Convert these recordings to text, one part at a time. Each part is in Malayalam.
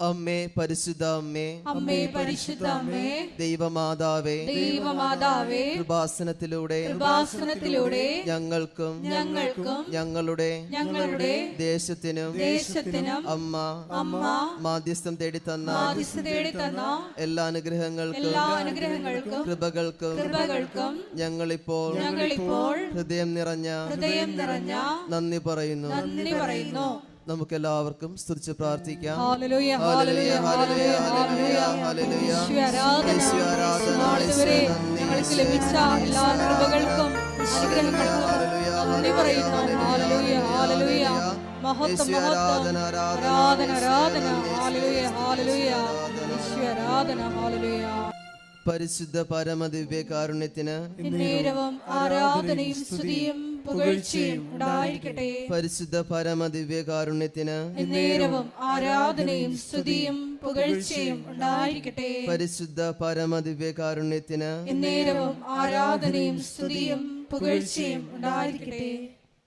അമ്മേ പരിശുദ്ധ അമ്മേ, അമ്മേ പരിശുദ്ധ അമ്മേ, ദൈവമാതാവേ, ദൈവമാതാവേ, കൃപാസനത്തിലൂടെ ഞങ്ങൾക്കും ഞങ്ങളുടെ ദേശത്തിനും അമ്മ മാധ്യസ്ഥം തേടിത്തന്ന എല്ലാ അനുഗ്രഹങ്ങൾക്കും കൃപകൾക്കും ഞങ്ങളിപ്പോൾ ഹൃദയം നിറഞ്ഞ നന്ദി പറയുന്നു. നമുക്കെല്ലാവർക്കും സ്തുതിച്ച് പ്രാർത്ഥിക്കാം. ഹല്ലേലൂയ ഹല്ലേലൂയ ഹല്ലേലൂയ ഹല്ലേലൂയ ഹല്ലേലൂയ. ഞങ്ങൾക്ക് ലഭിച്ച എല്ലാ കൃപകൾക്കും അനുഗ്രഹങ്ങൾക്കും നന്ദി പറയുന്നു. ഹല്ലേലൂയ ഹല്ലേലൂയ. മഹത്വം മഹത്വം ആരാധന ആരാധന. ഹല്ലേലൂയ ഹല്ലേലൂയ. ഈശ്വരാധന. ഹല്ലേലൂയ. പരിശുദ്ധ പരമദിവ്യ കാരുണ്യത്തിന് എന്നേരവും ആരാധനയും സ്തുതിയും പുകഴ്ചയും ഉണ്ടായിരിക്കട്ടെ. പരിശുദ്ധ പരമദിവ്യ കാരുണ്യത്തിന് എന്നേരവും ആരാധനയും സ്തുതിയും പുകഴ്ചയും ഉണ്ടായിരിക്കട്ടെ. പരിശുദ്ധ പരമദിവ്യ കാരുണ്യത്തിന് എന്നേരവും ആരാധനയും സ്തുതിയും പുകഴ്ചയും ഉണ്ടായിരിക്കട്ടെ.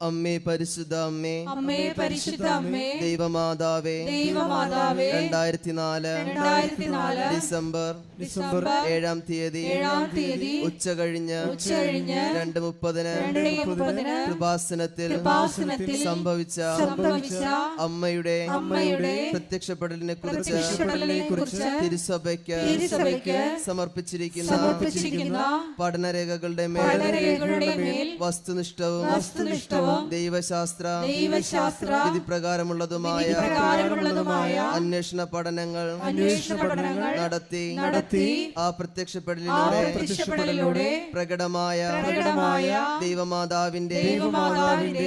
അമ്മേ പരിശുദ്ധ അമ്മേ, അമ്മേ പരിശുദ്ധ അമ്മേ, ദൈവമാതാവേ, 2004 ഡിസംബർ 7-ാം തീയതി ഉച്ച കഴിഞ്ഞ് 2:30 കൃപാസനത്തിൽ സംഭവിച്ച അമ്മയുടെ പ്രത്യക്ഷപ്പെടലിനെ കുറിച്ച് തിരുസഭയ്ക്ക് സമർപ്പിച്ചിരിക്കുന്ന പഠനരേഖകളുടെ മേൽ വസ്തുനിഷ്ഠവും ദൈവശാസ്ത്ര വിധിപ്രകാരമുള്ളതുമായ അന്വേഷണ പഠനങ്ങൾ നടത്തി ആ പ്രത്യക്ഷപ്പെടലിലൂടെ പ്രകടമായ ദൈവമാതാവിന്റെ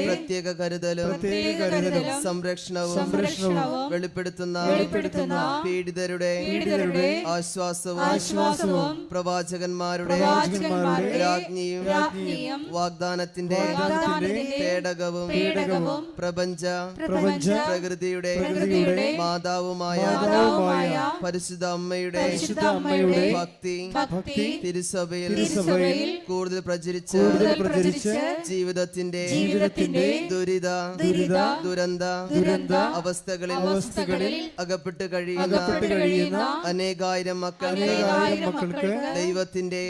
പ്രത്യേക കരുതലും സംരക്ഷണവും വെളിപ്പെടുത്തുന്ന പീഡിതരുടെ ആശ്വാസവും പ്രവാചകന്മാരുടെ രാജ്ഞിയും വാഗ്ദാനത്തിന്റെ പേടകവും പ്രപഞ്ച പ്രകൃതിയുടെ മാതാവുമായ പരിശുദ്ധ അമ്മയുടെ ഭക്തി തിരുസഭയിൽ കൂടുതൽ പ്രചരിച്ച് ജീവിതത്തിന്റെ ദുരന്ത അവസ്ഥകളിൽ അകപ്പെട്ട് കഴിയുന്ന അനേകായിരം മക്കൾക്ക് ദൈവത്തിന്റെ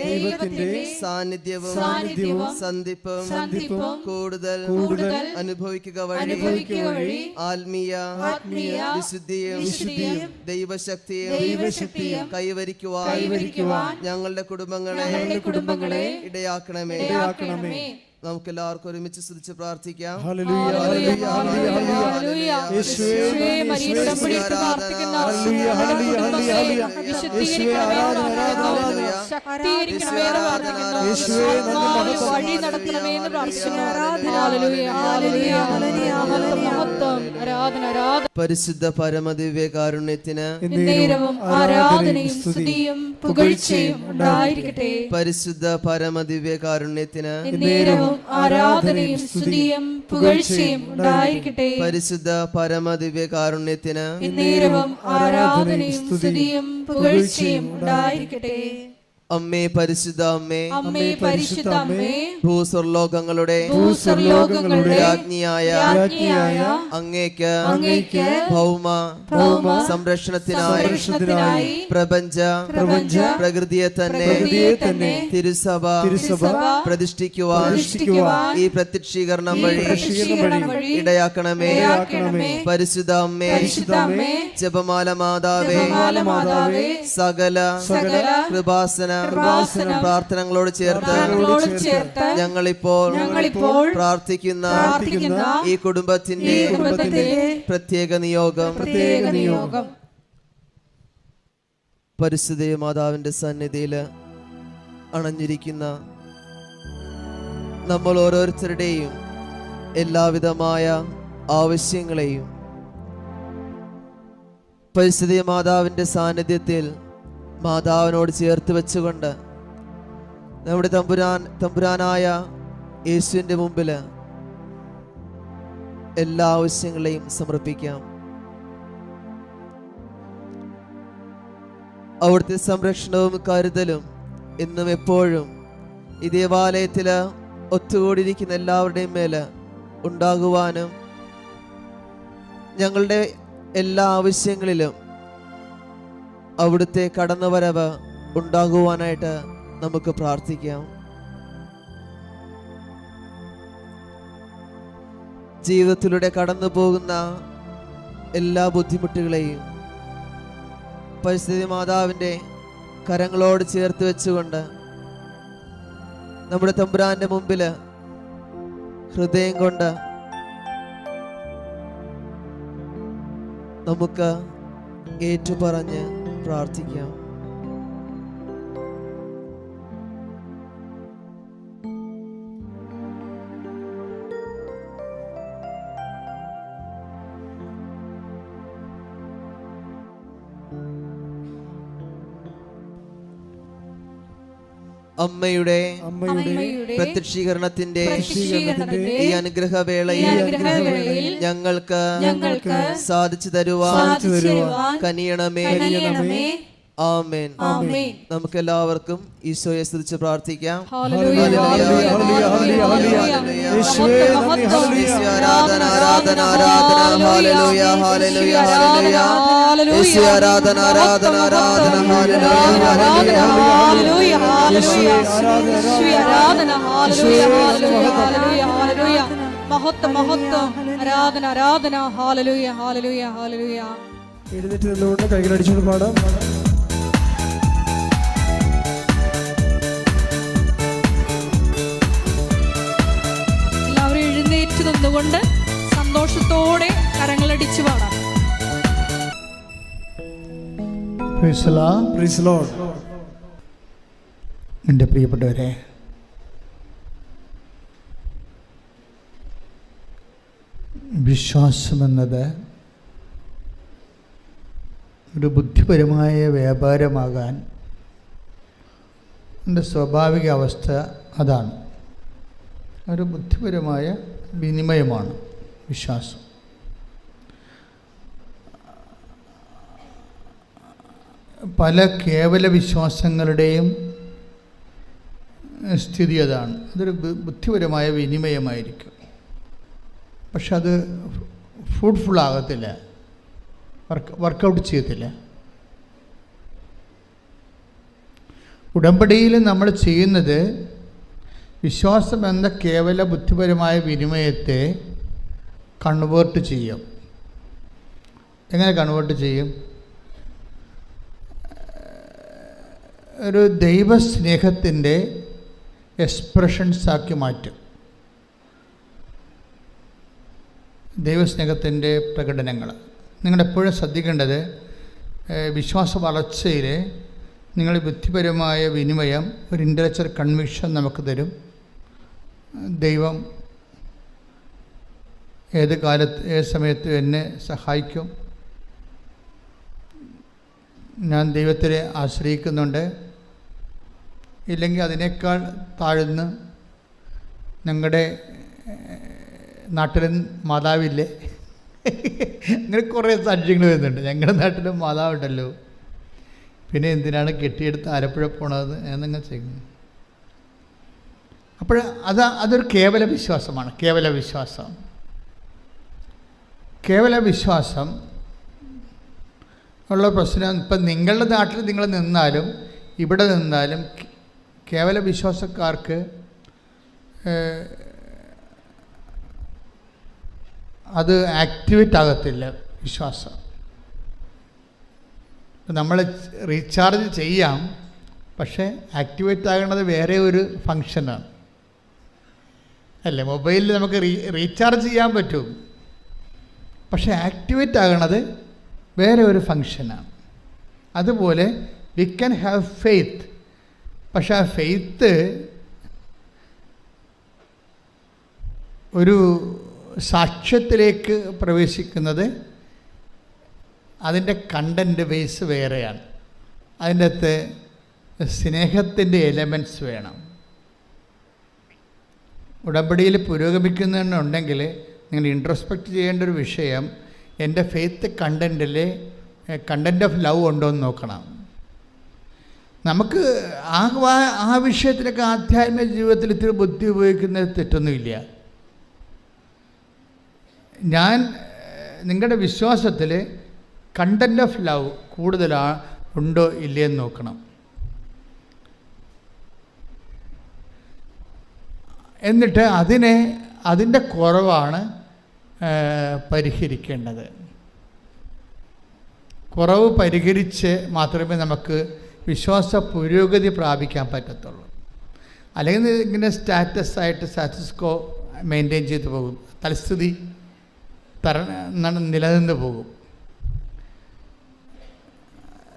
സാന്നിധ്യവും സന്ധിപ്പും കൂടുതൽ അനുഭവിക്കുക വഴി ആത്മീയ വിശുദ്ധിയും ദൈവശക്തിയും കൈവരിക്കുവാൻ ഞങ്ങളുടെ കുടുംബങ്ങളെ ഇടയാക്കണമേ. നമുക്ക് എല്ലാവർക്കും ഒരുമിച്ച് സ്തുതിച്ച് പ്രാർത്ഥിക്കാം. പരിശുദ്ധ പരമദിവ്യ കാരുണ്യത്തിന് ആരാധനയും സ്തുതിയും പുകഴ്ചയും ഉണ്ടായിരിക്കട്ടെ. പരിശുദ്ധ പരമദിവ്യ കാരുണ്യത്തിന് ആരാധനയും സ്തുതിയും പുകഴ്ചയും ഉണ്ടായിരിക്കട്ടെ. പരിശുദ്ധ പരമദിവ്യ കാരുണ്യത്തിന് എന്നേരവും ആരാധനയും സ്തുതിയും പുകഴ്ചയും ഉണ്ടായിരിക്കട്ടെ. അമ്മേ പരിശുദ്ധ അമ്മേ, അമ്മേ പരിശുദ്ധ അമ്മേ, ഭൂസ്വർലോകങ്ങളുടെ രാജ്ഞിയായ അങ്ങേക്ക് ഭൗമ സംരക്ഷണത്തിനായി പ്രപഞ്ച പ്രകൃതിയെ തന്നെ തിരുസഭ പ്രതിഷ്ഠിക്കുവാൻ ഈ പ്രത്യക്ഷീകരണം വഴി ഇടയാക്കണമേ. പരിശുദ്ധ അമ്മേ, ജപമാല മാതാവേ, സകല കൃപാസന പ്രാർത്ഥനകളോട് ചേർത്ത് ഞങ്ങളിപ്പോൾ പ്രാർത്ഥിക്കുന്ന ഈ കുടുംബത്തിന്റെ പ്രത്യേക നിയോഗം പരിശുദ്ധ മാതാവിന്റെ സന്നിധിയിൽ അണഞ്ഞിരിക്കുന്ന നമ്മൾ ഓരോരുത്തരുടെയും എല്ലാവിധമായ ആവശ്യങ്ങളെയും പരിശുദ്ധ മാതാവിന്റെ സാന്നിധ്യത്തിൽ മാതാവിനോട് ചേർത്ത് വെച്ചുകൊണ്ട് നമ്മുടെ തമ്പുരാനായ യേശുവിൻ്റെ മുമ്പിൽ എല്ലാ ആവശ്യങ്ങളെയും സമർപ്പിക്കാം. അവിടുത്തെ സംരക്ഷണവും കരുതലും എന്നും എപ്പോഴും ഈ ദേവാലയത്തിൽ ഒത്തുകൂടിയിരിക്കുന്ന എല്ലാവരുടെയും മേൽ ഉണ്ടാകുവാനും ഞങ്ങളുടെ എല്ലാ ആവശ്യങ്ങളിലും അവിടുത്തെ കടന്നുവരവ് ഉണ്ടാകുവാനായിട്ട് നമുക്ക് പ്രാർത്ഥിക്കാം. ജീവിതത്തിലൂടെ കടന്നു പോകുന്ന എല്ലാ ബുദ്ധിമുട്ടുകളെയും പരിസ്ഥിതി മാതാവിൻ്റെ കരങ്ങളോട് ചേർത്ത് വെച്ചുകൊണ്ട് നമ്മുടെ തമ്പുരാന്റെ മുമ്പിൽ ഹൃദയം കൊണ്ട് നമുക്ക് ഏറ്റുപറഞ്ഞ് പ്രാർത്ഥിക്കാം. അമ്മയുടെ പ്രത്യക്ഷീകരണത്തിന്റെ ഈ അനുഗ്രഹവേളയിൽ ഞങ്ങൾക്ക് സാധിച്ചു തരുവാൻ കനിയണമേ. ആമേൻ. നമുക്ക് എല്ലാവർക്കും ഈശോയെ സ്തുതിച്ച് പ്രാർത്ഥിക്കാം. ആരാധന ആരാധന ആരാധന. ഹല്ലേലൂയ ഹല്ലേലൂയ ഹല്ലേലൂയ. യേശു ആരാധന ആരാധന ആരാധന. ഹല്ലേലൂയ ഹല്ലേലൂയ ഹല്ലേലൂയ ആരാധന. ഹല്ലേലൂയ ഹല്ലേലൂയ ഹല്ലേലൂയ. മഹത്വം മഹത്വം. ആരാധന ആരാധന. ഹല്ലേലൂയ ഹല്ലേലൂയ ഹല്ലേലൂയ. എഴുന്നേറ്റ് നിന്നുകൊണ്ട് കൈകളടിച്ചുകൊണ്ട് പാടാം. എല്ലാവരും എഴുന്നേറ്റ് നിന്നുകൊണ്ട് സന്തോഷത്തോടെ കരങ്ങളടിച്ചു പാടാം. എൻ്റെ പ്രിയപ്പെട്ടവരെ, വിശ്വാസമെന്നത് ഒരു ബുദ്ധിപരമായ വ്യാപാരമാകാൻ എൻ്റെ സ്വാഭാവിക അവസ്ഥ അതാണ്. ഒരു ബുദ്ധിപരമായ വിനിമയമാണ് വിശ്വാസം. പല കേവല വിശ്വാസങ്ങളുടെയും സ്ഥിതി അതാണ്. അതൊരു ബുദ്ധിപരമായ വിനിമയമായിരിക്കും, പക്ഷെ അത് ഫ്രൂട്ട്ഫുൾ ആകത്തില്ല, വർക്കൗട്ട് ചെയ്യത്തില്ല. ഉടമ്പടിയിൽ നമ്മൾ ചെയ്യുന്നത് വിശ്വാസം എന്ന കേവല ബുദ്ധിപരമായ വിനിമയത്തെ കൺവേർട്ട് ചെയ്യും. എങ്ങനെ കൺവേർട്ട് ചെയ്യും? ഒരു ദൈവസ്നേഹത്തിൻ്റെ എക്സ്പ്രഷൻസാക്കി മാറ്റും. ദൈവസ്നേഹത്തിൻ്റെ പ്രകടനങ്ങൾ നിങ്ങളെപ്പോഴും ശ്രദ്ധിക്കേണ്ടത്, വിശ്വാസ വളർച്ചയിൽ നിങ്ങൾ ബുദ്ധിപരമായ വിനിമയം, ഒരു ഇൻ്റലക്ച്വൽ കൺവിക്ഷൻ നമുക്ക് തരും. ദൈവം ഏത് കാലത്ത് ഏത് സമയത്തും എന്നെ സഹായിക്കും, ഞാൻ ദൈവത്തിനെ ആശ്രയിക്കുന്നുണ്ട്, ഇല്ലെങ്കിൽ അതിനേക്കാൾ താഴ്ന്ന് ഞങ്ങളുടെ നാട്ടിലും മാതാവില്ലേ, അങ്ങനെ കുറേ സാക്ഷ്യങ്ങൾ വരുന്നുണ്ട്. ഞങ്ങളുടെ നാട്ടിലും മാതാവുണ്ടല്ലോ, പിന്നെ എന്തിനാണ് കെട്ടിയെടുത്ത് ആലപ്പുഴ പോണത് എന്നങ്ങ് ചെയ്യുന്നു. അപ്പോൾ അതൊരു കേവല വിശ്വാസമാണ്. കേവല വിശ്വാസം ഉള്ള പ്രശ്നം, ഇപ്പം നിങ്ങളുടെ നാട്ടിൽ നിങ്ങൾ നിന്നാലും ഇവിടെ നിന്നാലും കേവല വിശ്വാസക്കാർക്ക് അത് ആക്ടിവേറ്റ് ആകത്തില്ല വിശ്വാസം. നമ്മൾ റീചാർജ് ചെയ്യാം, പക്ഷേ ആക്ടിവേറ്റ് ആകുന്നത് വേറെ ഒരു ഫങ്ഷനാണ് അല്ലേ. മൊബൈലിൽ നമുക്ക് റീചാർജ് ചെയ്യാൻ പറ്റും, പക്ഷേ ആക്ടിവേറ്റ് ആകണത് വേറെ ഒരു ഫങ്ഷനാണ്. അതുപോലെ വി ക്യാൻ ഹാവ് ഫെയ്ത്ത്, പക്ഷെ ആ ഫെയ്ത്ത് ഒരു സാക്ഷ്യത്തിലേക്ക് പ്രവേശിക്കുന്നത് അതിൻ്റെ കണ്ടൻറ്റ് ബേസ് വേറെയാണ്. അതിൻ്റെ അകത്ത് സ്നേഹത്തിൻ്റെ എലമെൻറ്റ്സ് വേണം. ഉടമ്പടിയിൽ പുരോഗമിക്കുന്നുണ്ടെങ്കിൽ നിങ്ങൾ ഇൻട്രോസ്പെക്റ്റ് ചെയ്യേണ്ട ഒരു വിഷയം, എൻ്റെ ഫെയ്ത്ത് കണ്ടൻറ്റിൽ കണ്ടൻറ്റ് ഓഫ് ലവ് ഉണ്ടോ എന്ന് നോക്കണം. നമുക്ക് ആ വിഷയത്തിലൊക്കെ ആധ്യാത്മിക ജീവിതത്തിൽ ഇത്തിരി ബുദ്ധി ഉപയോഗിക്കുന്നത് തെറ്റൊന്നുമില്ല. നിങ്ങളുടെ വിശ്വാസത്തിൽ കണ്ടൻറ്റ് ഓഫ് ലവ് കൂടുതലാണ് ഉണ്ടോ ഇല്ലയെന്ന് നോക്കണം. എന്നിട്ട് അതിൻ്റെ കുറവാണ് പരിഹരിക്കേണ്ടത്. കുറവ് പരിഹരിച്ച് മാത്രമേ നമുക്ക് വിശ്വാസ പുരോഗതി പ്രാപിക്കാൻ പറ്റത്തുള്ളൂ. അല്ലെങ്കിൽ ഇങ്ങനെ സ്റ്റാറ്റസ്കോ മെയിൻറ്റെയിൻ ചെയ്തു പോകും, തൽസ്ഥിതി നിലനിന്ന് പോകും.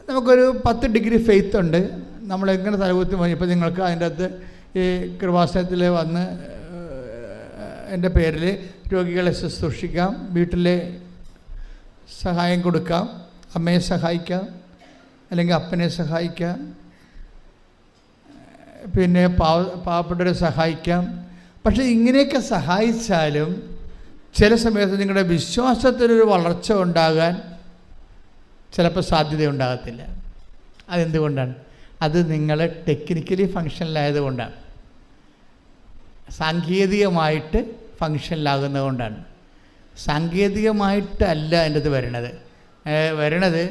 നമുക്കൊരു 10 ഡിഗ്രി ഫെയ്ത്ത് ഉണ്ട്, നമ്മളെങ്ങനെ തലകുത്തി പോയി. ഇപ്പോൾ നിങ്ങൾക്ക് അതിൻ്റെ അകത്ത് ഈ കൃപാസനത്തിൽ വന്ന് എൻ്റെ പേരിൽ രോഗികളെ ശുശ്രൂഷിക്കാം, വീട്ടിലെ സഹായം കൊടുക്കാം, അമ്മയെ സഹായിക്കാം, അല്ലെങ്കിൽ അപ്പനെ സഹായിക്കാം, പിന്നെ പാവപ്പെട്ടവരെ സഹായിക്കാം. പക്ഷേ ഇങ്ങനെയൊക്കെ സഹായിച്ചാലും ചില സമയത്ത് നിങ്ങളുടെ വിശ്വാസത്തിനൊരു വളർച്ച ഉണ്ടാകാൻ ചിലപ്പോൾ സാധ്യതയുണ്ടാകത്തില്ല. അതെന്തുകൊണ്ടാണ്? അത് നിങ്ങൾ ടെക്നിക്കലി ഫങ്ഷനിലായതുകൊണ്ടാണ്, സാങ്കേതികമായിട്ട് ഫങ്ഷനിലാകുന്നത് കൊണ്ടാണ്. സാങ്കേതികമായിട്ടല്ല എൻ്റെ അത് വരണത്.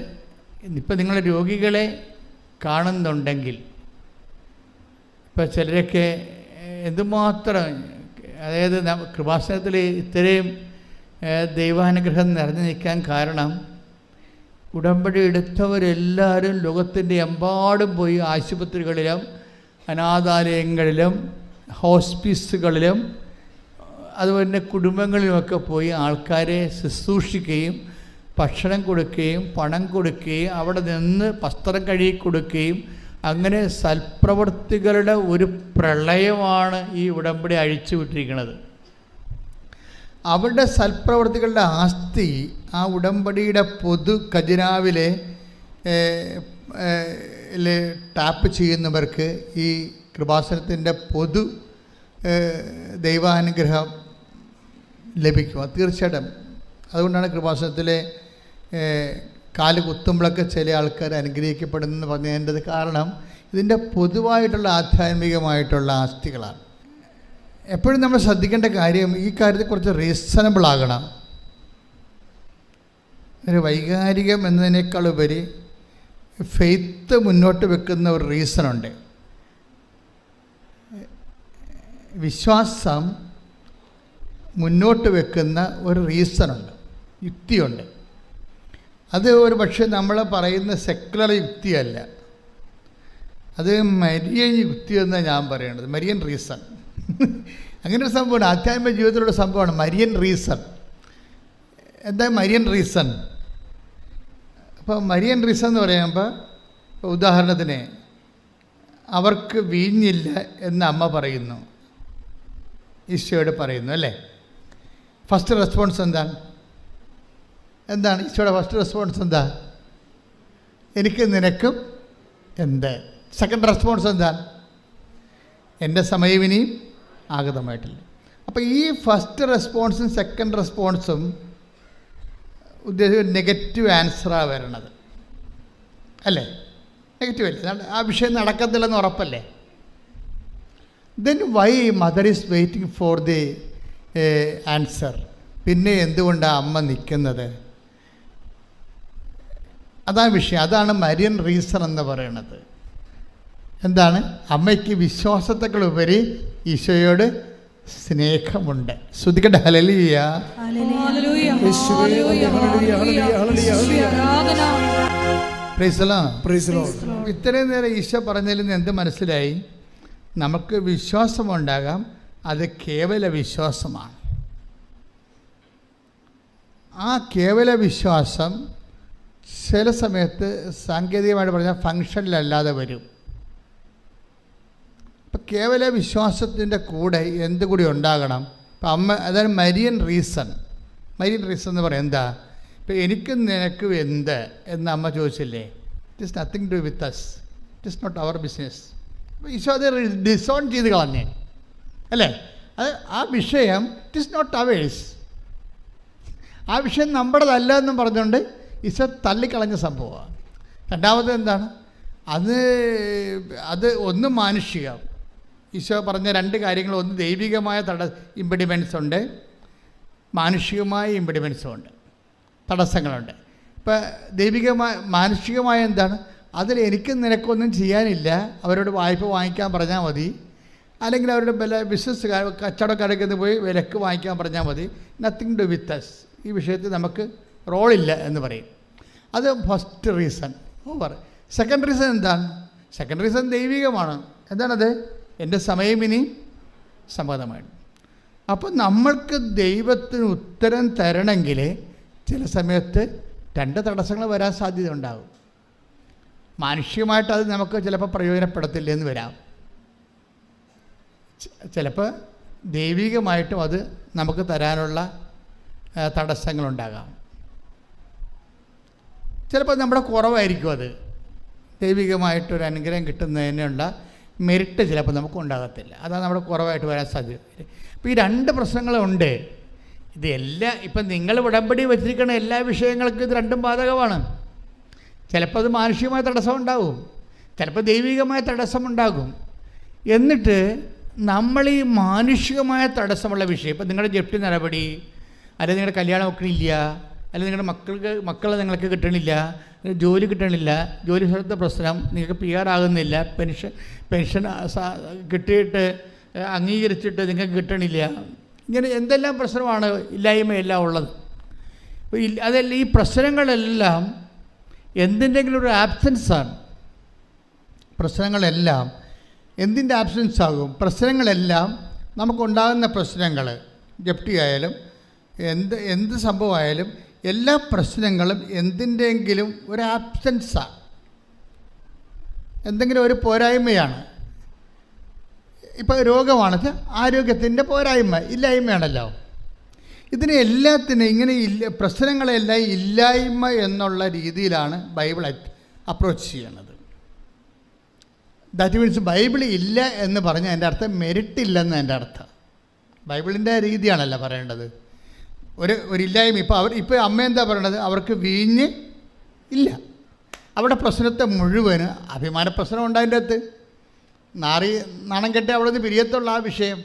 ഇപ്പം നിങ്ങൾ രോഗികളെ കാണുന്നുണ്ടെങ്കിൽ, ഇപ്പോൾ ചിലരൊക്കെ എന്തുമാത്രം, അതായത് കൃപാസനത്തിൽ ഇത്രയും ദൈവാനുഗ്രഹം നിറഞ്ഞു നിൽക്കാൻ കാരണം ഉടമ്പടി എടുത്തവരെല്ലാവരും ലോകത്തിൻ്റെ എമ്പാടും പോയി ആശുപത്രികളിലും അനാഥാലയങ്ങളിലും ഹോസ്പിസുകളിലും അതുപോലെ തന്നെ കുടുംബങ്ങളിലുമൊക്കെ പോയി ആൾക്കാരെ ശുശ്രൂഷിക്കുകയും ഭക്ഷണം കൊടുക്കുകയും പണം കൊടുക്കുകയും അവിടെ നിന്ന് വസ്ത്രം കഴുകി കൊടുക്കുകയും അങ്ങനെ സൽപ്രവർത്തികളുടെ ഒരു പ്രളയമാണ് ഈ ഉടമ്പടി അഴിച്ചു വിട്ടിരിക്കുന്നത്. അവരുടെ സൽപ്രവർത്തികളുടെ ആസ്തി ആ ഉടമ്പടിയുടെ പൊതു ഖജനാവിലെ ടാപ്പ് ചെയ്യുന്നവർക്ക് ഈ കൃപാസനത്തിൻ്റെ പൊതു ദൈവാനുഗ്രഹം ലഭിക്കും. അത് തീർച്ചയായിട്ടും. അതുകൊണ്ടാണ് കൃപാസനത്തിലെ കാല് കുത്തുമ്പോഴൊക്കെ ചില ആൾക്കാർ അനുഗ്രഹിക്കപ്പെടുന്നെന്ന് പറഞ്ഞതിൻ്റെ കാരണം ഇതിൻ്റെ പൊതുവായിട്ടുള്ള ആധ്യാത്മികമായിട്ടുള്ള ആസ്തികളാണ്. എപ്പോഴും നമ്മൾ ശ്രദ്ധിക്കേണ്ട കാര്യം ഈ കാര്യത്തിൽ കുറച്ച് റീസണബിൾ ആകണം. ഒരു വൈകാരികം എന്നതിനേക്കാളുപരി ഫെയ്ത്ത് മുന്നോട്ട് വെക്കുന്ന ഒരു റീസണുണ്ട്. വിശ്വാസം മുന്നോട്ട് വെക്കുന്ന ഒരു റീസണുണ്ട്, യുക്തിയുണ്ട്. അത് ഒരു പക്ഷേ നമ്മൾ പറയുന്ന സെക്കുലർ യുക്തിയല്ല, അത് മരിയൻ യുക്തി എന്നാണ് ഞാൻ പറയേണ്ടത്. മരിയൻ റീസൺ അങ്ങനെ ഒരു സംഭവമാണ്, ആധ്യാത്മിക ജീവിതത്തിലുള്ള സംഭവമാണ് മരിയൻ റീസൺ. എന്താ മരിയൻ റീസൺ? അപ്പോൾ മരിയൻ റീസൺ എന്ന് പറയുമ്പോൾ, ഉദാഹരണത്തിന് അവർക്ക് വീഞ്ഞില്ല എന്ന് അമ്മ പറയുന്നു, ഈശോയോട് പറയുന്നു അല്ലേ. ഫസ്റ്റ് റെസ്പോൺസ് എന്താണ് ഈശോയുടെ ഫസ്റ്റ് റെസ്പോൺസ്? എന്താ? എനിക്ക് നിനക്കും എന്ത്. സെക്കൻഡ് റെസ്പോൺസ് എന്താണ്? എൻ്റെ സമയം ഇനിയും ആഗതമായിട്ടില്ല. അപ്പോൾ ഈ ഫസ്റ്റ് റെസ്പോൺസും സെക്കൻഡ് റെസ്പോൺസും ഉദ്ദേശിച്ച നെഗറ്റീവ് ആൻസറാണ് വരണത് അല്ലേ? നെഗറ്റീവ് അല്ലേ? ആ വിഷയം നടക്കത്തില്ലെന്ന് ഉറപ്പല്ലേ? Then why mother is waiting for the answer? പിന്നെ എന്തുകൊണ്ടാണ് അമ്മ നിൽക്കുന്നത്? അതാണ് വിഷയം. അതാണ് മരിയൻ റീസൺ എന്ന് പറയുന്നത്. എന്താണ്? അമ്മയ്ക്ക് വിശ്വാസത്തെക്കാളുപരി ഈശോയോട് സ്നേഹമുണ്ട്. ശ്രുതിക്കട്ടെ ഹല്ലേലൂയ. ഇത്രയും നേരം ഈശോ പറഞ്ഞതിൽ നിന്ന് എന്ത് മനസ്സിലായി? നമുക്ക് വിശ്വാസമുണ്ടാകാം, അത് കേവല വിശ്വാസമാണ്. ആ കേവല വിശ്വാസം ചില സമയത്ത് സാങ്കേതികമായിട്ട് പറഞ്ഞാൽ ഫങ്ഷനിലല്ലാതെ വരും. അപ്പം കേവല വിശ്വാസത്തിൻ്റെ കൂടെ എന്തുകൂടി ഉണ്ടാകണം? ഇപ്പം അമ്മ, അതാണ് മരിയൻ റീസൺ. മരിയൻ റീസൺ എന്ന് പറയാം എന്താ? ഇപ്പം എനിക്കും നിനക്കും എന്ത് എന്ന് അമ്മ ചോദിച്ചില്ലേ? It is nothing to with us, it is not our business. അപ്പോൾ ഈശോ അത് ഡിസോൺ ചെയ്ത് കളഞ്ഞേ അല്ലേ? അത് ആ വിഷയം ഇറ്റ് ഈസ് നോട്ട് അവേഴ്സ്, ആ വിഷയം നമ്മുടേതല്ല എന്നും പറഞ്ഞുകൊണ്ട് ഈശോ തള്ളിക്കളഞ്ഞ സംഭവമാണ്. രണ്ടാമത് എന്താണ്? അത് ഒന്ന് മാനുഷികം. ഈശോ പറഞ്ഞ രണ്ട് കാര്യങ്ങൾ, ഒന്ന് ദൈവികമായ ഇമ്പിഡിമെൻസ് ഉണ്ട്, മാനുഷികമായ ഇമ്പിഡിമെൻസും ഉണ്ട്, തടസ്സങ്ങളുണ്ട്. ഇപ്പം മാനുഷികമായ എന്താണ്? അതിൽ എനിക്ക് നിനക്കൊന്നും ചെയ്യാനില്ല, അവരോട് വായ്പ വാങ്ങിക്കാൻ പറഞ്ഞാൽ മതി, അല്ലെങ്കിൽ അവരുടെ ബിസിനസ് കച്ചവടക്കാരൊക്കെ പോയി വിലക്ക് വാങ്ങിക്കാൻ പറഞ്ഞാൽ മതി, നത്തിങ് ഡു വിത്ത് അസ്, ഈ വിഷയത്തിൽ നമുക്ക് റോളില്ല എന്ന് പറയും. അത് first reason over. Second reason എന്താണ്? സെക്കൻഡ് റീസൺ ദൈവികമാണ്. എന്താണത്? എൻ്റെ സമയം ഇനി സമ്മതമാണ്. അപ്പം നമ്മൾക്ക് ദൈവത്തിന് ഉത്തരം തരണമെങ്കിൽ ചില സമയത്ത് 2 തടസ്സങ്ങൾ വരാൻ സാധ്യത ഉണ്ടാകും. മാനുഷികമായിട്ട് അത് നമുക്ക് ചിലപ്പോൾ പ്രയോജനപ്പെടത്തില്ല എന്ന് വരാം. ചിലപ്പോൾ ദൈവികമായിട്ടും അത് നമുക്ക് തരാനുള്ള തടസ്സങ്ങളുണ്ടാകാം. ചിലപ്പോൾ നമ്മുടെ കുറവായിരിക്കും അത്. ദൈവികമായിട്ടൊരു അനുഗ്രഹം കിട്ടുന്നതിനുള്ള മെറിറ്റ് ചിലപ്പോൾ നമുക്ക് ഉണ്ടാകത്തില്ല. അതാണ് നമ്മുടെ കുറവായിട്ട് വരാൻ സാധ്യത. അപ്പോൾ ഈ 2 പ്രശ്നങ്ങളുണ്ട്. ഇതെല്ലാം ഇപ്പം നിങ്ങൾ ഉടമ്പടി വെച്ചിരിക്കുന്ന എല്ലാ വിഷയങ്ങൾക്കും ഇത് 2ഉം ബാധകമാണ്. ചിലപ്പോൾ അത് മാനുഷികമായ തടസ്സം ഉണ്ടാകും, ചിലപ്പോൾ ദൈവികമായ തടസ്സമുണ്ടാകും. എന്നിട്ട് നമ്മൾ ഈ മാനുഷികമായ തടസ്സമുള്ള വിഷയം, ഇപ്പം നിങ്ങളുടെ ജപ്തി നടപടി, അല്ലെങ്കിൽ നിങ്ങളുടെ കല്യാണം നോക്കണില്ല, അല്ലെങ്കിൽ നിങ്ങളുടെ മക്കളെ നിങ്ങൾക്ക് കിട്ടണില്ല, ജോലി കിട്ടണില്ല, ജോലി സ്ഥലത്തെ പ്രശ്നം, നിങ്ങൾക്ക് PR ആകുന്നില്ല, പെൻഷൻ കിട്ടിയിട്ട് അംഗീകരിച്ചിട്ട് നിങ്ങൾക്ക് കിട്ടണില്ല, ഇങ്ങനെ എന്തെല്ലാം പ്രശ്നമാണ്, ഇല്ലായ്മയെല്ലാം ഉള്ളത്. അതല്ല, ഈ പ്രശ്നങ്ങളെല്ലാം എന്തിൻ്റെങ്കിലും ഒരു ആബ്സെൻസാണ്. പ്രശ്നങ്ങളെല്ലാം എന്തിൻ്റെ ആബ്സെൻസ് ആകും? പ്രശ്നങ്ങളെല്ലാം നമുക്കുണ്ടാകുന്ന പ്രശ്നങ്ങൾ, ജപ്തി ആയാലും എന്ത് സംഭവമായാലും എല്ലാ പ്രശ്നങ്ങളും എന്തിൻ്റെങ്കിലും ഒരു ആബ്സെൻസാണ്, എന്തെങ്കിലും ഒരു പോരായ്മയാണ്. ഇപ്പോൾ രോഗമാണെന്ന് ആരോഗ്യത്തിൻ്റെ പോരായ്മ, ഇല്ലായ്മയാണല്ലോ. ഇതിനെ എല്ലാത്തിനും ഇങ്ങനെ പ്രശ്നങ്ങളെല്ലാം ഇല്ലായ്മ എന്നുള്ള രീതിയിലാണ് ബൈബിൾ അപ്രോച്ച് ചെയ്യണത്. ദാറ്റ് മീൻസ് ബൈബിൾ ഇല്ല എന്ന് പറഞ്ഞാൽ എൻ്റെ അർത്ഥം മെരിറ്റ് ഇല്ലെന്ന് എൻ്റെ അർത്ഥം. ബൈബിളിൻ്റെ രീതിയാണല്ലോ പറയേണ്ടത്. ഒരു ഇല്ലായ്മ. ഇപ്പോൾ അമ്മ എന്താ പറയണത്? അവർക്ക് വീഞ്ഞ് ഇല്ല. അവിടെ പ്രശ്നത്തെ മുഴുവന് അഭിമാന പ്രശ്നം ഉണ്ടായതിൻ്റെ അകത്ത് നാണം കെട്ടി അവിടെ നിന്ന് പിരിയത്തുള്ള ആ വിഷയം.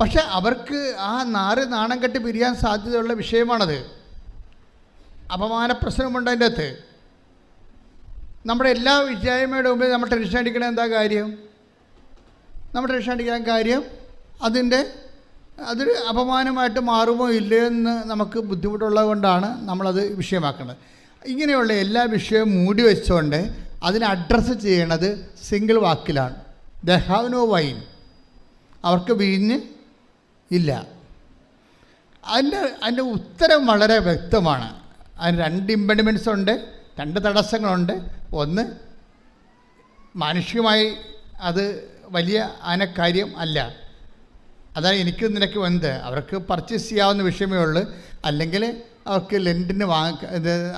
പക്ഷെ അവർക്ക് ആ നാണം കെട്ടി പിരിയാൻ സാധ്യതയുള്ള വിഷയമാണത്. അപമാന പ്രശ്നമുണ്ടതിൻ്റെ അകത്ത്. നമ്മുടെ എല്ലാ വിജയമയുടെ മുമ്പിൽ നമ്മൾ ടെൻഷൻ അടിക്കണ എന്താ കാര്യം? നമ്മൾ ടെൻഷൻ അടിക്കാൻ കാര്യം അതൊരു അപമാനമായിട്ട് മാറുമോ ഇല്ലയോ എന്ന് നമുക്ക് ബുദ്ധിമുട്ടുള്ളത് കൊണ്ടാണ് നമ്മളത് വിഷയമാക്കുന്നത്. ഇങ്ങനെയുള്ള എല്ലാ വിഷയവും മൂടി വെച്ചുകൊണ്ട് അതിനെ അഡ്രസ്സ് ചെയ്യണത് സിംഗിൾ വാക്കിലാണ്. ദേ ഹാവ് നോ വൈൻ, അവർക്ക് വീഞ്ഞ് ഇല്ല. അതിൻ്റെ ഉത്തരം വളരെ വ്യക്തമാണ്. അതിന് 2 ഇമ്പഡിമെൻറ്റ്സ് ഉണ്ട്, 2 തടസ്സങ്ങളുണ്ട്. ഒന്ന്, മാനുഷികമായി അത് വലിയ കാര്യം അല്ല. അതാണ് എനിക്ക് നിനക്ക് അവർക്ക് പർച്ചേസ് ചെയ്യാവുന്ന വിഷയമേ ഉള്ളൂ. അല്ലെങ്കിൽ അവർക്ക് ലെൻറ്റിന്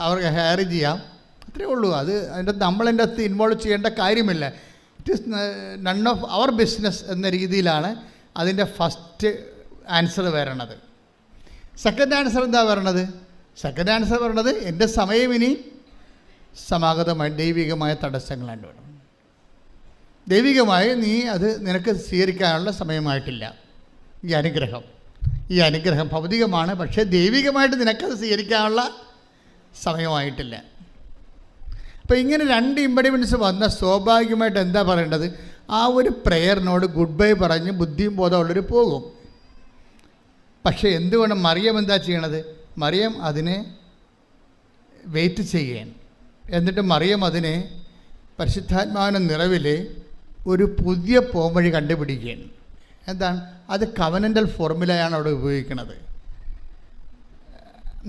അവർക്ക് ഹയർ ചെയ്യാം, അത്രയേ ഉള്ളൂ. നമ്മളതിൻ്റെ അകത്ത് ഇൻവോൾവ് ചെയ്യേണ്ട കാര്യമില്ല. It is none of our business എന്ന രീതിയിലാണ് അതിൻ്റെ ഫസ്റ്റ് ആൻസർ വരണത്. സെക്കൻഡ് ആൻസർ എന്താ വരണത്? സെക്കൻഡ് ആൻസർ വരണത് എൻ്റെ സമയം ഇനി സമാഗതമായി ദൈവികമായ തടസ്സങ്ങളാണ് വേണം. ദൈവികമായി നീ അത് നിനക്ക് സ്വീകരിക്കാനുള്ള സമയമായിട്ടില്ല. ഈ അനുഗ്രഹം ഭൗതികമാണ്, പക്ഷേ ദൈവികമായിട്ട് നിനക്കത് സ്വീകരിക്കാനുള്ള സമയമായിട്ടില്ല. അപ്പോൾ ഇങ്ങനെ 2 ഇമ്പഡിമെൻറ്റ്സ് വന്ന സ്വാഭാവികമായിട്ട് എന്താ പറയേണ്ടത്? ആ ഒരു പ്രെയറിനോട് ഗുഡ് ബൈ പറഞ്ഞ് ബുദ്ധിയും ബോധമുള്ളവർ പോകും. പക്ഷേ എന്തുകൊണ്ട് മറിയം എന്താ ചെയ്യണത്? മറിയം അതിനെ വെയിറ്റ് ചെയ്യുകയാണ്. എന്നിട്ട് മറിയം അതിനെ പരിശുദ്ധാത്മാവിൻ്റെ നിറവിൽ ഒരു പുതിയ പോംവഴി കണ്ടുപിടിക്കുകയാണ്. എന്താണ് അത്? കവനൻ്റൽ ഫോർമുലയാണ് അവിടെ ഉപയോഗിക്കുന്നത്.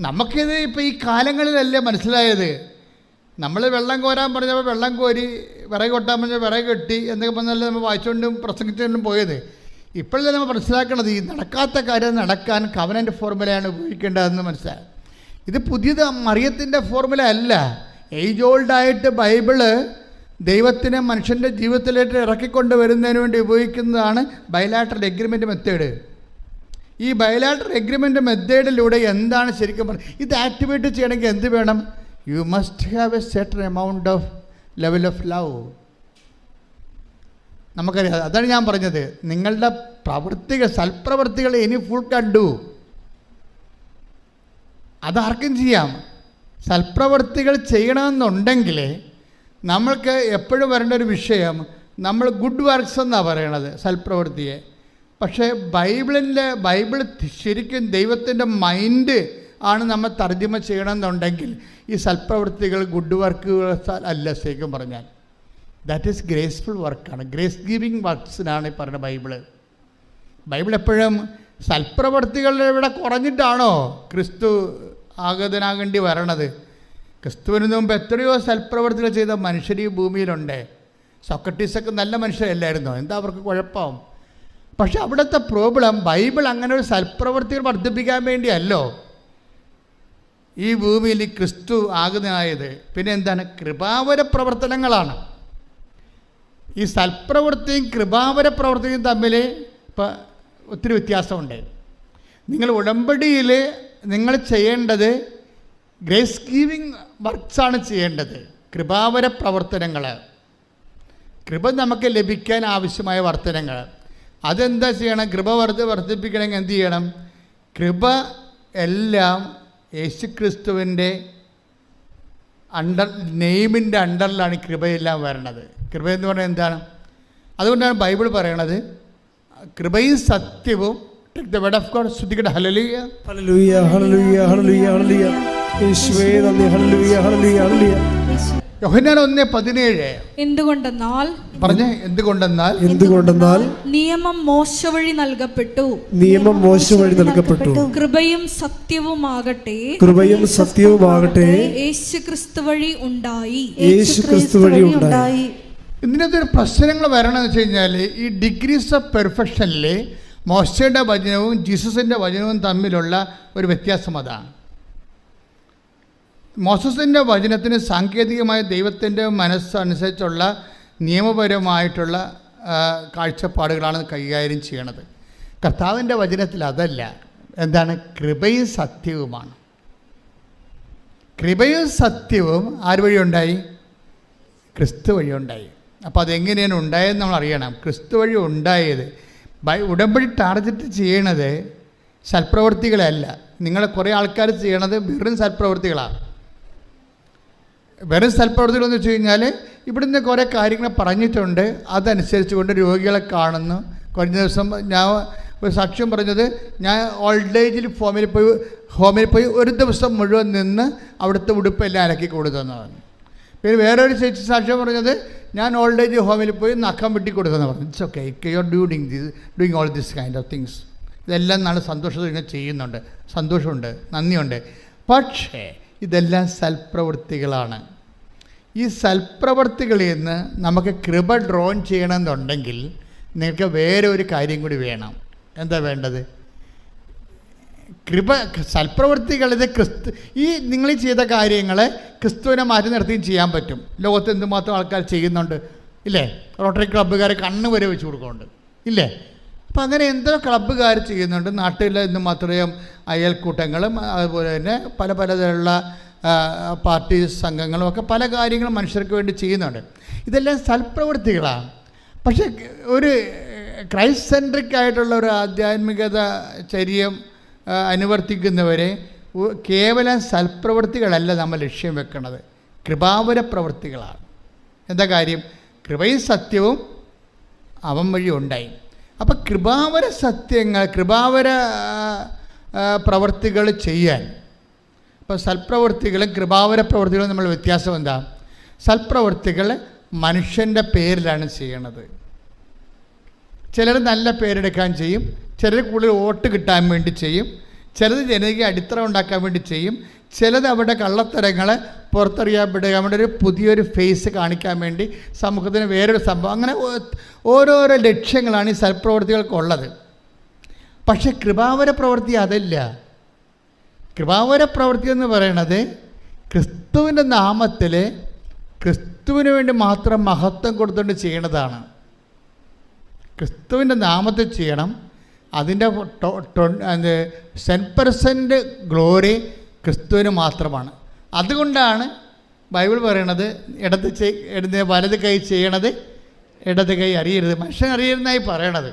നമുക്കിത് ഇപ്പോൾ ഈ കാലങ്ങളിലല്ലേ മനസ്സിലായത്. നമ്മൾ വെള്ളം കോരാൻ പറഞ്ഞപ്പോൾ വെള്ളം കോരി, വിറക് കൊട്ടാൻ പറഞ്ഞാൽ വിറക് കെട്ടി എന്നൊക്കെ പറഞ്ഞാലേ നമ്മൾ വായിച്ചുകൊണ്ടും പ്രസംഗിച്ചുകൊണ്ടും പോയത്. ഇപ്പോഴല്ലേ നമ്മൾ മനസ്സിലാക്കണത് ഈ നടക്കാത്ത കാര്യം നടക്കാൻ കവനൻ്റ് ഫോർമുലയാണ് ഉപയോഗിക്കേണ്ടതെന്ന് മനസ്സിലായി. ഇത് പുതിയത് മറിയത്തിൻ്റെ ഫോർമുല അല്ല. ഏജ് ഓൾഡായിട്ട് ബൈബിള് ദൈവത്തിനെ മനുഷ്യൻ്റെ ജീവിതത്തിലേക്ക് ഇറക്കിക്കൊണ്ട് വരുന്നതിന് വേണ്ടി ഉപയോഗിക്കുന്നതാണ് ബൈലാറ്ററൽ എഗ്രിമെൻ്റ് മെത്തേഡ്. ഈ ബൈലാറ്ററൽ എഗ്രിമെൻ്റ് മെത്തേഡിലൂടെ എന്താണ് ശരിക്കും പറയുന്നത്? ഇത് ആക്ടിവേറ്റ് ചെയ്യണമെങ്കിൽ എന്ത് വേണം? You must have A certain amount of level of love. നമുക്കറിയാം. അതാണ് ഞാൻ പറഞ്ഞത്, നിങ്ങളുടെ സൽപ്രവർത്തികൾ ഇനി ഫുൾ കണ്ടു. അതാർക്കും ചെയ്യാം. സൽപ്രവർത്തികൾ ചെയ്യണമെന്നുണ്ടെങ്കിൽ നമ്മൾക്ക് എപ്പോഴും വരേണ്ട ഒരു വിഷയം, നമ്മൾ ഗുഡ് വർക്ക്സ് എന്നാണ് പറയണത് സൽപ്രവൃത്തിയെ. പക്ഷേ ബൈബിൾ ശരിക്കും ദൈവത്തിൻ്റെ മൈൻഡ് ആണ് നമ്മൾ തർജ്ജമ ചെയ്യണമെന്നുണ്ടെങ്കിൽ ഈ സൽപ്രവൃത്തികൾ ഗുഡ് വർക്കുകൾ അല്ല. ശരിക്കും പറഞ്ഞാൽ ദാറ്റ് ഈസ് ഗ്രേസ്ഫുൾ വർക്കാണ്, ഗ്രേസ് ഗിവിങ് വർക്ക്സിനാണ് ഈ പറയുന്ന ബൈബിൾ എപ്പോഴും സൽപ്രവൃത്തികളുടെ ഇവിടെ കുറഞ്ഞിട്ടാണോ ക്രിസ്തു ആഗതനാകേണ്ടി വരണത്? ക്രിസ്തുവിന് മുമ്പ് എത്രയോ സൽപ്രവൃത്തികൾ ചെയ്ത മനുഷ്യർ ഈ ഭൂമിയിലുണ്ട്. സോക്രട്ടീസൊക്കെ നല്ല മനുഷ്യരല്ലായിരുന്നോ? എന്താ അവർക്ക് കുഴപ്പം? പക്ഷെ അവിടുത്തെ പ്രോബ്ലം, ബൈബിൾ അങ്ങനെ ഒരു സൽപ്രവൃത്തികൾ വർദ്ധിപ്പിക്കാൻ വേണ്ടിയല്ലോ ഈ ഭൂമിയിൽ ക്രിസ്തു ആഗതനായത്. പിന്നെ എന്താണ്? കൃപാവര പ്രവർത്തനങ്ങളാണ്. ഈ സൽപ്രവൃത്തിയും കൃപാവര പ്രവർത്തിയും തമ്മിൽ ഇപ്പം ഒത്തിരി വ്യത്യാസമുണ്ട്. നിങ്ങൾ ഉടമ്പടിയിൽ നിങ്ങൾ ചെയ്യേണ്ടത് ഗ്രേസ് ഗീവിങ് വർക്ക്സാണ് ചെയ്യേണ്ടത്. കൃപാവര പ്രവർത്തനങ്ങൾ, കൃപ നമുക്ക് ലഭിക്കാൻ ആവശ്യമായ വർത്തനങ്ങൾ, അതെന്താ ചെയ്യണം? കൃപ വർദ്ധിപ്പിക്കണമെങ്കിൽ എന്ത് ചെയ്യണം? കൃപ എല്ലാം യേശുക്രിസ്തുവിൻ്റെ നെയിമിൻ്റെ അണ്ടറിലാണ് കൃപയെല്ലാം വരണത്. കൃപ എന്ന് പറഞ്ഞാൽ എന്താണ്? അതുകൊണ്ടാണ് ബൈബിൾ പറയണത് കൃപയും സത്യവും. The word of God. ശ്രദ്ധിക്കട്ടെ. ഹല്ലേലൂയ ഹല്ലേലൂയ ഹല്ലേലൂയ ഹല്ലേലൂയ ഹല്ലേലൂയ. യേശുവേ നന്ദി. ഹല്ലേലൂയ ഹല്ലേലൂയ ഹല്ലേലൂയ. യോഹന്നാൻ 1:17. എന്തുകൊണ്ടെന്നാൽ നിയമം മോശ വഴി നൽകപ്പെട്ടു, കൃപയും സത്യവുമാകട്ടെ യേശുക്രിസ്തു വഴി ഉണ്ടായി. ഇതിനകത്ത് ഒരു പ്രശ്നങ്ങൾ വരണമെന്ന് വെച്ച് കഴിഞ്ഞാൽ, ഈ ഡിഗ്രീസ് ഓഫ് പെർഫെക്ഷനിൽ മോശയുടെ വചനവും ജീസസിൻ്റെ വചനവും തമ്മിലുള്ള ഒരു വ്യത്യാസം അതാണ്. മോസസിൻ്റെ വചനത്തിന് സാങ്കേതികമായ ദൈവത്തിൻ്റെ മനസ്സനുസരിച്ചുള്ള നിയമപരമായിട്ടുള്ള കാഴ്ചപ്പാടുകളാണ് കൈകാര്യം ചെയ്യണത്. കർത്താവിൻ്റെ വചനത്തിൽ അതല്ല. എന്താണ്? കൃപയും സത്യവുമാണ്. കൃപയും സത്യവും ആര് വഴി ഉണ്ടായി? ക്രിസ്തു വഴി ഉണ്ടായി. അപ്പോൾ അതെങ്ങനെയാണ് ഉണ്ടായതെന്ന് നമ്മൾ അറിയണം. ക്രിസ്തു വഴി ഉണ്ടായത്. ഉടമ്പടി ടാർഗറ്റ് ചെയ്യണത് സൽപ്രവൃത്തികളല്ല. നിങ്ങളെ കുറേ ആൾക്കാർ ചെയ്യണത് വെറും സൽപ്രവൃത്തികളാണ്. വെറും സൽപ്രവൃത്തികളെന്ന് വെച്ച് കഴിഞ്ഞാൽ ഇവിടുന്ന് കുറേ കാര്യങ്ങൾ പറഞ്ഞിട്ടുണ്ട്, അതനുസരിച്ച് കൊണ്ട് രോഗികളെ കാണുന്നു. കഴിഞ്ഞ ദിവസം ഞാൻ ഒരു സാക്ഷ്യം പറഞ്ഞത്, ഞാൻ ഓൾഡ് ഏജിൽ ഹോമിൽ പോയി ഒരു ദിവസം മുഴുവൻ നിന്ന് അവിടുത്തെ ഉടുപ്പെല്ലാം അലക്കി കൊടുത്തെന്ന് പറഞ്ഞു. പിന്നെ വേറൊരു ചേച്ചി സാക്ഷ്യം പറഞ്ഞത്, ഞാൻ ഓൾഡ് ഏജ് ഹോമിൽ പോയി നഖം വെട്ടി കൊടുത്തെന്ന് പറഞ്ഞു. It's okay, you are doing all this kind of things. ഇതെല്ലാം നാളെ സന്തോഷത്തോടെ ഇങ്ങനെ ചെയ്യുന്നുണ്ട്, സന്തോഷമുണ്ട്, നന്ദിയുണ്ട്. പക്ഷേ ഇതെല്ലാം സൽപ്രവൃത്തികളാണ്. ഈ സൽപ്രവൃത്തികളിൽ നിന്ന് നമുക്ക് കൃപ ഡ്രോൺ ചെയ്യണമെന്നുണ്ടെങ്കിൽ നിങ്ങൾക്ക് വേറെ ഒരു കാര്യം കൂടി വേണം. എന്താ വേണ്ടത്? കൃപ. സൽപ്രവൃത്തികളിൽ ഈ നിങ്ങൾ ചെയ്ത കാര്യങ്ങളെ ക്രിസ്തുവിനെ മാറ്റി നിർത്തിയും ചെയ്യാൻ പറ്റും. ലോകത്ത് എന്തുമാത്രം ആൾക്കാർ ചെയ്യുന്നുണ്ട് ഇല്ലേ? റോട്ടറി ക്ലബ്ബുകാരെ കണ്ണ് വരെ വെച്ച് കൊടുക്കുന്നുണ്ട് ഇല്ലേ? അപ്പം അങ്ങനെ എന്തോ ക്ലബ്ബുകാർ ചെയ്യുന്നുണ്ട്. നാട്ടിൽ എന്തുമാത്രം അയൽക്കൂട്ടങ്ങളും അതുപോലെ തന്നെ പല പലതരമുള്ള പാർട്ടി സംഘങ്ങളും ഒക്കെ പല കാര്യങ്ങളും മനുഷ്യർക്ക് വേണ്ടി ചെയ്യുന്നുണ്ട്. ഇതെല്ലാം സൽപ്രവൃത്തികളാണ്. പക്ഷേ ഒരു ക്രൈസ്റ്റ് സെൻട്രിക് ആയിട്ടുള്ള ഒരു ആധ്യാത്മികത ചര്യം അനുവർത്തിക്കുന്നവരെ കേവലം സൽപ്രവൃത്തികളല്ല നമ്മൾ ലക്ഷ്യം വെക്കുന്നത്, കൃപാവര പ്രവൃത്തികളാണ്. എന്താ കാര്യം? കൃപയും സത്യവും അവൻ വഴി ഉണ്ടായി. അപ്പം കൃപാവര സത്യങ്ങൾ, കൃപാവര പ്രവൃത്തികൾ ചെയ്യാൻ, ഇപ്പോൾ സൽപ്രവൃത്തികളും കൃപാവര പ്രവൃത്തികളും നമ്മൾ വ്യത്യാസം എന്താ? സൽപ്രവൃത്തികൾ മനുഷ്യൻ്റെ പേരിലാണ് ചെയ്യണത്. ചിലർ നല്ല പേരെടുക്കാൻ ചെയ്യും, ചിലർ കൂടുതൽ വോട്ട് കിട്ടാൻ വേണ്ടി ചെയ്യും, ചിലത് ജനകീയ അടിത്തറ ഉണ്ടാക്കാൻ വേണ്ടി ചെയ്യും, ചിലത് അവരുടെ കള്ളത്തരങ്ങളെ പുറത്തറിയാൻ വേണ്ടി ഒരു പുതിയൊരു ഫേസ് കാണിക്കാൻ വേണ്ടി സമൂഹത്തിന് വേറൊരു സംഭവം, അങ്ങനെ ഓരോരോ ലക്ഷ്യങ്ങളാണ് ഈ സൽപ്രവൃത്തികൾക്കുള്ളത്. പക്ഷെ കൃപാവര പ്രവൃത്തി അതല്ല. കൃപാവര പ്രവൃത്തി എന്ന് പറയണത് ക്രിസ്തുവിൻ്റെ നാമത്തിൽ ക്രിസ്തുവിന് വേണ്ടി മാത്രം മഹത്വം കൊടുത്തുകൊണ്ട് ചെയ്യണതാണ്. ക്രിസ്തുവിൻ്റെ നാമത്തിൽ ചെയ്യണം. അതിൻ്റെ 10% ഗ്ലോറി ക്രിസ്തുവിന് മാത്രമാണ്. അതുകൊണ്ടാണ് ബൈബിൾ പറയണത് വലത് കൈ ചെയ്യണത് ഇടത് കൈ അറിയരുത്. മനുഷ്യൻ അറിയരുതെന്നായി പറയണത്.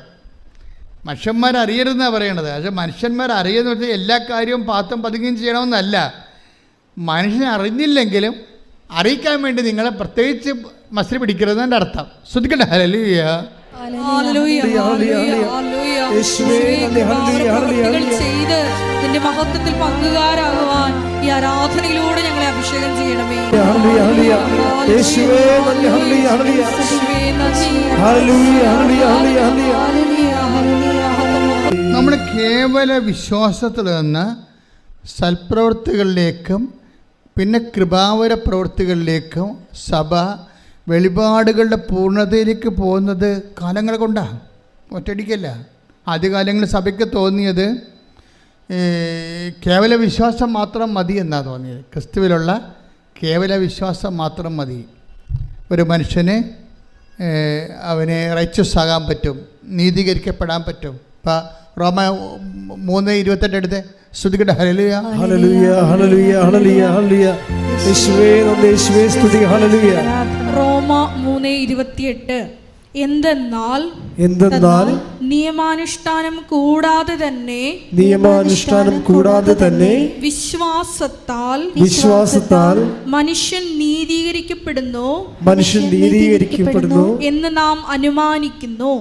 മനുഷ്യന്മാരറിയരുതെന്നാണ് പറയണത്. പക്ഷേ മനുഷ്യന്മാരറിയെന്ന് വെച്ചാൽ എല്ലാ കാര്യവും പാത്തും പതുങ്ങിയും ചെയ്യണമെന്നല്ല. മനുഷ്യൻ അറിഞ്ഞില്ലെങ്കിലും അറിയിക്കാൻ വേണ്ടി നിങ്ങളെ പ്രത്യേകിച്ച് മസിൽ പിടിക്കരുതെൻ്റെ അർത്ഥം. ശ്രദ്ധിക്കട്ടെ. ഹല്ലേലൂയ. ഹല്ലേലൂയ, ഹല്ലേലൂയ, ഹല്ലേലൂയ. യേശുവേ, പ്രവൃത്തികൾ ചെയ്ത് നിന്റെ മഹത്വത്തിൽ പങ്കുകാരാകുവാൻ ഈ ആരാധനയിലൂടെ ഞങ്ങളെ അഭിഷേകം ചെയ്യണമേ. യേശുവേ നന്ദി, ഹല്ലേലൂയ, ഹല്ലേലൂയ. യേശുവേ നന്ദി. ഹല്ലേലൂയ, ഹല്ലേലൂയ, ഹല്ലേലൂയ. നമ്മൾ കേവല വിശ്വാസത്തിൽ നിന്ന് സൽപ്രവൃത്തികളിലേക്കും പിന്നെ കൃപാവര പ്രവൃത്തികളിലേക്കും സഭ വെളിപാടുകളുടെ പൂർണ്ണതയിലേക്ക് പോകുന്നത് കാലങ്ങൾ കൊണ്ടാണ്, ഒറ്റയടിക്കല്ല. ആദ്യകാലങ്ങളിൽ സഭയ്ക്ക് തോന്നിയത് കേവല വിശ്വാസം മാത്രം മതി എന്നാണ് തോന്നിയത്. ക്രിസ്തുവിലുള്ള കേവല വിശ്വാസം മാത്രം മതി. ഒരു മനുഷ്യന് അവന് റൈച്ചസ് ആകാൻ പറ്റും, നീതീകരിക്കപ്പെടാൻ പറ്റും. ഇപ്പം റോമ 3:28 എടുത്ത് സ്തുതിക്കട്ടെ. ഹല്ലേലൂയ, ഹല്ലേലൂയ, ഹല്ലേലൂയ, ഹല്ലേലൂയ, ഹല്ലേലൂയ. യേശുവേ നന്ദി, യേശുവേ സ്തുതി. ഹല്ലേലൂയ. റോമ 3:28 എന്തെന്നാൽ നിയമാനുഷ്ഠാനം കൂടാതെ തന്നെ വിശ്വാസത്താൽ മനുഷ്യൻ നീതീകരിക്കപ്പെടുന്നു എന്ന് നാം അനുമാനിക്കുന്നു.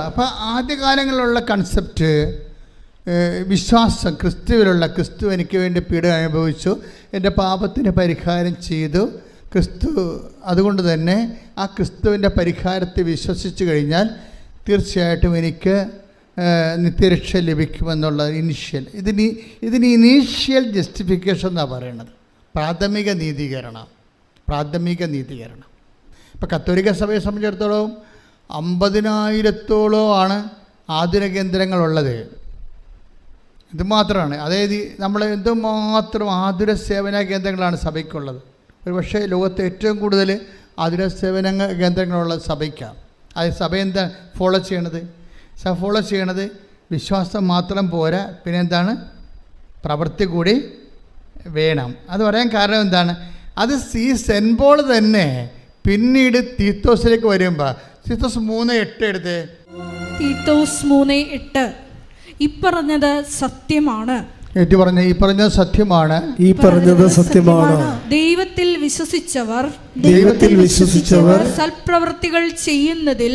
അപ്പം ആദ്യകാലങ്ങളിലുള്ള കൺസെപ്റ്റ് വിശ്വാസം, ക്രിസ്തു എനിക്ക് വേണ്ടി പീഡ അനുഭവിച്ചു, എൻ്റെ പാപത്തിന് പരിഹാരം ചെയ്തു ക്രിസ്തു. അതുകൊണ്ട് തന്നെ ആ ക്രിസ്തുവിൻ്റെ പരിഹാരത്തെ വിശ്വസിച്ച് കഴിഞ്ഞാൽ തീർച്ചയായിട്ടും എനിക്ക് നിത്യരക്ഷ ലഭിക്കുമെന്നുള്ള ഇതിന് ഇനീഷ്യൽ ജസ്റ്റിഫിക്കേഷൻ എന്നാണ് പറയുന്നത്. പ്രാഥമിക നീതീകരണം. ഇപ്പോൾ കത്തോലിക്ക സഭയെ സംബന്ധിച്ചിടത്തോളം 50,000-ഓളം ആതുര കേന്ദ്രങ്ങളുള്ളത്. ഇത് മാത്രമാണ്. അതായത് നമ്മൾ എന്തുമാത്രം ആതുര സേവന കേന്ദ്രങ്ങളാണ് സഭയ്ക്കുള്ളത്. ഒരു പക്ഷേ ലോകത്തെ ഏറ്റവും കൂടുതൽ ആതുര സേവന കേന്ദ്രങ്ങളുള്ള സഭയ്ക്കാണ്. അത് സഭ എന്താ ഫോളോ ചെയ്യണത്? വിശ്വാസം മാത്രം പോരാ, പിന്നെ എന്താണ്? പ്രവൃത്തി കൂടി വേണം. അത് പറയാൻ കാരണം എന്താണ്? അത് സെൻറ്റ് പോൾ തന്നെ പിന്നീട് തീത്തോസിലേക്ക് വരുമ്പോൾ തീത്തോസ് 3:8 എടുത്തേ. തീത്തോസ് 3:8 ഈ പറഞ്ഞത് സത്യമാണ്. ഈ പറഞ്ഞത് സത്യമാണ്. ദൈവത്തിൽ വിശ്വസിച്ചവർ സൽപ്രവൃത്തികൾ ചെയ്യുന്നതിൽ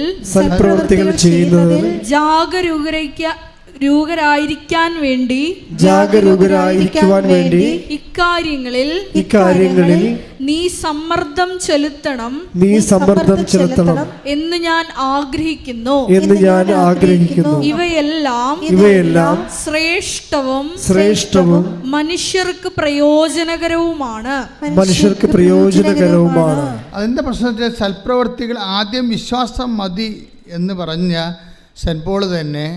ജാഗരൂകരായിരിക്കാൻ വേണ്ടി ഇക്കാര്യങ്ങളിൽ നീ സമ്മർദ്ദം ചെലുത്തണം എന്ന് ഞാൻ ആഗ്രഹിക്കുന്നു. ഇവയെല്ലാം ശ്രേഷ്ഠവും മനുഷ്യർക്ക് പ്രയോജനകരവുമാണ്. അതിൻ്റെ പ്രശ്നത്തിൽ സൽപ്രവൃത്തികൾ ആദ്യം വിശ്വാസം മതി എന്ന് പറഞ്ഞ സെൻറ്റ് പോൾ തന്നെ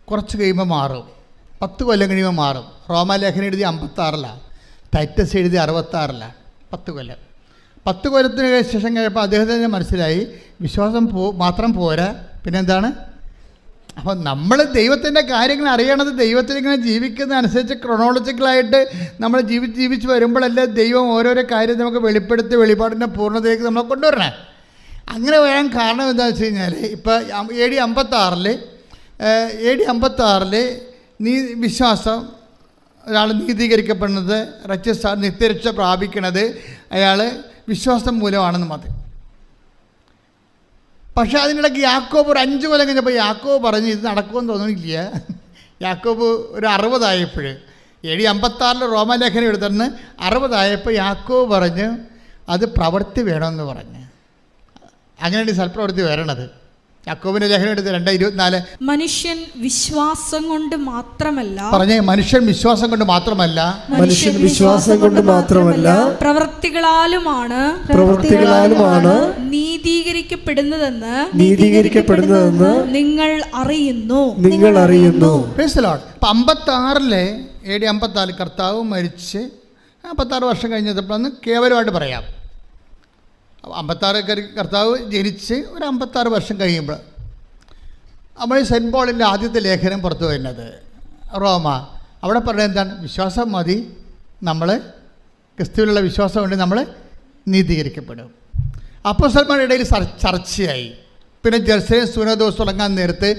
കുറച്ച് കഴിയുമ്പോൾ മാറും. 10 കൊല്ലം കഴിയുമ്പോൾ മാറും. റോമാലേഖനം എഴുതി 56-ലാണ്, ടൈറ്റസ് എഴുതി 66-ലാണ്. 10 കൊല്ലം. 10 കൊല്ലത്തിന് ശേഷം കഴിയുമ്പോൾ അദ്ദേഹത്തിന് മനസ്സിലായി വിശ്വാസം മാത്രം പോരാ, പിന്നെന്താണ്? അപ്പോൾ നമ്മൾ ദൈവത്തിൻ്റെ കാര്യങ്ങൾ അറിയണത് ദൈവത്തിലിങ്ങനെ ജീവിക്കുന്ന അനുസരിച്ച് ക്രൊണോളജിക്കലായിട്ട് നമ്മൾ ജീവിച്ച് വരുമ്പോഴല്ലേ ദൈവം ഓരോരോ കാര്യം നമുക്ക് വെളിപ്പെടുത്തി വെളിപാടിൻ്റെ പൂർണ്ണതയിലേക്ക് നമ്മളെ കൊണ്ടുവരണേ. അങ്ങനെ വരാൻ കാരണം എന്താണെന്ന് വെച്ച് കഴിഞ്ഞാൽ ഇപ്പോൾ AD 56 വിശ്വാസം ഒരാൾ നീതീകരിക്കപ്പെടുന്നത്, നിത്യരക്ഷ പ്രാപിക്കണത് അയാൾ വിശ്വാസം മൂലമാണെന്ന് മതി. പക്ഷേ അതിനിടയ്ക്ക് യാക്കോബ് ഒരു 5 കൊല്ലം കഴിഞ്ഞപ്പോൾ യാക്കോബ് പറഞ്ഞ് ഇത് നടക്കുമെന്ന് തോന്നുന്നില്ല. യാക്കോബ് ഒരു 60 ആയപ്പോൾ AD 56 റോമാലേഖനം എഴുതുന്ന 60 ആയപ്പോൾ യാക്കോബ് പറഞ്ഞ് അത് പ്രവൃത്തി വേണമെന്ന് പറഞ്ഞ്. അങ്ങനെയാണ് സൽപ്രവൃത്തി വരണത്. യാക്കോബിന്റെ ലേഖനം എടുത്ത് 2:24 മനുഷ്യൻ വിശ്വാസം കൊണ്ട് മാത്രമല്ല പ്രവൃത്തികളാലുമാണ് നീതീകരിക്കപ്പെടുന്നതെന്ന് നിങ്ങൾ അറിയുന്നു. 56 AD 54 കർത്താവ് മരിച്ച് 56 വർഷം കഴിഞ്ഞപ്പോഴൊന്ന് കേവലമായിട്ട് പറയാം. 56 കർത്താവ് ജനിച്ച് ഒരു 56 വർഷം കഴിയുമ്പോൾ നമ്മൾ സെൻറ്റ് പോളിൻ്റെ ആദ്യത്തെ ലേഖനം പുറത്തു വരുന്നത് റോമ. അവിടെ പറയുന്നത് എന്താണ്? വിശ്വാസം മതി, നമ്മൾ ക്രിസ്തുവിലുള്ള വിശ്വാസം കൊണ്ട് നമ്മൾ നീതീകരിക്കപ്പെടും. അപ്പോസ്തലന്മാരുടെ ഇടയിൽ ചർച്ചയായി. പിന്നെ ജെറുസലേം സൂനദോസ് തുടങ്ങാൻ നേരത്ത്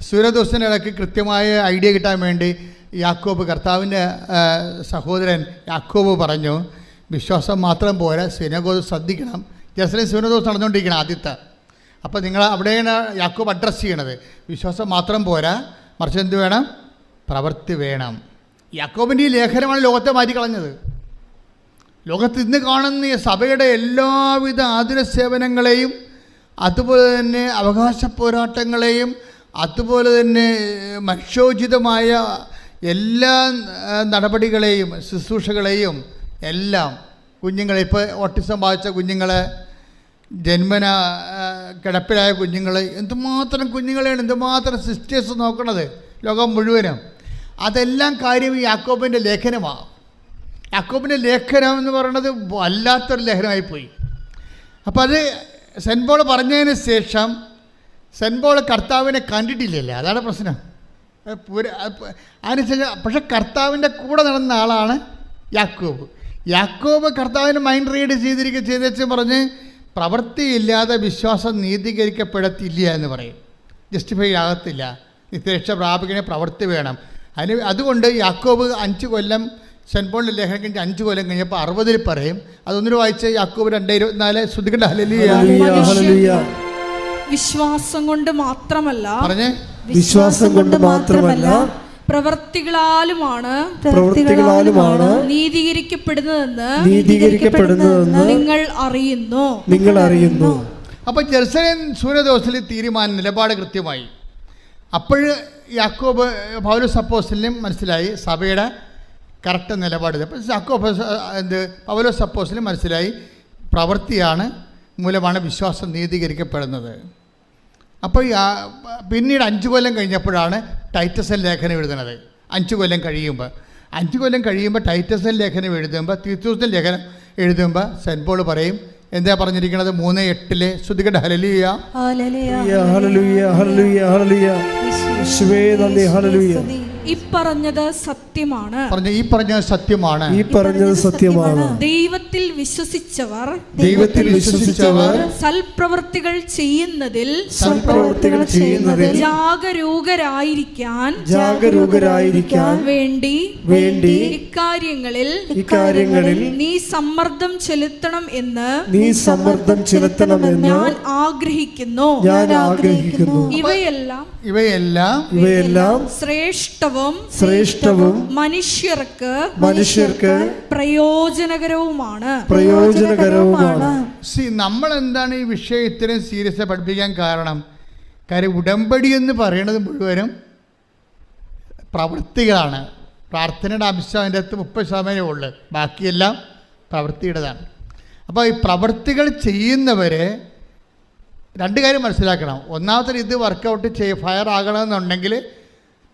സൂനദോസിൻ്റെ ഇടയ്ക്ക് കൃത്യമായ ഐഡിയ കിട്ടാൻ വേണ്ടി യാക്കോബ്, കർത്താവിൻ്റെ സഹോദരൻ യാക്കോബ് പറഞ്ഞു, വിശ്വാസം മാത്രം പോരാ, സിനഗോഗ് ശ്രദ്ധിക്കണം. ജെറുസലേം സിനഗോഗ് നടന്നുകൊണ്ടിരിക്കണം ആദ്യത്തെ. അപ്പോൾ നിങ്ങൾ അവിടെയാണ് യാക്കോബ് അഡ്രസ്സ് ചെയ്യണത്. വിശ്വാസം മാത്രം പോരാ, മറിച്ച് എന്ത് വേണം? പ്രവൃത്തി വേണം. യാക്കോബിൻ്റെ ഈ ലേഖനമാണ് ലോകത്തെ മാറ്റിക്കളഞ്ഞത്. ലോകത്ത് ഇന്ന് കാണുന്ന ഈ സഭയുടെ എല്ലാവിധ ആതുര സേവനങ്ങളെയും അതുപോലെ തന്നെ അവകാശ പോരാട്ടങ്ങളെയും അതുപോലെ തന്നെ മനുഷ്യോചിതമായ എല്ലാ നടപടികളെയും ശുശ്രൂഷകളെയും എല്ലാം കുഞ്ഞുങ്ങളെ, ഇപ്പോൾ ഓട്ടിസം ബാധിച്ച കുഞ്ഞുങ്ങളെ, ജന്മന കിടപ്പിലായ കുഞ്ഞുങ്ങൾ, എന്തുമാത്രം കുഞ്ഞുങ്ങളെയാണ്, എന്തുമാത്രം സിസ്റ്റേഴ്സ് നോക്കണത് ലോകം മുഴുവനും. അതെല്ലാം കാര്യം ഈ യാക്കോബിൻ്റെ ലേഖനമാണ്. യാക്കോബിൻ്റെ ലേഖനം എന്ന് പറയുന്നത് വല്ലാത്തൊരു ലേഖനമായിപ്പോയി. അപ്പോൾ അത് സെൻറ്റ് പോൾ പറഞ്ഞതിന് ശേഷം സെൻറ്റ് പോൾ കർത്താവിനെ കണ്ടിട്ടില്ലല്ലേ, അതാണ് പ്രശ്നം. അതിനുശേഷം പക്ഷെ കർത്താവിൻ്റെ കൂടെ നടന്ന ആളാണ് യാക്കോബ്. യാക്കോബ് കർത്താവിൻ്റെ മൈൻഡ് റീഡ് ചെയ്തേച്ച് പറഞ്ഞ് പ്രവൃത്തിയില്ലാതെ വിശ്വാസം നീതീകരിക്കപ്പെടത്തില്ല എന്ന് പറയും. ജസ്റ്റിഫൈ ആകത്തില്ല. നിത്യരക്ഷ പ്രാപിക്കണേ പ്രവൃത്തി വേണം. അതുകൊണ്ട് യാക്കോബ് 5 കൊല്ലം സെൻറ്റ് പോളിൻ്റെ ലേഖനം കഴിഞ്ഞ് 5 കൊല്ലം കഴിഞ്ഞപ്പോൾ 60 പറയും. അതൊന്നിട്ട് വായിച്ച് യാക്കോബ് 2:24 ശ്രുതികണ്ട. ഹല്ലേലൂയ. വിശ്വാസം കൊണ്ട് മാത്രമല്ല, പറഞ്ഞേ, വിശ്വാസം കൊണ്ട് മാത്രമല്ല പ്രവൃത്തികളാലുമാണ് നീതീകരിക്കപ്പെടുന്നതെന്ന് നിങ്ങൾ അറിയുന്നു. അപ്പൊ ജെറുസലേം സൂര്യദോസിൽ തീരുമാനം നിലപാട് കൃത്യമായി. അപ്പോൾ യാക്കോബ് പൗലോസ് അപ്പോസ്തലനും മനസ്സിലായി സഭയുടെ കറക്റ്റ് നിലപാട്. അപ്പോൾ പൗലോസ് അപ്പോസ്തലനും മനസ്സിലായി പ്രവൃത്തിയാണ് മൂലമാണ് വിശ്വാസം നീതീകരിക്കപ്പെടുന്നത്. അപ്പോൾ പിന്നീട് 5 കൊല്ലം കഴിഞ്ഞപ്പോഴാണ് ടൈറ്റസൻ ലേഖനം എഴുതുന്നത്. 5 കൊല്ലം കഴിയുമ്പോൾ ടൈറ്റസൻ ലേഖനം എഴുതുമ്പോൾ, തീത്തോസിൻ്റെ ലേഖനം എഴുതുമ്പോൾ സെൻറ്റ് പോൾ പറയും, എന്താ പറഞ്ഞിരിക്കുന്നത്? 3:8 ശ്രുതികട. ഹല്ലേലൂയ, ഹല്ലേലൂയ, ഹല്ലേലൂയ, ഹല്ലേലൂയ. യേശുവേ നന്ദി, ഹല്ലേലൂയ. ഈ പറഞ്ഞത് സത്യമാണ്. ഈ പറഞ്ഞത് സത്യമാണ്. ദൈവത്തിൽ വിശ്വസിച്ചവർ സൽപ്രവൃത്തികൾ ചെയ്യുന്നതിൽ ജാഗരൂകരായിരിക്കാൻ വേണ്ടി ഇക്കാര്യങ്ങളിൽ നീ സമ്മർദ്ദം ചെലുത്തണം എന്ന് ഞാൻ ആഗ്രഹിക്കുന്നു. ഇവയെല്ലാം ശ്രേഷ്ഠവും മനുഷ്യർക്ക് പ്രയോജനകരവുമാണ്. നമ്മൾ എന്താണ് ഈ വിഷയം ഇത്രയും സീരിയസ് പഠിപ്പിക്കാൻ കാരണം ഉടമ്പടി എന്ന് പറയുന്നത് മുഴുവനും പ്രവൃത്തികളാണ്. പ്രാർത്ഥനയുടെ അംശം അതിൻ്റെ അകത്ത് 30% ഉള്ളു, ബാക്കിയെല്ലാം പ്രവൃത്തിയുടേതാണ്. അപ്പോൾ ഈ പ്രവൃത്തികൾ ചെയ്യുന്നവരെ 2 കാര്യം മനസ്സിലാക്കണം. ഒന്നാമത്തെ ഇത് വർക്കൗട്ട് ഫയർ ആകണമെന്നുണ്ടെങ്കിൽ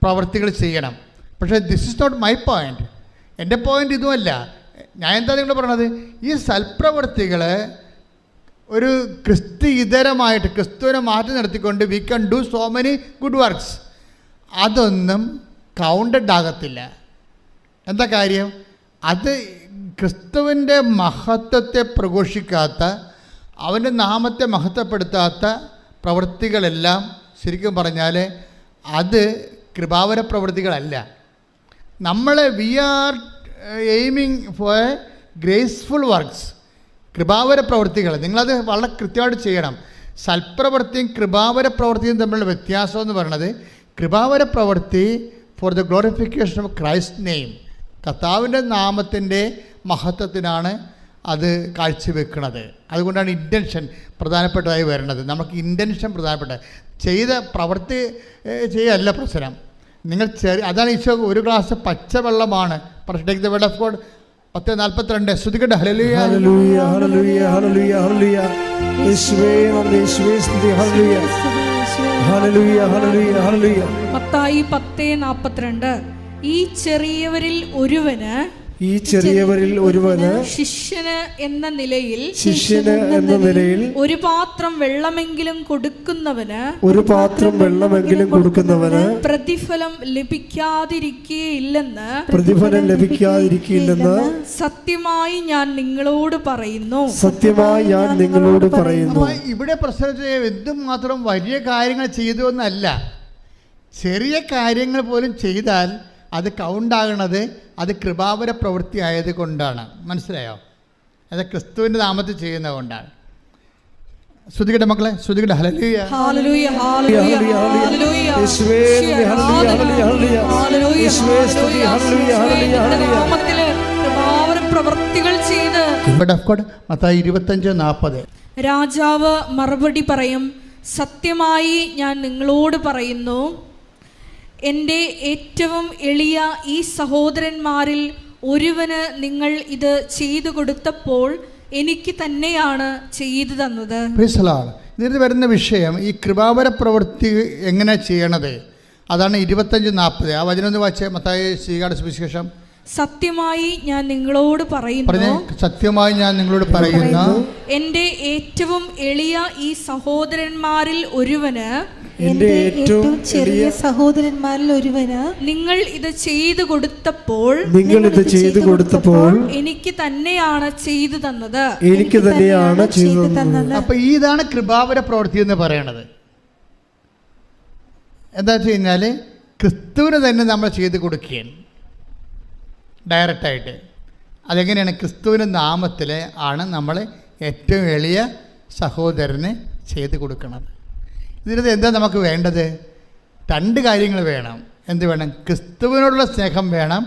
പ്രവൃത്തികൾ ചെയ്യണം. പക്ഷേ this is not my point. എൻ്റെ പോയിൻ്റ് ഇതുമല്ല. ഞാൻ എന്താ നിങ്ങൾ പറയണത്? ഈ സൽപ്രവൃത്തികൾ ഒരു ക്രിസ്തുഇതരമായിട്ട് ക്രിസ്തുവിനെ മാറ്റി നിർത്തിക്കൊണ്ട് we can do so many good works, അതൊന്നും കൗണ്ടഡ് ആകത്തില്ല. എന്താ കാര്യം? അത് ക്രിസ്തുവിൻ്റെ മഹത്വത്തെ പ്രഘോഷിക്കാത്ത, അവൻ്റെ നാമത്തെ മഹത്വപ്പെടുത്താത്ത പ്രവൃത്തികളെല്ലാം ശരിക്കും പറഞ്ഞാൽ അത് കൃപാവര പ്രവൃത്തികളല്ല. We are aiming for graceful works, കൃപാവര പ്രവൃത്തികൾ. നിങ്ങളത് വളരെ കൃത്യമായിട്ട് ചെയ്യണം. സൽപ്രവൃത്തിയും കൃപാവര പ്രവൃത്തിയും തമ്മിലുള്ള വ്യത്യാസം എന്ന് പറയുന്നത്, കൃപാവര പ്രവൃത്തി for the glorification of Christ name, കർത്താവിൻ്റെ നാമത്തിൻ്റെ മഹത്വത്തിനാണ് അത് കാഴ്ചവെക്കുന്നത്. അതുകൊണ്ടാണ് ഇൻറ്റൻഷൻ പ്രധാനപ്പെട്ടതായി വരുന്നത്. നമുക്ക് ഇൻറ്റൻഷൻ പ്രധാനപ്പെട്ട, ചെയ്ത പ്രവൃത്തി ചെയ്യല്ല പ്രശ്നം. നിങ്ങൾ അതാണ് ഈശോ ഒരു ഗ്ലാസ് പച്ചവെള്ളമാണ്. Take the word of God 10:42 ശ്രുതികട. ഹല്ലേലൂയ, ഹല്ലേലൂയ, ഹല്ലേലൂയ, ഹല്ലേലൂയ, ഹല്ലേലൂയ. യേശുവേ നന്ദി, യേശുവേ സ്തുതി. ഹല്ലേലൂയ, ഹല്ലേലൂയ, ഹല്ലേലൂയ, ഹല്ലേലൂയ. മത്തായി 10:42 ഈ ചെറിയവരിൽ ഒരുവന് ശിഷ്യന് എന്ന നിലയിൽ ഒരു പാത്രം വെള്ളമെങ്കിലും കൊടുക്കുന്നവന് പ്രതിഫലം ലഭിക്കാതിരിക്കുകയില്ലെന്ന് സത്യമായി ഞാൻ നിങ്ങളോട് പറയുന്നു. ഇവിടെ പ്രശ്നം എന്തുമാത്രം വലിയ കാര്യങ്ങൾ ചെയ്തു എന്നല്ല, ചെറിയ കാര്യങ്ങൾ പോലും ചെയ്താൽ അത് കൗണ്ടാകണത് അത് കൃപാവര പ്രവൃത്തി ആയത് കൊണ്ടാണ്. മനസ്സിലായോ? അത് ക്രിസ്തുവിൻ്റെ നാമത്തിൽ ചെയ്യുന്നതുകൊണ്ടാണ്. ശ്രുതികട്ടെ മക്കളെ, ശ്രുതികട്ടെ. ഹല്ലേലൂയ, ഹല്ലേലൂയ, ഹല്ലേലൂയ, ഹല്ലേലൂയ. യേശുവേ നന്ദി, ഹല്ലേലൂയ, ഹല്ലേലൂയ, ഹല്ലേലൂയ. യേശുവേ സ്തുതി, ഹല്ലേലൂയ, ഹല്ലേലൂയ, ഹല്ലേലൂയ. നാമത്തിൽ കൃപാവര പ്രവൃത്തികൾ ചെയ്ത്. മത്തായി 25:40. രാജാവ് മറുപടി പറയും, സത്യമായി ഞാൻ നിങ്ങളോട് പറയുന്നു, എൻ്റെ ഏറ്റവും എളിയ ഈ സഹോദരന്മാരിൽ ഒരുവന് നിങ്ങൾ ഇത് ചെയ്തു കൊടുത്തപ്പോൾ എനിക്ക് തന്നെയാണ് ചെയ്തു തന്നത്. ഇതിൽ വരുന്ന വിഷയം ഈ കൃപാവര പ്രവൃത്തി എങ്ങനെ ചെയ്യണത്, അതാണ് 25:40. ആ വചനം ഒന്ന് വായിച്ചേ. മത്തായി സുവിശേഷം. സത്യമായി ഞാൻ നിങ്ങളോട് പറയുന്നു, സത്യമായി ഞാൻ നിങ്ങളോട് പറയുന്നു, എൻ്റെ ഏറ്റവും എളിയ ഈ സഹോദരന്മാരിൽ ഒരുവന്, എൻ്റെ ഏറ്റവും ചെറിയ സഹോദരന്മാരിൽ ഒരുവന് നിങ്ങൾ ഇത് ചെയ്തു കൊടുത്തപ്പോൾ എനിക്ക് തന്നെയാണ് ചെയ്തു തന്നത്. എനിക്ക് തന്നെയാണ് ചെയ്തു തന്നത്. അപ്പൊ ഇതാണ് കൃപാവര പ്രവൃത്തി എന്ന് പറയണത്. എന്താ വെച്ച് കഴിഞ്ഞാൽ ക്രിസ്തുവിന് തന്നെ നമ്മൾ ചെയ്ത് കൊടുക്കുകയാണ് ഡയറക്റ്റായിട്ട്. അതെങ്ങനെയാണ്? ക്രിസ്തുവിൻ്റെ നാമത്തിൽ ആണ് നമ്മൾ ഏറ്റവും എളിയ സഹോദരന് ചെയ്ത് കൊടുക്കുന്നത്. ഇതിനകത്ത് എന്താ നമുക്ക് വേണ്ടത്? 2 കാര്യങ്ങൾ വേണം. എന്ത് വേണം? ക്രിസ്തുവിനോടുള്ള സ്നേഹം വേണം,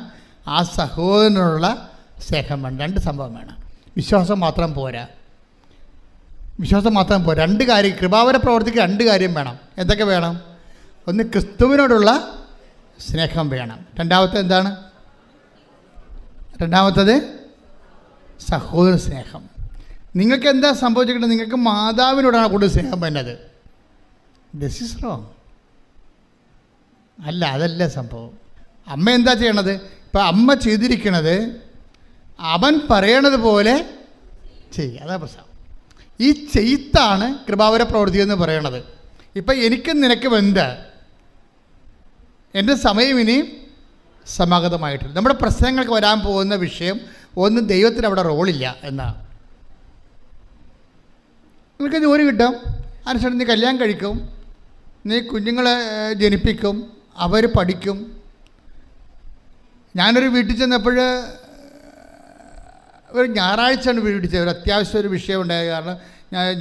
ആ സഹോദരനോടുള്ള സ്നേഹം വേണം. 2 സംഭവം വേണം. വിശ്വാസം മാത്രം പോരാ. 2 കാര്യം. കൃപാവര പ്രവർത്തിക്ക് 2 കാര്യം വേണം. എന്തൊക്കെ വേണം? ഒന്ന്, ക്രിസ്തുവിനോടുള്ള സ്നേഹം വേണം. രണ്ടാമത്തത് സഹോദര സ്നേഹം. നിങ്ങൾക്ക് എന്താ സംഭവിച്ചിട്ടുണ്ടെങ്കിൽ നിങ്ങൾക്ക് മാതാവിനോടാണ് കൂടുതൽ സ്നേഹം വരുന്നത്. This is wrong. അതല്ല സംഭവം. അമ്മ എന്താ ചെയ്യണത്? ഇപ്പം അമ്മ ചെയ്തിരിക്കണത് അവൻ പറയണത് പോലെ ചെയ്യുക. അതാ പ്രശ്നം. ഈ ചെയ്ത്താണ് കൃപാവര പ്രവൃത്തി എന്ന് പറയണത്. ഇപ്പം എനിക്കും നിനക്കും എന്താ, എൻ്റെ സമയം ഇനിയും സമാഗതമായിട്ടില്ല. നമ്മുടെ പ്രശ്നങ്ങൾക്ക് വരാൻ പോകുന്ന വിഷയം ഒന്നും ദൈവത്തിന് അവിടെ റോളില്ല എന്നാണ്. നിങ്ങൾക്ക് ജോലി കിട്ടും, അതിനുശേഷം നീ കല്യാണം കഴിക്കും, നീ കുഞ്ഞുങ്ങളെ ജനിപ്പിക്കും, അവർ പഠിക്കും. ഞാനൊരു വീട്ടിൽ ചെന്നപ്പോൾ ഒരു ഞായറാഴ്ചയാണ് വീട്ടിൽ ചെന്നത്. ഒരു അത്യാവശ്യം ഒരു വിഷയം ഉണ്ടായത് കാരണം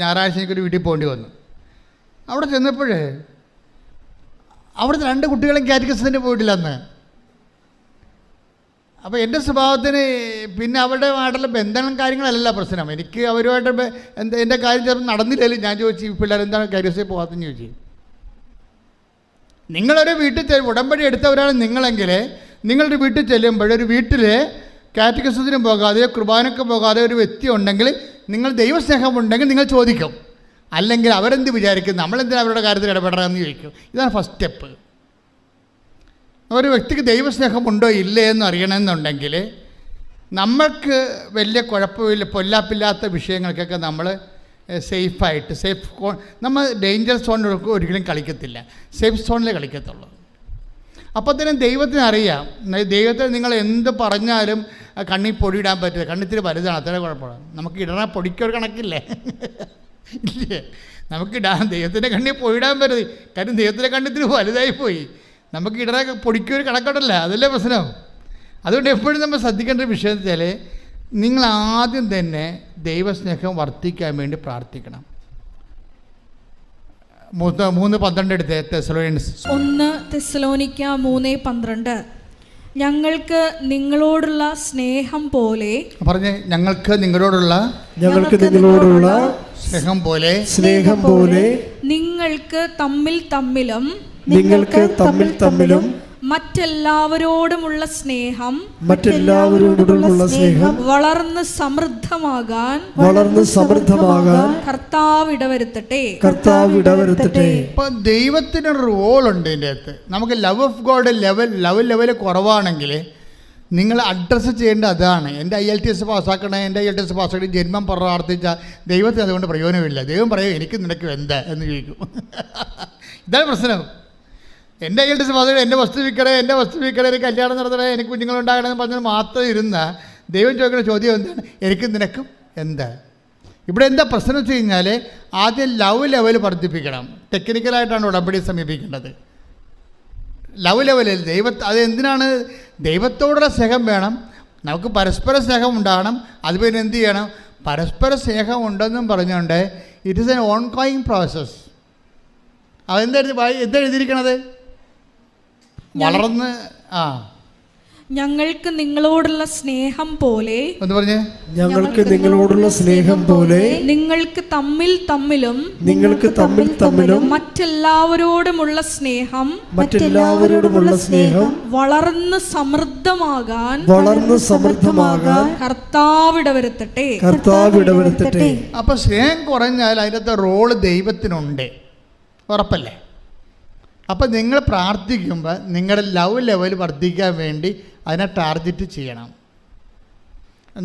ഞായറാഴ്ച എനിക്കൊരു വീട്ടിൽ പോകേണ്ടി വന്നു. അവിടെ ചെന്നപ്പോൾ അവിടുത്തെ 2 കുട്ടികളും കാറ്റഗിസത്തിന് പോയിട്ടില്ല അന്ന്. അപ്പോൾ എൻ്റെ സ്വഭാവത്തിന് പിന്നെ അവരുടെ ആയിട്ടുള്ള ബന്ധങ്ങളും കാര്യങ്ങളല്ല പ്രശ്നം. എനിക്ക് അവരുമായിട്ട് എൻ്റെ കാര്യം ചിലപ്പോൾ നടന്നില്ലല്ലോ. ഞാൻ ചോദിച്ചു, ഈ പിള്ളേർ എന്താണ് കാറ്റഗിസിൽ പോകാത്തെന്ന് ചോദിച്ചു. നിങ്ങളൊരു വീട്ടിൽ ഉടമ്പടി എടുത്തവരാണ് നിങ്ങളെങ്കിൽ നിങ്ങളൊരു വീട്ടിൽ ചെല്ലുമ്പോൾ ഒരു വീട്ടിൽ കാറ്റഗിസത്തിനും പോകാതെ കുർബാനയ്ക്ക് പോകാതെ ഒരു വ്യക്തി ഉണ്ടെങ്കിൽ നിങ്ങൾ ദൈവസ്നേഹം ഉണ്ടെങ്കിൽ നിങ്ങൾ ചോദിക്കും. അല്ലെങ്കിൽ അവരെന്ത് വിചാരിക്കും, നമ്മളെന്തിനാണ് അവരുടെ കാര്യത്തിൽ ഇടപെടണമെന്ന് ചോദിക്കും. ഇതാണ് ഫസ്റ്റ് സ്റ്റെപ്പ്. ഒരു വ്യക്തിക്ക് ദൈവസ്നേഹമുണ്ടോ ഇല്ലേ എന്ന് അറിയണമെന്നുണ്ടെങ്കിൽ നമ്മൾക്ക് വലിയ കുഴപ്പമില്ല, പൊല്ലാപ്പില്ലാത്ത വിഷയങ്ങൾക്കൊക്കെ നമ്മൾ സേഫായിട്ട് നമ്മൾ ഡേഞ്ചർ സോണിൽ ഒരിക്കലും കളിക്കത്തില്ല, സേഫ് സോണിലേ കളിക്കത്തുള്ളൂ. അപ്പോൾ തന്നെ ദൈവത്തിന് അറിയാം. ദൈവത്തെ നിങ്ങൾ എന്ത് പറഞ്ഞാലും കണ്ണിൽ പൊടിയിടാൻ പറ്റില്ല. കണ്ണിത്തിരി വലുതാണ്, അത്ര കുഴപ്പമാണ്. നമുക്ക് ഇടണ പൊടിക്കൊരു കണക്കില്ലേ? ഇല്ലേ? നമുക്കിടാൻ ദൈവത്തിൻ്റെ കണ്ണിൽ പൊടിയിടാൻ പറ്റരുത്. കാര്യം ദൈവത്തിൻ്റെ കണ്ണിത്തിരി വലുതായി പോയി. നമുക്ക് ഇടണ പൊടിക്കൊരു കണക്കുണ്ടല്ല, അതല്ലേ പ്രശ്നം. അതുകൊണ്ട് എപ്പോഴും നമ്മൾ ശ്രദ്ധിക്കേണ്ട ഒരു വിഷയം വെച്ചാൽ നിങ്ങൾ ആദ്യം തന്നെ ദൈവസ്നേഹം വർദ്ധിക്കാൻ വേണ്ടി പ്രാർത്ഥിക്കണം. 3:12 എടുത്ത് തെസ്സലോനിക്കൻസ് 1 തെസ്സലോനിക്ക 3:12. ഞങ്ങൾക്ക് നിങ്ങളോടുള്ള സ്നേഹം പോലെ, പറഞ്ഞേ, ഞങ്ങൾക്ക് നിങ്ങളോടുള്ള സ്നേഹം പോലെ നിങ്ങൾക്ക് തമ്മിൽ തമ്മിലും മറ്റെല്ലാവരോടുമുള്ള സ്നേഹം വളർന്ന് സമൃദ്ധമാകാൻ കർത്താവ് ഇടവരുത്തട്ടെ. ഇപ്പൊ ദൈവത്തിനൊരു റോളുണ്ട് ഇതിൻ്റെ അകത്ത്. നമുക്ക് ലവ് ഓഫ് ഗോഡ് ലെവൽ കുറവാണെങ്കിൽ നിങ്ങൾ അഡ്രസ്സ് ചെയ്യേണ്ട അതാണ്. എൻ്റെ IELTS പാസ്സാക്കണേ, എൻ്റെ IELTS പാസ്സാക്കി ജന്മം പ്രാർത്ഥിച്ചാൽ ദൈവത്തിന് അതുകൊണ്ട് പ്രയോജനമില്ല. ദൈവം പറയും എനിക്ക് നിനക്ക് എന്താ എന്ന് ചോദിക്കും. ഇതാണ് പ്രശ്നം. എൻ്റെ IELTS പാസ്സാക്കി എൻ്റെ വസ്തു വിൽക്കണേ, എനിക്ക് കല്യാണം നടത്തണേ, എനിക്ക് കുഞ്ഞുങ്ങളുണ്ടാകണമെന്ന് പറഞ്ഞാൽ മാത്രം ഇരുന്ന ദൈവം ചോദിക്കുന്ന ചോദ്യം എന്താണ്? എനിക്ക് നിനക്കും എന്താ? ഇവിടെ എന്താ പ്രശ്നം വെച്ച് കഴിഞ്ഞാൽ ആദ്യം ലവ് ലെവൽ വർദ്ധിപ്പിക്കണം. ടെക്നിക്കലായിട്ടാണ് ഉടമ്പടി സമീപിക്കേണ്ടത്. ലവ് ലെവലിൽ അത് എന്തിനാണ്? ദൈവത്തോടുള്ള സ്നേഹം വേണം, നമുക്ക് പരസ്പര സ്നേഹം ഉണ്ടാകണം. അത് പിന്നെ എന്ത് ചെയ്യണം? പരസ്പര സ്നേഹം ഉണ്ടെന്നും പറഞ്ഞുകൊണ്ട് it is N on going process. എന്താ എഴുതിയിരിക്കണത്? വളർന്ന് ഞങ്ങൾക്ക് നിങ്ങളോടുള്ള സ്നേഹം പോലെ, എന്ന് പറഞ്ഞേ, ഞങ്ങൾക്ക് നിങ്ങളോടുള്ള സ്നേഹം പോലെ നിങ്ങൾക്ക് തമ്മിൽ തമ്മിലും മറ്റെല്ലാവരോടുമുള്ള സ്നേഹം വളർന്ന് സമൃദ്ധമാകാൻ കർത്താവ് ഇടവരുത്തട്ടെ. അപ്പൊ സ്നേഹം കുറഞ്ഞാൽ അതിനകത്ത് റോള് ദൈവത്തിനുണ്ട്, ഉറപ്പല്ലേ? അപ്പം നിങ്ങൾ പ്രാർത്ഥിക്കുമ്പോൾ നിങ്ങളുടെ ലവ് ലെവൽ വർദ്ധിക്കാൻ വേണ്ടി അതിനെ ടാർഗറ്റ് ചെയ്യണം.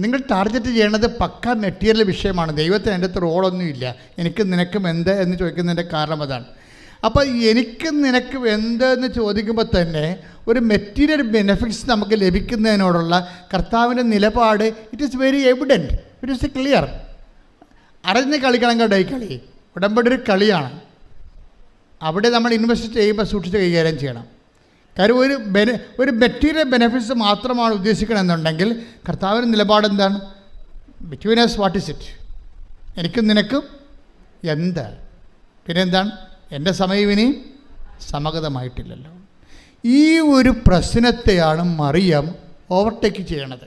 നിങ്ങൾ ടാർഗറ്റ് ചെയ്യണത് പക്ക മെറ്റീരിയൽ വിഷയമാണ്. ദൈവത്തിന് അതിൻ്റെ അകത്ത് റോളൊന്നുമില്ല. എനിക്കും നിനക്കും എന്ത് എന്ന് ചോദിക്കുന്നതിൻ്റെ കാരണം അതാണ്. അപ്പോൾ എനിക്കും നിനക്കും എന്ത് എന്ന് ചോദിക്കുമ്പോൾ തന്നെ ഒരു മെറ്റീരിയൽ ബെനിഫിറ്റ്സ് നമുക്ക് ലഭിക്കുന്നതിനോടുള്ള കർത്താവിൻ്റെ നിലപാട് it is very evident, it is clear. അറിഞ്ഞ് കളിക്കണം കേട്ടോ. ഈ കളി ഉടമ്പടി ഒരു കളിയാണ്. അവിടെ നമ്മൾ ഇൻവെസ്റ്റ് ചെയ്യുമ്പോൾ സൂക്ഷിച്ച് കൈകാര്യം ചെയ്യണം. കാര്യം ഒരു മെറ്റീരിയൽ ബെനിഫിറ്റ്സ് മാത്രമാണ് ഉദ്ദേശിക്കണമെന്നുണ്ടെങ്കിൽ കർത്താവിൻ്റെ നിലപാട് എന്താണ്? Between us what is it? എനിക്കും നിനക്കും എന്ത്? പിന്നെ എന്താണ്? എൻ്റെ സമയം ഇനി സമഗതമായിട്ടില്ലല്ലോ. ഈ ഒരു പ്രശ്നത്തെയാണ് മറിയം ഓവർടേക്ക് ചെയ്യണത്.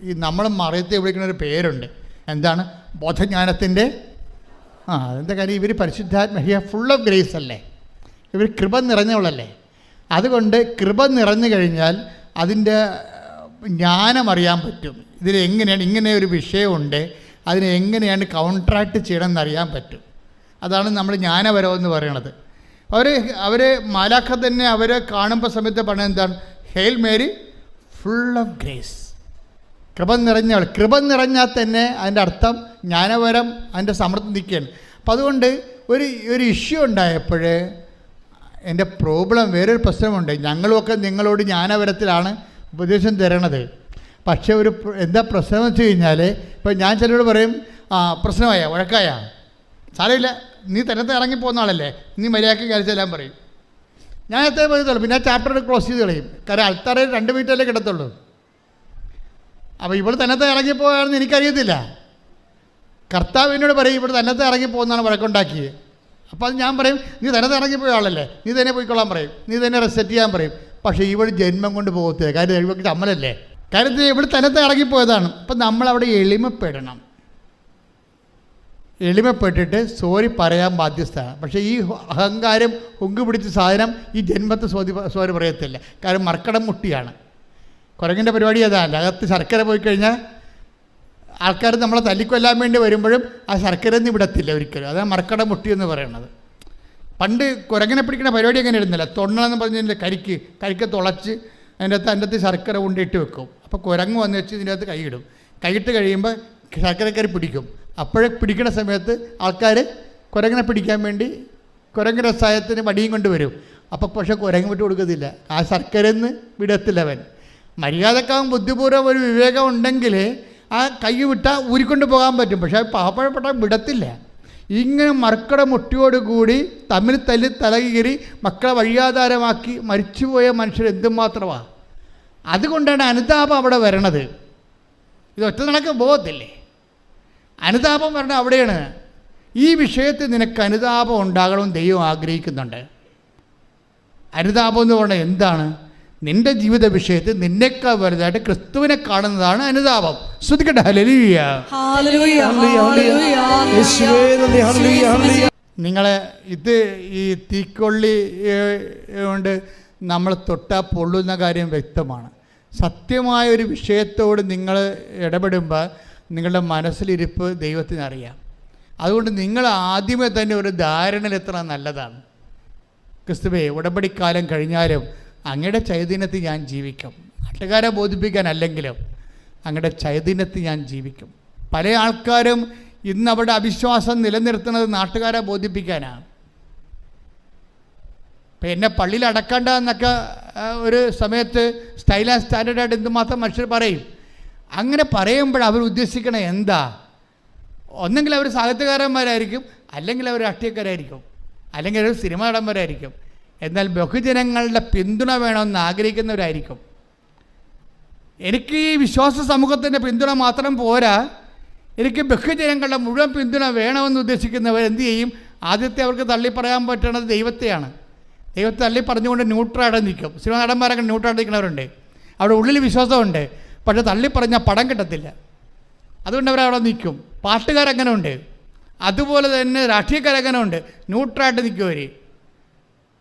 ഈ നമ്മൾ മറിയത്തെ വിളിക്കുന്ന ഒരു പേരുണ്ട്. എന്താണ്? ബോധജ്ഞാനത്തിൻ്റെ അതെന്താ കാര്യം? ഇവർ പരിശുദ്ധാത്മ ഫുൾ ഓഫ് ഗ്രേസ് അല്ലേ, ഇവർ കൃപ നിറഞ്ഞവളല്ലേ. അതുകൊണ്ട് കൃപ നിറഞ്ഞു കഴിഞ്ഞാൽ അതിൻ്റെ ജ്ഞാനം അറിയാൻ പറ്റും. ഇതിലെങ്ങനെയാണ് ഇങ്ങനെ ഒരു വിഷയമുണ്ട്, അതിനെ എങ്ങനെയാണ് കൗൺട്രാക്ട് ചെയ്യണമെന്ന് അറിയാൻ പറ്റും. അതാണ് നമ്മൾ ജ്ഞാനപരമെന്ന് പറയണത്. അവർ മാലാഖ തന്നെ അവരെ കാണുമ്പോൾ സമയത്ത് പറഞ്ഞത് എന്താണ്? Hail Mary full of grace, കൃപ നിറഞ്ഞവൾ. കൃപ നിറഞ്ഞാൽ തന്നെ അതിൻ്റെ അർത്ഥം ജ്ഞാനപരം അതിൻ്റെ സമൃദ്ധി നിൽക്കുകയാണ്. അപ്പം അതുകൊണ്ട് ഒരു ഇഷ്യൂ ഉണ്ടായപ്പോൾ എൻ്റെ പ്രോബ്ലം വേറൊരു പ്രശ്നമുണ്ട്. ഞങ്ങളുമൊക്കെ നിങ്ങളോട് ജ്ഞാനപരത്തിലാണ് ഉപദേശം തരണത്. പക്ഷേ എന്താ പ്രശ്നം എന്ന് വെച്ച് കഴിഞ്ഞാൽ, ഇപ്പോൾ ഞാൻ ചിലരോട് പറയും, പ്രശ്നമായ വഴക്കായ സാരമില്ല, നീ തന്നത്തെ ഇറങ്ങിപ്പോകുന്ന ആളല്ലേ, നീ മര്യാദയ്ക്ക് കഴിച്ചെല്ലാം പറയും. ഞാൻ എത്രയും പറയത്തുള്ളൂ. പിന്നെ ചാപ്റ്റർ ക്ലോസ് ചെയ്ത് കളയും. കാരണം അൾത്താറയിൽ 2 മിനിറ്റല്ലേ കിടത്തുള്ളൂ. അപ്പോൾ ഇവിടെ തന്നത്തെ ഇറങ്ങിപ്പോയാണെന്ന് എനിക്കറിയത്തില്ല. കർത്താവ് എന്നോട് പറയും ഇവിടെ തന്നത്തെ ഇറങ്ങിപ്പോകുന്നതാണ് വഴക്കുണ്ടാക്കിയത്. അപ്പോൾ അത് ഞാൻ പറയും, നീ തന്നത്തെ ഇറങ്ങിപ്പോയ ആളല്ലേ, നീ തന്നെ പോയിക്കൊള്ളാൻ പറയും, നീ തന്നെ റെസെറ്റ് ചെയ്യാൻ പറയും. പക്ഷേ ഇവിടെ ജന്മം കൊണ്ട് പോകത്തില്ല. കാര്യം ഇവർക്ക് അമ്മലല്ലേ. കാര്യത്തിൽ ഇവിടെ തന്നത്തെ ഇറങ്ങിപ്പോയതാണ്. അപ്പം നമ്മളവിടെ എളിമപ്പെടണം. എളിമപ്പെട്ടിട്ട് സോറി പറയാൻ ബാധ്യസ്ഥമാണ്. പക്ഷേ ഈ അഹങ്കാരം ഹുങ്ക് പിടിച്ച സാധനം ഈ ജന്മത്തെ സോറി പറയത്തില്ല. കാരണം മർക്കടം മുട്ടിയാണ്. കുരങ്ങിൻ്റെ പരിപാടി അതാണ്. അകത്ത് ശർക്കര പോയി കഴിഞ്ഞാൽ ആൾക്കാർ നമ്മളെ തല്ലിക്കൊല്ലാൻ വേണ്ടി വരുമ്പോഴും ആ ശർക്കര ഒന്നും വിടത്തില്ല ഒരിക്കലും. അതാണ് മർക്കട മുട്ടി എന്ന് പറയുന്നത്. പണ്ട് കുരങ്ങിനെ പിടിക്കുന്ന പരിപാടി അങ്ങനെ ഇരുന്നില്ല. തൊണ്ണെന്ന് പറഞ്ഞതിൻ്റെ കരിക്ക് തുളച്ച് അതിൻ്റെ അകത്ത് ശർക്കര കൊണ്ടിട്ട് വെക്കും. അപ്പോൾ കുരങ്ങ് വന്ന് വെച്ച് ഇതിൻ്റെ അകത്ത് കൈയിടും. കൈയിട്ട് കഴിയുമ്പോൾ ശർക്കരക്കരി പിടിക്കും. അപ്പോഴേ പിടിക്കുന്ന സമയത്ത് ആൾക്കാർ കുരങ്ങിനെ പിടിക്കാൻ വേണ്ടി കുരങ്ങ് രസായത്തിന് വടിയും കൊണ്ട് വരും. അപ്പോൾ പക്ഷേ കുരങ്ങ് വിട്ട് കൊടുക്കത്തില്ല. ആ ശർക്കരന്ന് വിടത്തില്ല അവൻ. മര്യാദക്കാവും ബുദ്ധിപൂർവ്വം ഒരു വിവേകം ഉണ്ടെങ്കിൽ ആ കൈ വിട്ടാൽ ഊരിക്കൊണ്ട് പോകാൻ പറ്റും. പക്ഷേ പാവപ്പെട്ട വിടത്തില്ല. ഇങ്ങനെ മർക്കട മുട്ടിയോടുകൂടി തമ്മിൽ തല്ലി തലകീറി മക്കളെ വഴിയാധാരമാക്കി മരിച്ചുപോയ മനുഷ്യർ എന്തുമാത്രമാണ്. അതുകൊണ്ടാണ് അനുതാപം അവിടെ വരണത്. ഇത് ഒറ്റ നടക്ക് പോകത്തില്ലേ. അനുതാപം വരണ അവിടെയാണ്. ഈ വിഷയത്തിൽ നിനക്ക് അനുതാപം ഉണ്ടാകണമെന്ന് ദൈവം ആഗ്രഹിക്കുന്നുണ്ട്. അനുതാപം എന്ന് പറഞ്ഞാൽ എന്താണ്? നിന്റെ ജീവിത വിഷയത്തിൽ നിന്നേക്കാൾ വലുതായിട്ട് ക്രിസ്തുവിനെ കാണുന്നതാണ് അനുതാപം. ശ്രദ്ധിക്കട്ടെ. ഹല്ലേലൂയ. നിങ്ങളെ ഈ തീക്കൊള്ളി കൊണ്ട് നമ്മൾ തൊട്ടാൽ പൊള്ളുന്ന കാര്യം വ്യക്തമാണ്. സത്യമായൊരു വിഷയത്തോട് നിങ്ങൾ ഇടപെടുമ്പോൾ നിങ്ങളുടെ മനസ്സിലിരിപ്പ് ദൈവത്തിനറിയാം. അതുകൊണ്ട് നിങ്ങൾ ആദ്യമേ തന്നെ ഒരു ധാരണയിലെത്തണം നല്ലതാണ്. ക്രിസ്തുവേ, ഉടമ്പടിക്കാലം കഴിഞ്ഞാലും അങ്ങയുടെ ചൈതന്യത്തിൽ ഞാൻ ജീവിക്കും. നാട്ടുകാരെ ബോധിപ്പിക്കാനല്ലെങ്കിലും അങ്ങയുടെ ചൈതന്യത്തിൽ ഞാൻ ജീവിക്കും. പല ആൾക്കാരും ഇന്ന് അവിടെ അവിശ്വാസം നിലനിർത്തുന്നത് നാട്ടുകാരെ ബോധിപ്പിക്കാനാണ്. ഇപ്പം എന്നെ പള്ളിയിൽ അടക്കണ്ട എന്നൊക്കെ ഒരു സമയത്ത് സ്റ്റൈൽ ആൻഡ് സ്റ്റാൻഡേർഡായിട്ട് എന്തുമാത്രം മനുഷ്യർ പറയും. അങ്ങനെ പറയുമ്പോൾ അവർ ഉദ്ദേശിക്കണത് എന്താ? ഒന്നെങ്കിൽ അവർ സാഹിത്യകാരന്മാരായിരിക്കും, അല്ലെങ്കിൽ അവർ രാഷ്ട്രീയക്കാരായിരിക്കും, അല്ലെങ്കിൽ അവർ സിനിമ നടന്മാരായിരിക്കും. എന്നാൽ ബഹുജനങ്ങളുടെ പിന്തുണ വേണമെന്ന് ആഗ്രഹിക്കുന്നവരായിരിക്കും. എനിക്ക് ഈ വിശ്വാസ സമൂഹത്തിൻ്റെ പിന്തുണ മാത്രം പോരാ, എനിക്ക് ബഹുജനങ്ങളുടെ മുഴുവൻ പിന്തുണ വേണമെന്ന് ഉദ്ദേശിക്കുന്നവർ എന്ത് ചെയ്യും? ആദ്യത്തെ അവർക്ക് തള്ളിപ്പറയാൻ പറ്റുന്നത് ദൈവത്തെയാണ്. ദൈവത്തെ തള്ളി പറഞ്ഞുകൊണ്ട് ന്യൂട്രലായിട്ട് നിൽക്കും. സിനിമ നടന്മാരൊക്കെ ന്യൂട്രലായിട്ട് നിൽക്കുന്നവരുണ്ട്. അവിടെ ഉള്ളിൽ വിശ്വാസമുണ്ട്, പക്ഷേ തള്ളിപ്പറഞ്ഞാൽ പടം കിട്ടത്തില്ല. അതുകൊണ്ട് അവരവിടെ നിൽക്കും. പാട്ടുകാരങ്ങനെ ഉണ്ട്, അതുപോലെ തന്നെ രാഷ്ട്രീയക്കാരങ്ങനെ ഉണ്ട്, ന്യൂട്രലായിട്ട് നിൽക്കും അവർ.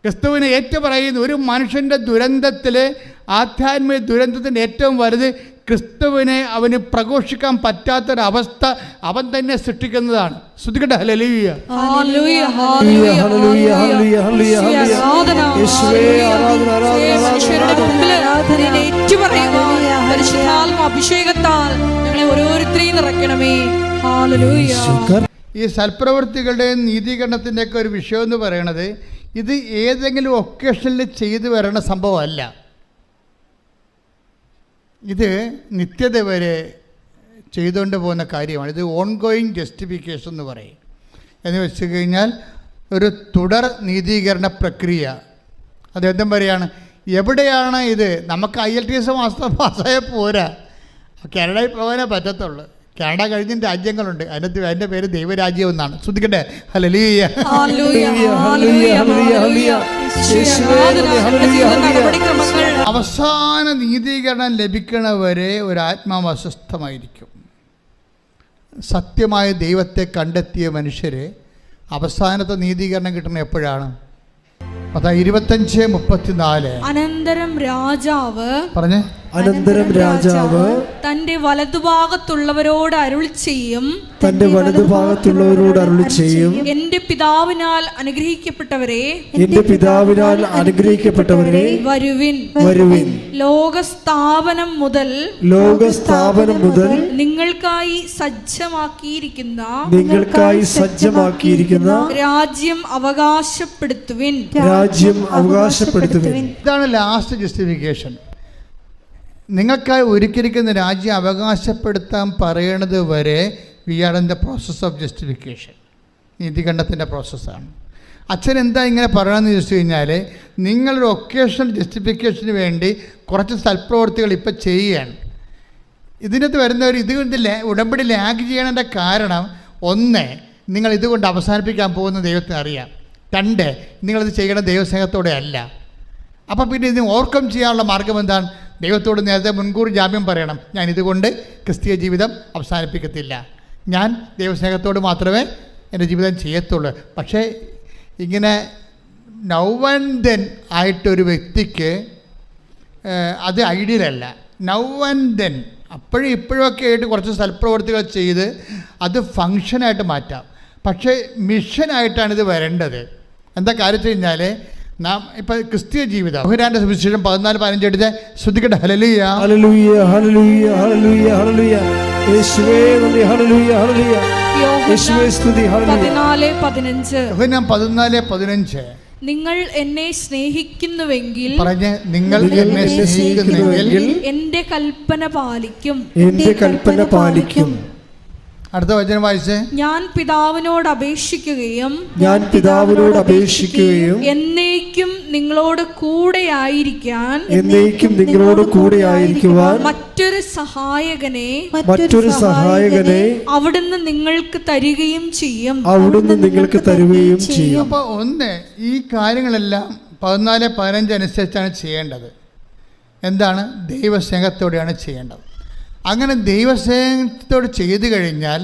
ക്രിസ്തുവിനെ ഏറ്റുപറയുന്ന ഒരു മനുഷ്യൻ്റെ ദുരന്തത്തിൽ, ആധ്യാത്മിക ദുരന്തത്തിൻ്റെ ഏറ്റവും വലുത് ക്രിസ്തുവിനെ അവന് പ്രഘോഷിക്കാൻ പറ്റാത്തൊരവസ്ഥ അവൻ തന്നെ സൃഷ്ടിക്കുന്നതാണ്. ശ്രദ്ധിക്കട്ടെ. ഹല്ലേലൂയ, ഹല്ലേലൂയ, ഹല്ലേലൂയ, ഹല്ലേലൂയ, ഹല്ലേലൂയ, ഹല്ലേലൂയ. യേശുവേ, ആരാധന, ആരാധന, മനുഷ്യരുടെ മുമ്പിൽ നിന്നെ ഏറ്റുപറയുവാൻ പരിശുദ്ധാത്മ അഭിഷേകത്താൽ ഞങ്ങളെ ഓരോരുത്തരെയും നിറയ്ക്കണമേ. ഹല്ലേലൂയ. ഈ സൽപ്രവൃത്തികളുടെയും നീതീകരണത്തിൻ്റെയൊക്കെ ഒരു വിഷയം എന്ന് പറയണത് ഇത് ഏതെങ്കിലും ഒക്കേഷനിൽ ചെയ്തു വരണ സംഭവമല്ല. ഇത് നിത്യത വരെ ചെയ്തുകൊണ്ട് പോകുന്ന കാര്യമാണ്. ഇത് ഓൺഗോയിങ് ജസ്റ്റിഫിക്കേഷൻ എന്ന് പറയും. എന്ന് വെച്ച് കഴിഞ്ഞാൽ ഒരു തുടർ നീതീകരണ പ്രക്രിയ. അദ്ദേഹം പറയാണ്, എവിടെയാണ് ഇത്? നമുക്ക് IELTS പാസ്സായ പോരാ, കാനഡയിൽ പോകാനേ പറ്റത്തുള്ളൂ. കാനഡ കഴിഞ്ഞ രാജ്യങ്ങളുണ്ട്, അതിൻ്റെ പേര് ദൈവരാജ്യം എന്നാണ്. ശ്രദ്ധിക്കട്ടെ. ഹല്ലേലൂയ, അവസാന നീതീകരണം ലഭിക്കണവരെ ഒരു ആത്മാവ് അസ്വസ്ഥമായിരിക്കും. സത്യമായ ദൈവത്തെ കണ്ടെത്തിയ മനുഷ്യർ അവസാനത്തെ നീതീകരണം കിട്ടുന്നത് എപ്പോഴാണ്? 25:34. അനന്തരം രാജാവ് പറഞ്ഞേ. അനന്തരം രാജാവ് തന്റെ വലതുഭാഗത്തുള്ളവരോട് അരുളി ചെയ്യും, തന്റെ വലതുഭാഗത്തുള്ളവരോട് അരുളി ചെയ്യും, എന്റെ പിതാവിനാൽ അനുഗ്രഹിക്കപ്പെട്ടവരെ, എന്റെ പിതാവിനാൽ അനുഗ്രഹിക്കപ്പെട്ടവരെ, വരുവിൻ, വരുവിൻ. ലോകസ്ഥാപനം മുതൽ നിങ്ങൾക്കായി സജ്ജമാക്കിയിരിക്കുന്ന രാജ്യം അവകാശപ്പെടുത്തുവിൻ. ഇതാണ് ലാസ്റ്റ് ജസ്റ്റിഫിക്കേഷൻ. നിങ്ങൾക്കായി ഒരുക്കിയിരിക്കുന്ന രാജ്യം അവകാശപ്പെടുത്താൻ പറയണത് വരെ we are in the process of justification. നീതികണ്ഠത്തിൻ്റെ പ്രോസസ്സാണ്. അച്ഛൻ എന്താ ഇങ്ങനെ പറയണമെന്ന് ചോദിച്ചു കഴിഞ്ഞാൽ, നിങ്ങളൊരു ഒക്കേഷണൽ ജസ്റ്റിഫിക്കേഷന് വേണ്ടി കുറച്ച് സൽപ്രവൃത്തികൾ ഇപ്പം ചെയ്യുകയാണ്. ഇതിനകത്ത് വരുന്നവർ ഇതുകൊണ്ട് ഉടമ്പടി ലാഗ് ചെയ്യണതിൻ്റെ കാരണം, ഒന്ന്, നിങ്ങൾ ഇതുകൊണ്ട് അവസാനിപ്പിക്കാൻ പോകുന്ന ദൈവത്തിന് അറിയാം. രണ്ട്, നിങ്ങളിത് ചെയ്യണ ദൈവസ്നേഹത്തോടെ അല്ല. അപ്പം പിന്നെ ഇതിന് ഓവർകം ചെയ്യാനുള്ള മാർഗം എന്താണ്? ദൈവത്തോട് നേരത്തെ മുൻകൂർ ജാമ്യം പറയണം. ഞാൻ ഇതുകൊണ്ട് ക്രിസ്തീയ ജീവിതം അവസാനിപ്പിക്കത്തില്ല, ഞാൻ ദൈവസ്നേഹത്തോട് മാത്രമേ എൻ്റെ ജീവിതം ചെയ്യത്തുള്ളൂ. പക്ഷേ ഇങ്ങനെ നൗ ആൻഡ് ദെൻ ആയിട്ടൊരു വ്യക്തിക്ക് അത് ഐഡിയലല്ല. നൗ ആൻഡ് ദെൻ, അപ്പോഴും ഇപ്പോഴൊക്കെ ആയിട്ട് കുറച്ച് സൽപ്രവർത്തികൾ ചെയ്ത് അത് ഫങ്ഷനായിട്ട് മാറ്റാം. പക്ഷേ മിഷനായിട്ടാണിത് വരേണ്ടത്. എന്താ കാര്യം വെച്ച് കഴിഞ്ഞാൽ, നാം ഇപ്പം ക്രിസ്തീയ ജീവിതം യോഹന്നാന്റെ സുവിശേഷം 14:15 എടുത്ത് ശ്രദ്ധിക്കട്ടെ. ഹല്ലേലൂയ, ഹല്ലേലൂയ, ഹല്ലേലൂയ, ഹല്ലേലൂയ, ഹല്ലേലൂയ. യേശുവേ നന്ദി. ഹല്ലേലൂയ, ഹല്ലേലൂയ. യേശുവേ സ്തുതി. ഹല്ലേലൂയ. 14:15. യോഹന്നാൻ 14:15. നിങ്ങൾ എന്നെ സ്നേഹിക്കുന്നുവെങ്കിൽ, പറഞ്ഞ്, നിങ്ങൾ എന്നെ സ്നേഹിക്കുന്നുവെങ്കിൽ എന്റെ കൽപ്പന പാലിക്കും. എന്റെ കൽപ്പന പാലിക്കും. അടുത്ത വചനം വായിച്ചേ. ഞാൻ പിതാവിനോട് അപേക്ഷിക്കുകയും എന്നേക്കും നിങ്ങളോട് കൂടെ ആയിരിക്കാൻ മറ്റൊരു സഹായകനെ അവിടുന്ന് നിങ്ങൾക്ക് തരികയും ചെയ്യും. അപ്പോൾ ഒന്ന്, ഈ കാര്യങ്ങളെല്ലാം 14:15 അനുസരിച്ചാണ് ചെയ്യേണ്ടത്. എന്താണ്? ദൈവസ്നേഹത്തോടെയാണ് ചെയ്യേണ്ടത്. അങ്ങനെ ദൈവസ്നേഹത്തോട് ചെയ്തു കഴിഞ്ഞാൽ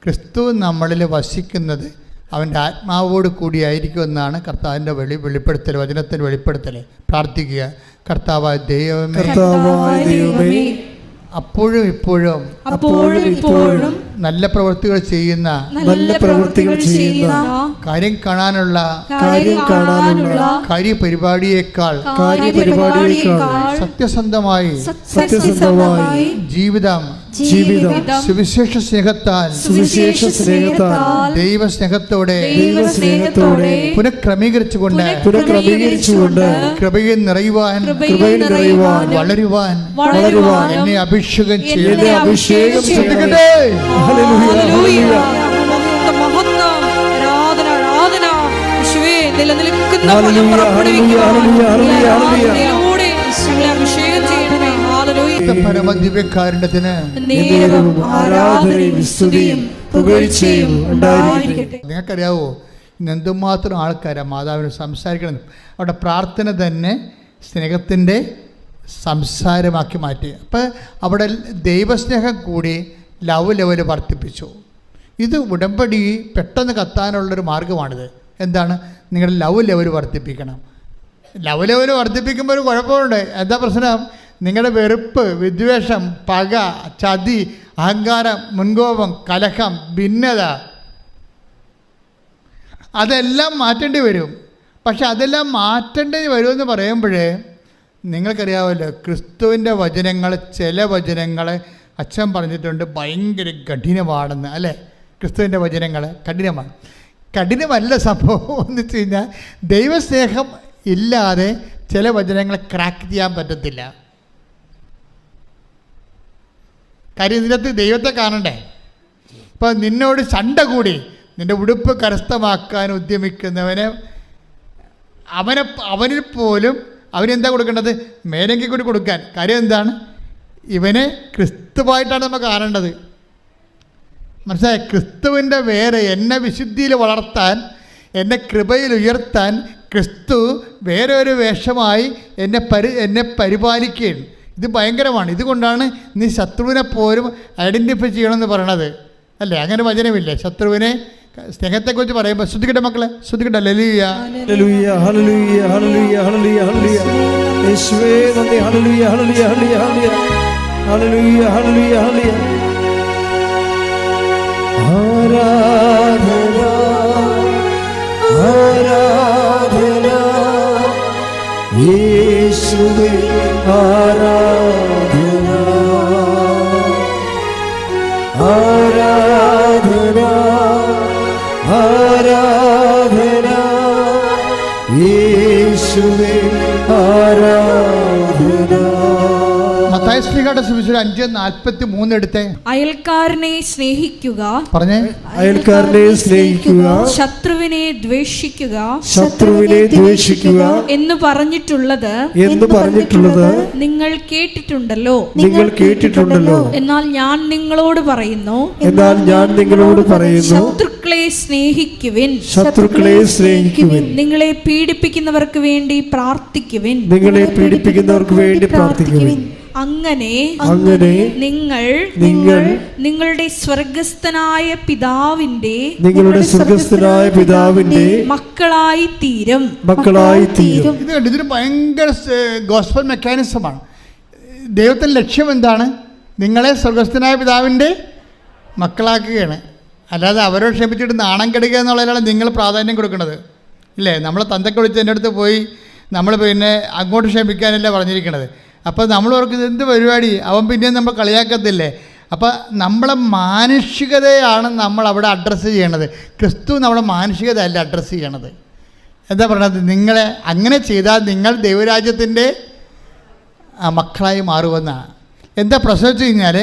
ക്രിസ്തു നമ്മളിൽ വസിക്കുന്നത് അവൻ്റെ ആത്മാവോട് കൂടിയായിരിക്കുമെന്നാണ് കർത്താവിൻ്റെ വെളിപ്പെടുത്തൽ, വചനത്തിൻ്റെ വെളിപ്പെടുത്തൽ. പ്രാർത്ഥിക്കുക. കർത്താവായ ദൈവമേ, അപ്പോഴും ഇപ്പോഴും നല്ല പ്രവൃത്തികൾ ചെയ്യുന്ന കാര്യം കാണാനുള്ള കാര്യപരിപാടിയേക്കാൾ സത്യസന്ധമായി ജീവിതം സുവിശേഷ സ്നേഹത്താൽ ദൈവസ്നേഹത്തോടെ പുനഃക്രമീകരിച്ചുകൊണ്ട് കൃപയിൽ നിറയുവാൻ വളരുവാൻ എന്നെ അഭിഷേകം ചെയ്യട്ടെ. പരമദിവ്യകാരുണ്യത്തിന് നേരവും ആരാധനയും സ്തുതിയും പുകഴ്ചയും ഉണ്ടായിരിക്കട്ടെ. നിങ്ങൾക്കറിയാവോ, ഇന്ന് എന്തുമാത്രം ആൾക്കാരാണ് മാതാവിന് സംസാരിക്കണം. അവിടെ പ്രാർത്ഥന തന്നെ സ്നേഹത്തിൻ്റെ സംസാരമാക്കി മാറ്റി. അപ്പം അവിടെ ദൈവസ്നേഹം കൂടി ലവ് ലെവൽ വർദ്ധിപ്പിച്ചു. ഇത് ഉടമ്പടി പെട്ടെന്ന് കത്താനുള്ളൊരു മാർഗ്ഗമാണിത്. എന്താണ്? നിങ്ങളുടെ ലവ് ലെവൽ വർദ്ധിപ്പിക്കണം. ലവ് ലെവൽ വർദ്ധിപ്പിക്കുമ്പോൾ ഒരു കുഴപ്പമുണ്ട്. എന്താ പ്രശ്നം? നിങ്ങളുടെ വെറുപ്പ്, വിദ്വേഷം, പക, ചതി, അഹങ്കാരം, മുൻകോപം, കലഹം, ഭിന്നത, അതെല്ലാം മാറ്റേണ്ടി വരും. പക്ഷെ അതെല്ലാം മാറ്റേണ്ടി വരുമെന്ന് പറയുമ്പോഴേ നിങ്ങൾക്കറിയാമല്ലോ, ക്രിസ്തുവിൻ്റെ വചനങ്ങൾ, ചില വചനങ്ങൾ അച്ഛൻ പറഞ്ഞിട്ടുണ്ട് ഭയങ്കര കഠിനമാണെന്ന്, അല്ലേ? ക്രിസ്തുവിൻ്റെ വചനങ്ങൾ കഠിനമാണ്. കഠിനമല്ല സംഭവം എന്ന് വെച്ച് കഴിഞ്ഞാൽ, ദൈവസ്നേഹം ഇല്ലാതെ ചില വചനങ്ങൾ ക്രാക്ക് ചെയ്യാൻ പറ്റത്തില്ല. കാര്യം ഇതിനകത്ത് ദൈവത്തെ കാണണ്ടേ. ഇപ്പം നിന്നോട് ചണ്ട കൂടി നിൻ്റെ ഉടുപ്പ് കരസ്ഥമാക്കാൻ ഉദ്യമിക്കുന്നവന് അവനിൽ പോലും അവനെന്താ കൊടുക്കേണ്ടത്? മേലെങ്കിൽ കൂടി കൊടുക്കാൻ. കാര്യം എന്താണ്? ഇവനെ ക്രിസ്തുവായിട്ടാണ് നമ്മൾ കാണേണ്ടത്. മനസ്സിലായി? ക്രിസ്തുവിൻ്റെ വേറെ എന്നെ വിശുദ്ധിയിൽ വളർത്താൻ, എന്നെ കൃപയിൽ ഉയർത്താൻ ക്രിസ്തു വേറെ ഒരു വേഷമായി എന്നെ പരിപാലിക്കുകയാണ്. ഇത് ഭയങ്കരമാണ്. ഇതുകൊണ്ടാണ് നീ ശത്രുവിനെ പോലും ഐഡൻറ്റിഫൈ ചെയ്യണമെന്ന് പറയണത്, അല്ലേ? അങ്ങനെ വചനമില്ലേ? ശത്രുവിനെ സ്നേഹത്തെക്കുറിച്ച് പറയുമ്പോൾ ശ്രദ്ധിക്കട്ടെ മക്കളെ, ശ്രദ്ധിക്കട്ടെ. ഹല്ലേലൂയ ഹല്ലേലൂയ ഹല്ലേലൂയ ഹല്ലേലൂയ ഹല്ലേലൂയ ഹല്ലേലൂയ. യേശുവേ നന്ദി. ഹല്ലേലൂയ ഹല്ലേലൂയ ഹല്ലേലൂയ ഹല്ലേലൂയ ഹല്ലേലൂയ ഹല്ലേലൂയ. ആരാധന ആരാധന യേശുവേ ആരാധന ആരാധന ആരാധന യേശുവേ ആരാധന. മത്തായി ശ്ലീഹായുടെ സുവിശേഷം 5:43 എടുത്തേ. അയൽക്കാരനെ സ്നേഹിക്കുക, പറഞ്ഞേ. അയൽക്കാരനെ സ്നേഹിക്കുക, ശത്രുവിനെ ദ്വേഷിക്കുക, ശത്രുവിനെ ദ്വേഷിക്കുക എന്ന് പറഞ്ഞിട്ടുള്ളത് നിങ്ങൾ കേട്ടിട്ടുണ്ടല്ലോ. എന്നാൽ ഞാൻ നിങ്ങളോട് പറയുന്നു, ശത്രുക്കളെ സ്നേഹിക്കുവിൻ, നിങ്ങളെ പീഡിപ്പിക്കുന്നവർക്ക് വേണ്ടി പ്രാർത്ഥിക്കുവിൻ, അങ്ങനെ നിങ്ങൾ നിങ്ങളുടെ സ്വർഗസ്ഥനായ പിതാവിന്റെ മക്കളായി തീരും. ഇതൊരു ഭയങ്കര ഗോസ്പൽ മെക്കാനിസമാണ്. ദൈവത്തിന്റെ ലക്ഷ്യം എന്താണ്? നിങ്ങളെ സ്വർഗസ്ഥനായ പിതാവിൻ്റെ മക്കളാക്കുകയാണ്. അല്ലാതെ അവരോട് ക്ഷമിച്ചിട്ട് നാണം കെടുക്കുക എന്നുള്ളതിലാണ് നിങ്ങൾ പ്രാധാന്യം കൊടുക്കുന്നത്, ഇല്ലേ? നമ്മളെ തന്തയ്ക്ക് വിളിച്ച് എൻ്റെ അടുത്ത് പോയി നമ്മൾ പിന്നെ അങ്ങോട്ട് ക്ഷമിക്കാനല്ല പറഞ്ഞിരിക്കണത്. അപ്പോൾ നമ്മൾ ഓർക്കുന്നത് എന്ത് പരിപാടി, അവൻ പിന്നെയും നമ്മൾ കളിയാക്കത്തില്ലേ? അപ്പോൾ നമ്മളെ മാനുഷികതയാണ് നമ്മൾ അവിടെ അഡ്രസ്സ് ചെയ്യണത്. ക്രിസ്തു നമ്മുടെ മാനുഷികത അല്ല അഡ്രസ്സ് ചെയ്യണത്. എന്താ പറയണത്? നിങ്ങളെ അങ്ങനെ ചെയ്താൽ നിങ്ങൾ ദൈവരാജ്യത്തിൻ്റെ മക്കളായി മാറുമെന്നാണ്. എന്താ പ്രശ്നം വെച്ച് കഴിഞ്ഞാൽ,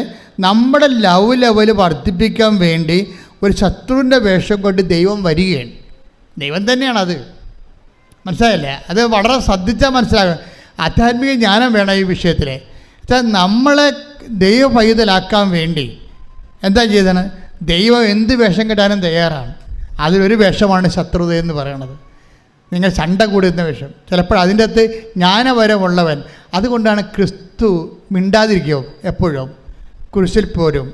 നമ്മുടെ ലവ് ലെവൽ വർദ്ധിപ്പിക്കാൻ വേണ്ടി ഒരു ശത്രുവിൻ്റെ വേഷം കൊണ്ട് ദൈവം വരികയാണ്. ദൈവം തന്നെയാണത്, മനസ്സിലായില്ലേ? അത് വളരെ ശ്രദ്ധിച്ചാൽ മനസ്സിലാകും. ആധ്യാത്മിക ജ്ഞാനം വേണം ഈ വിഷയത്തിൽ. നമ്മളെ ദൈവ പൈതലാക്കാൻ വേണ്ടി എന്താ ചെയ്തത്? ദൈവം എന്ത് വേഷം കെട്ടാനും തയ്യാറാണ്. അതിലൊരു വേഷമാണ് ശത്രുത എന്ന് പറയണത്. നിങ്ങൾ ചണ്ട കൂടുന്ന വേഷം. ചിലപ്പോൾ അതിൻ്റെ അകത്ത് ജ്ഞാനപരമുള്ളവൻ. അതുകൊണ്ടാണ് ക്രിസ്തു മിണ്ടാതിരിക്കും എപ്പോഴും, കുരിശിൽ പോരും.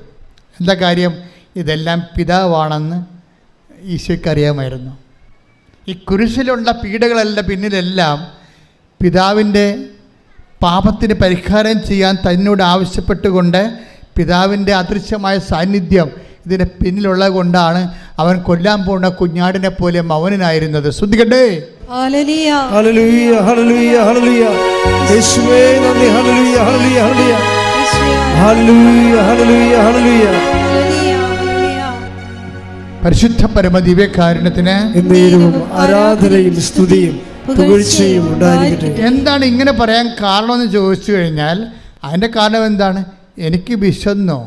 എന്താ കാര്യം? ഇതെല്ലാം പിതാവാണെന്ന് ഈശോയ്ക്ക് അറിയാമായിരുന്നു. ഈ കുരിശിലുള്ള പീഡകളെല്ലാം പിന്നിലെല്ലാം പിതാവിൻ്റെ പാപത്തിന് പരിഹാരം ചെയ്യാൻ തന്നോട് ആവശ്യപ്പെട്ടുകൊണ്ട് പിതാവിൻ്റെ അദൃശ്യമായ സാന്നിധ്യം ഇതിൻ്റെ പിന്നിലുള്ളത് കൊണ്ടാണ് അവൻ കൊല്ലാൻ പോകുന്ന കുഞ്ഞാടിനെ പോലെ മൗനനായിരുന്നത്. ശ്രദ്ധിക്കട്ടെ. ഹല്ലേലൂയ ഹല്ലേലൂയ ഹല്ലേലൂയ ഹല്ലേലൂയ. യേശുവേ നന്ദി. ഹല്ലേലൂയ ഹല്ലേലൂയ ഹല്ലേലൂയ ഹല്ലേലൂയ ഹല്ലേലൂയ ഹല്ലേലൂയ. പരിശുദ്ധ പരമദിവ്യകാരുണ്യത്തിന് ആരാധനയും സ്തുതിയും പുകഴ്ചയും ഉണ്ടായിരിക്കട്ടെ. എന്താണ് ഇങ്ങനെ പറയാൻ കാരണമെന്ന് ചോദിച്ചു കഴിഞ്ഞാൽ, അതിൻ്റെ കാരണം എന്താണ്? എനിക്ക് വിശന്നു,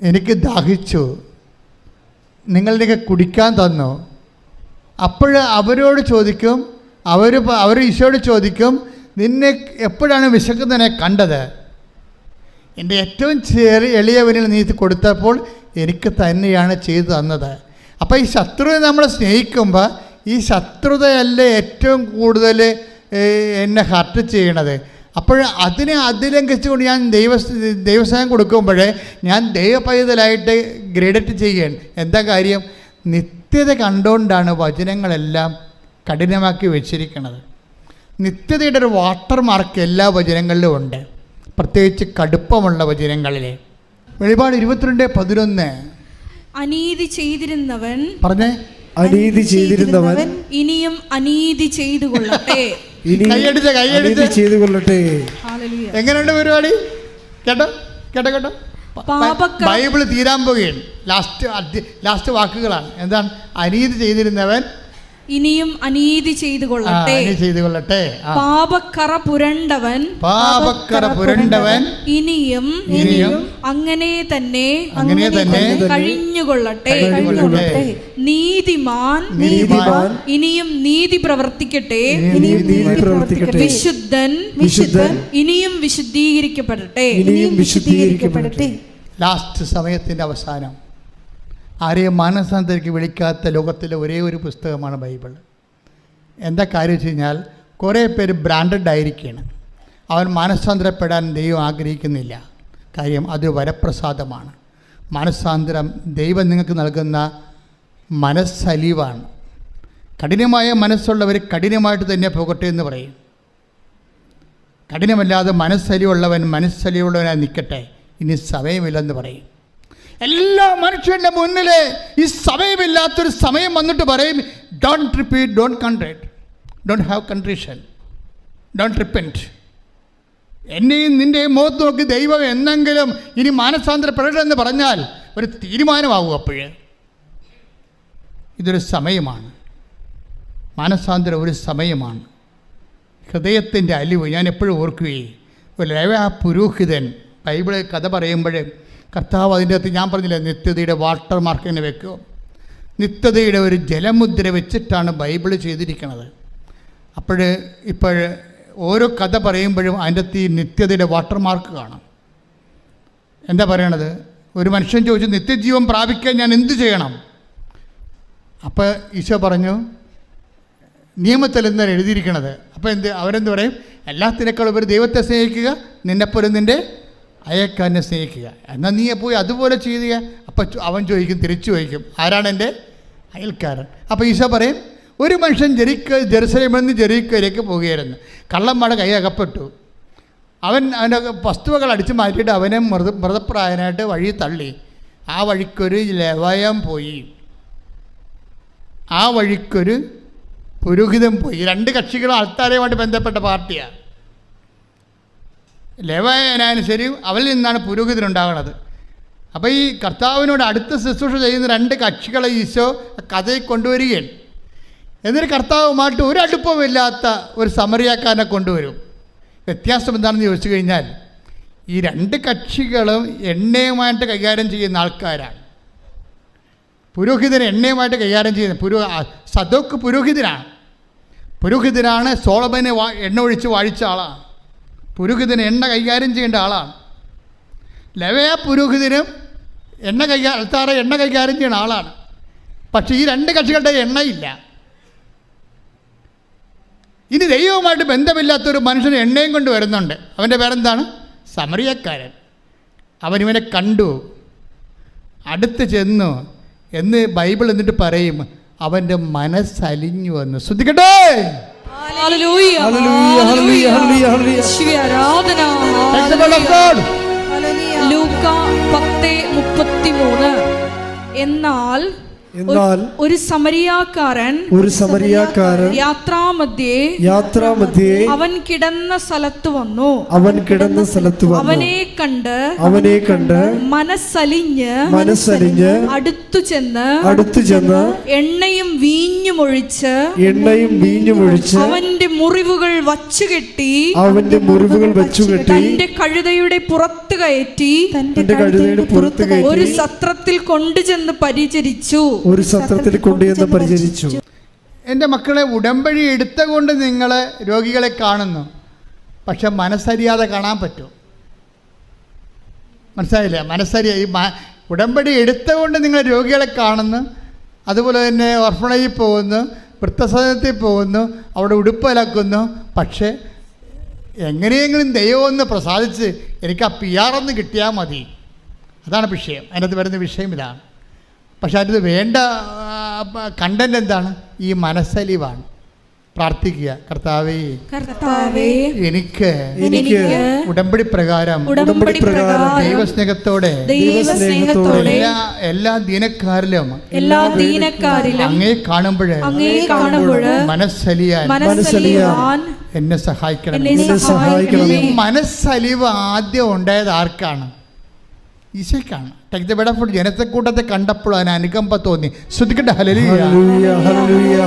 എനിക്ക് ദാഹിച്ചു, നിങ്ങളുടെയൊക്കെ കുടിക്കാൻ തന്നു. അപ്പോൾ അവരോട് ചോദിക്കും, അവർ ഈശോയോട് ചോദിക്കും, നിന്നെ എപ്പോഴാണ് വിശക്കുന്നതിനെ കണ്ടത്? എൻ്റെ ഏറ്റവും എളിയവനിൽ നീ ഇത് കൊടുത്തപ്പോൾ എനിക്ക് തന്നെയാണ് ചെയ്തു തന്നത്. അപ്പോൾ ഈ ശത്രുവിനെ നമ്മൾ സ്നേഹിക്കുമ്പോൾ ഈ ശത്രുതയല്ല ഏറ്റവും കൂടുതൽ എന്നെ ഹർട്ട് ചെയ്യണത്. അപ്പോൾ അതിനെ അതിലംഘിച്ചുകൊണ്ട് ഞാൻ ദൈവസ്നേഹം കൊടുക്കുമ്പോൾ ഞാൻ ദൈവപൈതലായിട്ട് ഗ്രേഡറ്റ് ചെയ്യുകയാണ്. എന്താ കാര്യം? നിത്യത കണ്ടുകൊണ്ടാണ് വചനങ്ങളെല്ലാം കഠിനമാക്കി വെച്ചിരിക്കുന്നത്. നിത്യതയുടെ ഒരു വാട്ടർ മാർക്ക് എല്ലാ വചനങ്ങളിലും ഉണ്ട്, പ്രത്യേകിച്ച് കടുപ്പമുള്ള വചനങ്ങളിൽ. വെളിപാട് 22:11 അനീതി ചെയ്തിരുന്നവൻ പറഞ്ഞേ, അനീതി ചെയ്തിരുന്നവൻ ഇനിയും അനീതി ചെയ്തു കൊള്ളട്ടെ. കൈയടിച്ച് ചെയ്തു കൊള്ളട്ടെ. ഹല്ലേലൂയ. എങ്ങനെയുണ്ട് പരിപാടി? കേട്ടോ കേട്ടോ കേട്ടോ. ബൈബിള് തീരാൻ പോവുകയാണ്. ലാസ്റ്റ് വാക്കുകളാണ്. എന്താണ്? അനീതി ചെയ്തിരുന്നവൻ ഇനിയും അനീതി ചെയ്തു കൊള്ളട്ടെ. പാപക്കറ പുരണ്ടവൻ ഇനിയും അങ്ങനെ തന്നെ കഴിഞ്ഞുകൊള്ളട്ടെ. നീതിമാൻ ഇനിയും നീതി പ്രവർത്തിക്കട്ടെ. വിശുദ്ധൻ ഇനിയും വിശുദ്ധീകരിക്കപ്പെടട്ടെ. ലാസ്റ്റ് സമയത്തിന്റെ അവസാനം ആരെയും മാനസാന്തരയ്ക്ക് വിളിക്കാത്ത ലോകത്തിലെ ഒരേ ഒരു പുസ്തകമാണ് ബൈബിൾ. എന്താ കാര്യം വെച്ച് കഴിഞ്ഞാൽ, കുറേ പേര് ബ്രാൻഡഡ് ആയിരിക്കുകയാണ്. അവൻ മാനസാന്തരപ്പെടാൻ ദൈവം ആഗ്രഹിക്കുന്നില്ല. കാര്യം അത് വരപ്രസാദമാണ്. മാനസാന്തരം ദൈവം നിങ്ങൾക്ക് നൽകുന്ന മനസ്സലിവാണ്. കഠിനമായ മനസ്സുള്ളവർ കഠിനമായിട്ട് തന്നെ പോകട്ടെ എന്ന് പറയും. കഠിനമല്ലാതെ മനസ്സലിവുള്ളവനായി നിൽക്കട്ടെ, ഇനി സമയമില്ലെന്ന് പറയും. എല്ലാ മനുഷ്യൻ്റെ മുന്നിൽ ഈ സമയമില്ലാത്തൊരു സമയം വന്നിട്ട് പറയും, don't repeat, don't contrite, don't have contrition, don't repent. എന്നെയും നിൻ്റെയും മുഖത്ത് നോക്കി ദൈവം എന്നെങ്കിലും ഇനി മാനസാന്തരപ്പെടരുതെന്ന് പറഞ്ഞാൽ ഒരു തീരുമാനമാകും. അപ്പോഴേ ഇതൊരു സമയമാണ്. മാനസാന്തരം ഒരു സമയമാണ്. ഹൃദയത്തിൻ്റെ അലിവ് ഞാൻ എപ്പോഴും ഓർക്കുകയും, ഒരു പുരോഹിതൻ ബൈബിള് കഥ പറയുമ്പോൾ കർത്താവ് അതിൻ്റെ അകത്ത് ഞാൻ പറഞ്ഞില്ല, നിത്യതയുടെ വാട്ടർ മാർക്കിനെ വെക്കും. നിത്യതയുടെ ഒരു ജലമുദ്ര വെച്ചിട്ടാണ് ബൈബിള് ചെയ്തിരിക്കുന്നത്. ഇപ്പോൾ ഓരോ കഥ പറയുമ്പോഴും അതിൻ്റെ അകത്ത് ഈ നിത്യതയുടെ വാട്ടർ മാർക്ക് കാണാം. എന്താ പറയണത്? ഒരു മനുഷ്യൻ ചോദിച്ചു, നിത്യജീവൻ പ്രാപിക്കാൻ ഞാൻ എന്ത് ചെയ്യണം? അപ്പോൾ ഈശോ പറഞ്ഞു, നിയമത്തിൽ എന്താണ് എഴുതിയിരിക്കണത്? അപ്പോൾ അവരെന്ത് പറയും? എല്ലാത്തിനേക്കാളും ഒരു ദൈവത്തെ സ്നേഹിക്കുക, നിന്നെപ്പോലും നിൻ്റെ അയൽക്കാരനെ സ്നേഹിക്കുക. എന്നാൽ നീ പോയി അതുപോലെ ചെയ്യുക. അപ്പം അവൻ ചോദിക്കും, തിരിച്ചു ചോദിക്കും, ആരാണ് എൻ്റെ അയൽക്കാരൻ? അപ്പോൾ ഈശോ പറയും, ഒരു മനുഷ്യൻ ജെറുസലേമിൽ നിന്ന് ജെറീക്കോയിലേക്ക് പോവുകയായിരുന്നു. കള്ളന്മാരുടെ കൈ അകപ്പെട്ടു. അവൻ്റെ വസ്തുവകൾ അടിച്ചു മാറ്റിയിട്ട് അവനെ മൃതപ്രായനായിട്ട് വഴി തള്ളി. ആ വഴിക്കൊരു ലെവയം പോയി, ആ വഴിക്കൊരു പുരോഹിതൻ പോയി. രണ്ട് കക്ഷികളും ആൾത്താരയുമായിട്ട് ബന്ധപ്പെട്ട പാർട്ടിയാണ്. ലേവായനായാലും ശരി, അവരിൽ നിന്നാണ് പുരോഹിതനുണ്ടാകുന്നത്. അപ്പോൾ ഈ കർത്താവിനോട് അടുത്ത ശുശ്രൂഷ ചെയ്യുന്ന രണ്ട് കക്ഷികളെ ഈശോ കഥയിൽ കൊണ്ടുവരികയാണ്. എന്നിട്ട് കർത്താവുമായിട്ട് ഒരു അടുപ്പമില്ലാത്ത ഒരു സമറിയാക്കാരനെ കൊണ്ടുവരും. വ്യത്യാസം എന്താണെന്ന് ചോദിച്ചു കഴിഞ്ഞാൽ, ഈ രണ്ട് കക്ഷികളും എണ്ണയുമായിട്ട് കൈകാര്യം ചെയ്യുന്ന ആൾക്കാരാണ്. പുരോഹിതൻ എണ്ണയുമായിട്ട് കൈകാര്യം ചെയ്യുന്ന സദോക്ക് പുരോഹിതനാണ്. സോളമനെ എണ്ണ ഒഴിച്ച് വാഴിച്ച ആളാണ്. പുരോഹിതന് എണ്ണ കൈകാര്യം ചെയ്യേണ്ട ആളാണ്. ലേവ്യ പുരോഹിതനും എണ്ണ കൈകാര്യം ചെയ്യുന്ന ആളാണ്. പക്ഷേ ഈ രണ്ട് കക്ഷികളുടെ എണ്ണയില്ല. ഇനി ദൈവവുമായിട്ട് ബന്ധമില്ലാത്തൊരു മനുഷ്യന് എണ്ണയും കൊണ്ട് വരുന്നുണ്ട്. അവൻ്റെ പേരെന്താണ്? സമറിയക്കാരൻ. അവനിവനെ കണ്ടു, അടുത്ത് ചെന്നു എന്ന് ബൈബിൾ എന്നിട്ട് പറയും, അവൻ്റെ മനസ്സലിഞ്ഞു വന്നു. ശ്രദ്ധിക്കട്ടെ. എന്നാൽ ഒരു സമരിയാക്കാരൻ യാത്രാമധ്യേ അവൻ കിടന്ന സ്ഥലത്ത് വന്നു. അവനെ കണ്ട് മനസ്സലിഞ്ഞ് അടുത്തു ചെന്ന് എണ്ണയും വീഞ്ഞും ഒഴിച്ച് അവന്റെ മുറിവുകൾ വച്ചുകെട്ടി തന്റെ കഴുതയുടെ പുറത്ത് കയറ്റി ഒരു സത്രത്തിൽ കൊണ്ടുചെന്ന് പരിചരിച്ചു. എൻ്റെ മക്കളെ, ഉടമ്പടി എടുത്തുകൊണ്ട് നിങ്ങൾ രോഗികളെ കാണുന്നു. പക്ഷെ മനസ്സരിയാതെ കാണാൻ പറ്റും. മനസ്സിലായില്ലേ? ഈ ഉടമ്പടി എടുത്തുകൊണ്ട് നിങ്ങൾ രോഗികളെ കാണുന്നു, അതുപോലെ തന്നെ ഓർഫണേജിൽ പോകുന്നു, വൃദ്ധസദനത്തിൽ പോകുന്നു, അവിടെ ഉടുപ്പലക്കുന്നു. പക്ഷേ എങ്ങനെയെങ്കിലും ദൈവം ഒന്ന് പ്രസാദിച്ച് എനിക്ക് ആ PR ഒന്ന് കിട്ടിയാൽ മതി. അതാണ് വിഷയം. അതിനകത്ത് വരുന്ന വിഷയം ഇതാണ്. പക്ഷെ അതിന് വേണ്ട കണ്ടന്റ് എന്താണ്? ഈ മനസ്സലിവാണ്. പ്രാർത്ഥിക്കുക, കർത്താവേ എനിക്ക് ഉടമ്പടി പ്രകാരം ദൈവസ്നേഹത്തോടെ എല്ലാ ദീനക്കാരിലും അങ്ങേ കാണുമ്പോൾ മനസ്സലിയാൻ എന്നെ സഹായിക്കണം. ഈ മനസ്സലിവ് ആദ്യം ഉണ്ടായത് ആർക്കാണ്? ഈശോയ്ക്കാണ്. ജനത്തെക്കൂട്ടത്തെ കണ്ടപ്പോൾ അതിന് അനുകമ്പ തോന്നി. ശ്രദ്ധിക്കട്ടെ. ഹല്ലേലൂയ ഹല്ലേലൂയ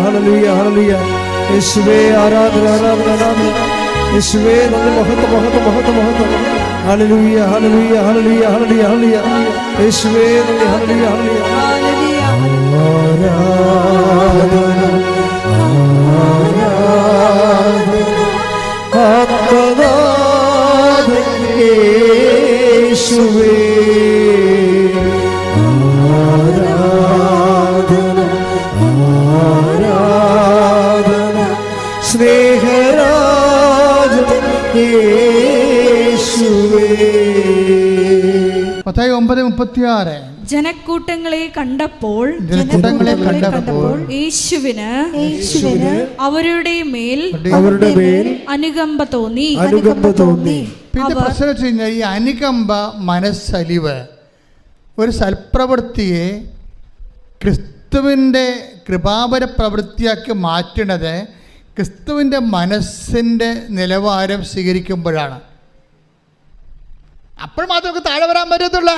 ഹല്ലേലൂയ ഹല്ലേലൂയ. യേശുവേ ആരാധന ആരാധന ആരാധന. യേശുവേ നന്ദി, മഹത്വം മഹത്വം മഹത്വം മഹത്വം. ഹല്ലേലൂയ ഹല്ലേലൂയ ഹല്ലേലൂയ ഹല്ലേലൂയ ഹല്ലേലൂയ. യേശുവേ നന്ദി. ഹല്ലേലൂയ ഹല്ലേലൂയ ഹല്ലേലൂയ. ആരാധന ആരാധന ആത്മനാഥൻ യേശുവേ. ആരാധന ആരാധന സ്നേഹരാജൻ യേശുവേ. മത്തായി 9:36. ജനക്കൂട്ടങ്ങളെ കണ്ടപ്പോൾ യേശുവിന് അവരുടെ മേൽ അനുകമ്പ തോന്നി. പിന്നെ പ്രശ്നം വെച്ച് കഴിഞ്ഞാൽ ഈ അനുകമ്പ, മനസ്സലിവ്, ഒരു സൽപ്രവൃത്തിയെ ക്രിസ്തുവിൻ്റെ കൃപാപര പ്രവൃത്തിയാക്കി മാറ്റുന്നത് ക്രിസ്തുവിൻ്റെ മനസ്സിൻ്റെ നിലവാരം സ്വീകരിക്കുമ്പോഴാണ്. അപ്പോൾ മാത്രമേ താഴെ വരാൻ പറ്റത്തുള്ളൂ.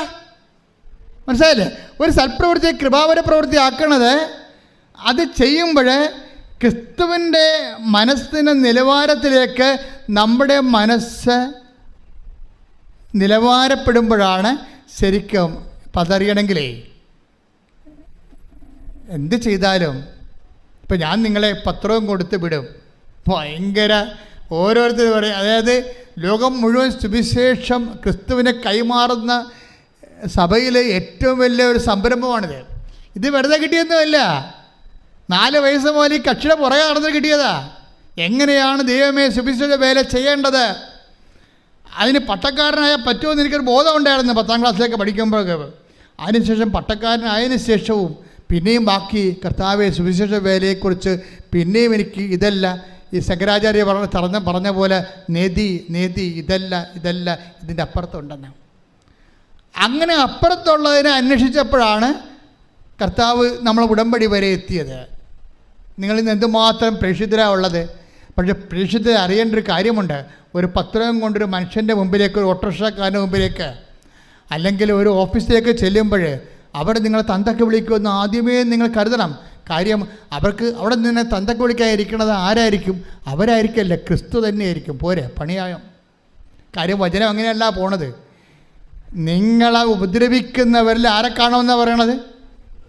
മനസ്സിലായില്ലേ? ഒരു സൽപ്രവൃത്തിയെ കൃപാപര പ്രവൃത്തി ആക്കണത്, അത് ചെയ്യുമ്പോൾ ക്രിസ്തുവിൻ്റെ മനസ്സിൻ്റെ നിലവാരത്തിലേക്ക് നമ്മുടെ മനസ്സ് നിലവാരപ്പെടുമ്പോഴാണ് ശരിക്കും. അപ്പം അതറിയണമെങ്കിലേ എന്ത് ചെയ്താലും, ഇപ്പം ഞാൻ നിങ്ങളെ പത്രവും കൊടുത്ത് വിടും, ഭയങ്കര ഓരോരുത്തർ പറയും. അതായത് ലോകം മുഴുവൻ സുവിശേഷം ക്രിസ്തുവിനെ കൈമാറുന്ന സഭയിലെ ഏറ്റവും വലിയ ഒരു സംരംഭമാണിത്. ഇത് വെറുതെ കിട്ടിയൊന്നുമല്ല. 4 വയസ്സ് മുതൽ ഈ കക്ഷിയുടെ പുറകെ നടന്ന് കിട്ടിയതാ. എങ്ങനെയാണ് ദൈവമേ സുവിശേഷ വേല ചെയ്യേണ്ടത്, അതിന് പട്ടക്കാരനായ പറ്റുമെന്ന് എനിക്കൊരു ബോധം ഉണ്ടായിരുന്നു 10ാം ക്ലാസ്സിലേക്ക് പഠിക്കുമ്പോഴൊക്കെ. അതിനുശേഷം പട്ടക്കാരനായതിനു ശേഷവും പിന്നെയും ബാക്കി കർത്താവെ സുവിശേഷ വേലയെക്കുറിച്ച് പിന്നെയും എനിക്ക് ഇതല്ല, ഈ ശങ്കരാചാര്യ പറഞ്ഞ പോലെ നേതി ഇതല്ല ഇതിൻ്റെ അപ്പുറത്തുണ്ടെന്ന്. അങ്ങനെ അപ്പുറത്തുള്ളതിനെ അന്വേഷിച്ചപ്പോഴാണ് കർത്താവ് നമ്മളെ ഉടമ്പടി വരെ എത്തിയത്. നിങ്ങളിന്ന് എന്തുമാത്രം പ്രേക്ഷിതരാണ് ഉള്ളത്. പക്ഷേ പ്രേക്ഷിതരെ അറിയേണ്ട ഒരു കാര്യമുണ്ട്. ഒരു പത്രം കൊണ്ടൊരു മനുഷ്യൻ്റെ മുമ്പിലേക്ക്, ഒരു ഓട്ടോറിക്ഷക്കാരൻ്റെ മുമ്പിലേക്ക്, അല്ലെങ്കിൽ ഒരു ഓഫീസിലേക്ക് ചെല്ലുമ്പോൾ അവിടെ നിങ്ങളെ തന്തക്ക് വിളിക്കുമെന്ന് ആദ്യമേ നിങ്ങൾ കരുതണം. കാര്യം അവർക്ക് അവിടെ നിന്ന് തന്തക്ക് വിളിക്കാതിരിക്കുന്നത് ആരായിരിക്കും? അവരായിരിക്കല്ലേ, ക്രിസ്തു തന്നെയായിരിക്കും. പോരെ, പണിയായം. കാര്യം വചനം അങ്ങനെയല്ല പോണത്. നിങ്ങളെ ഉപദ്രവിക്കുന്നവരിൽ ആരെ കാണുമെന്നാണ് പറയണത്?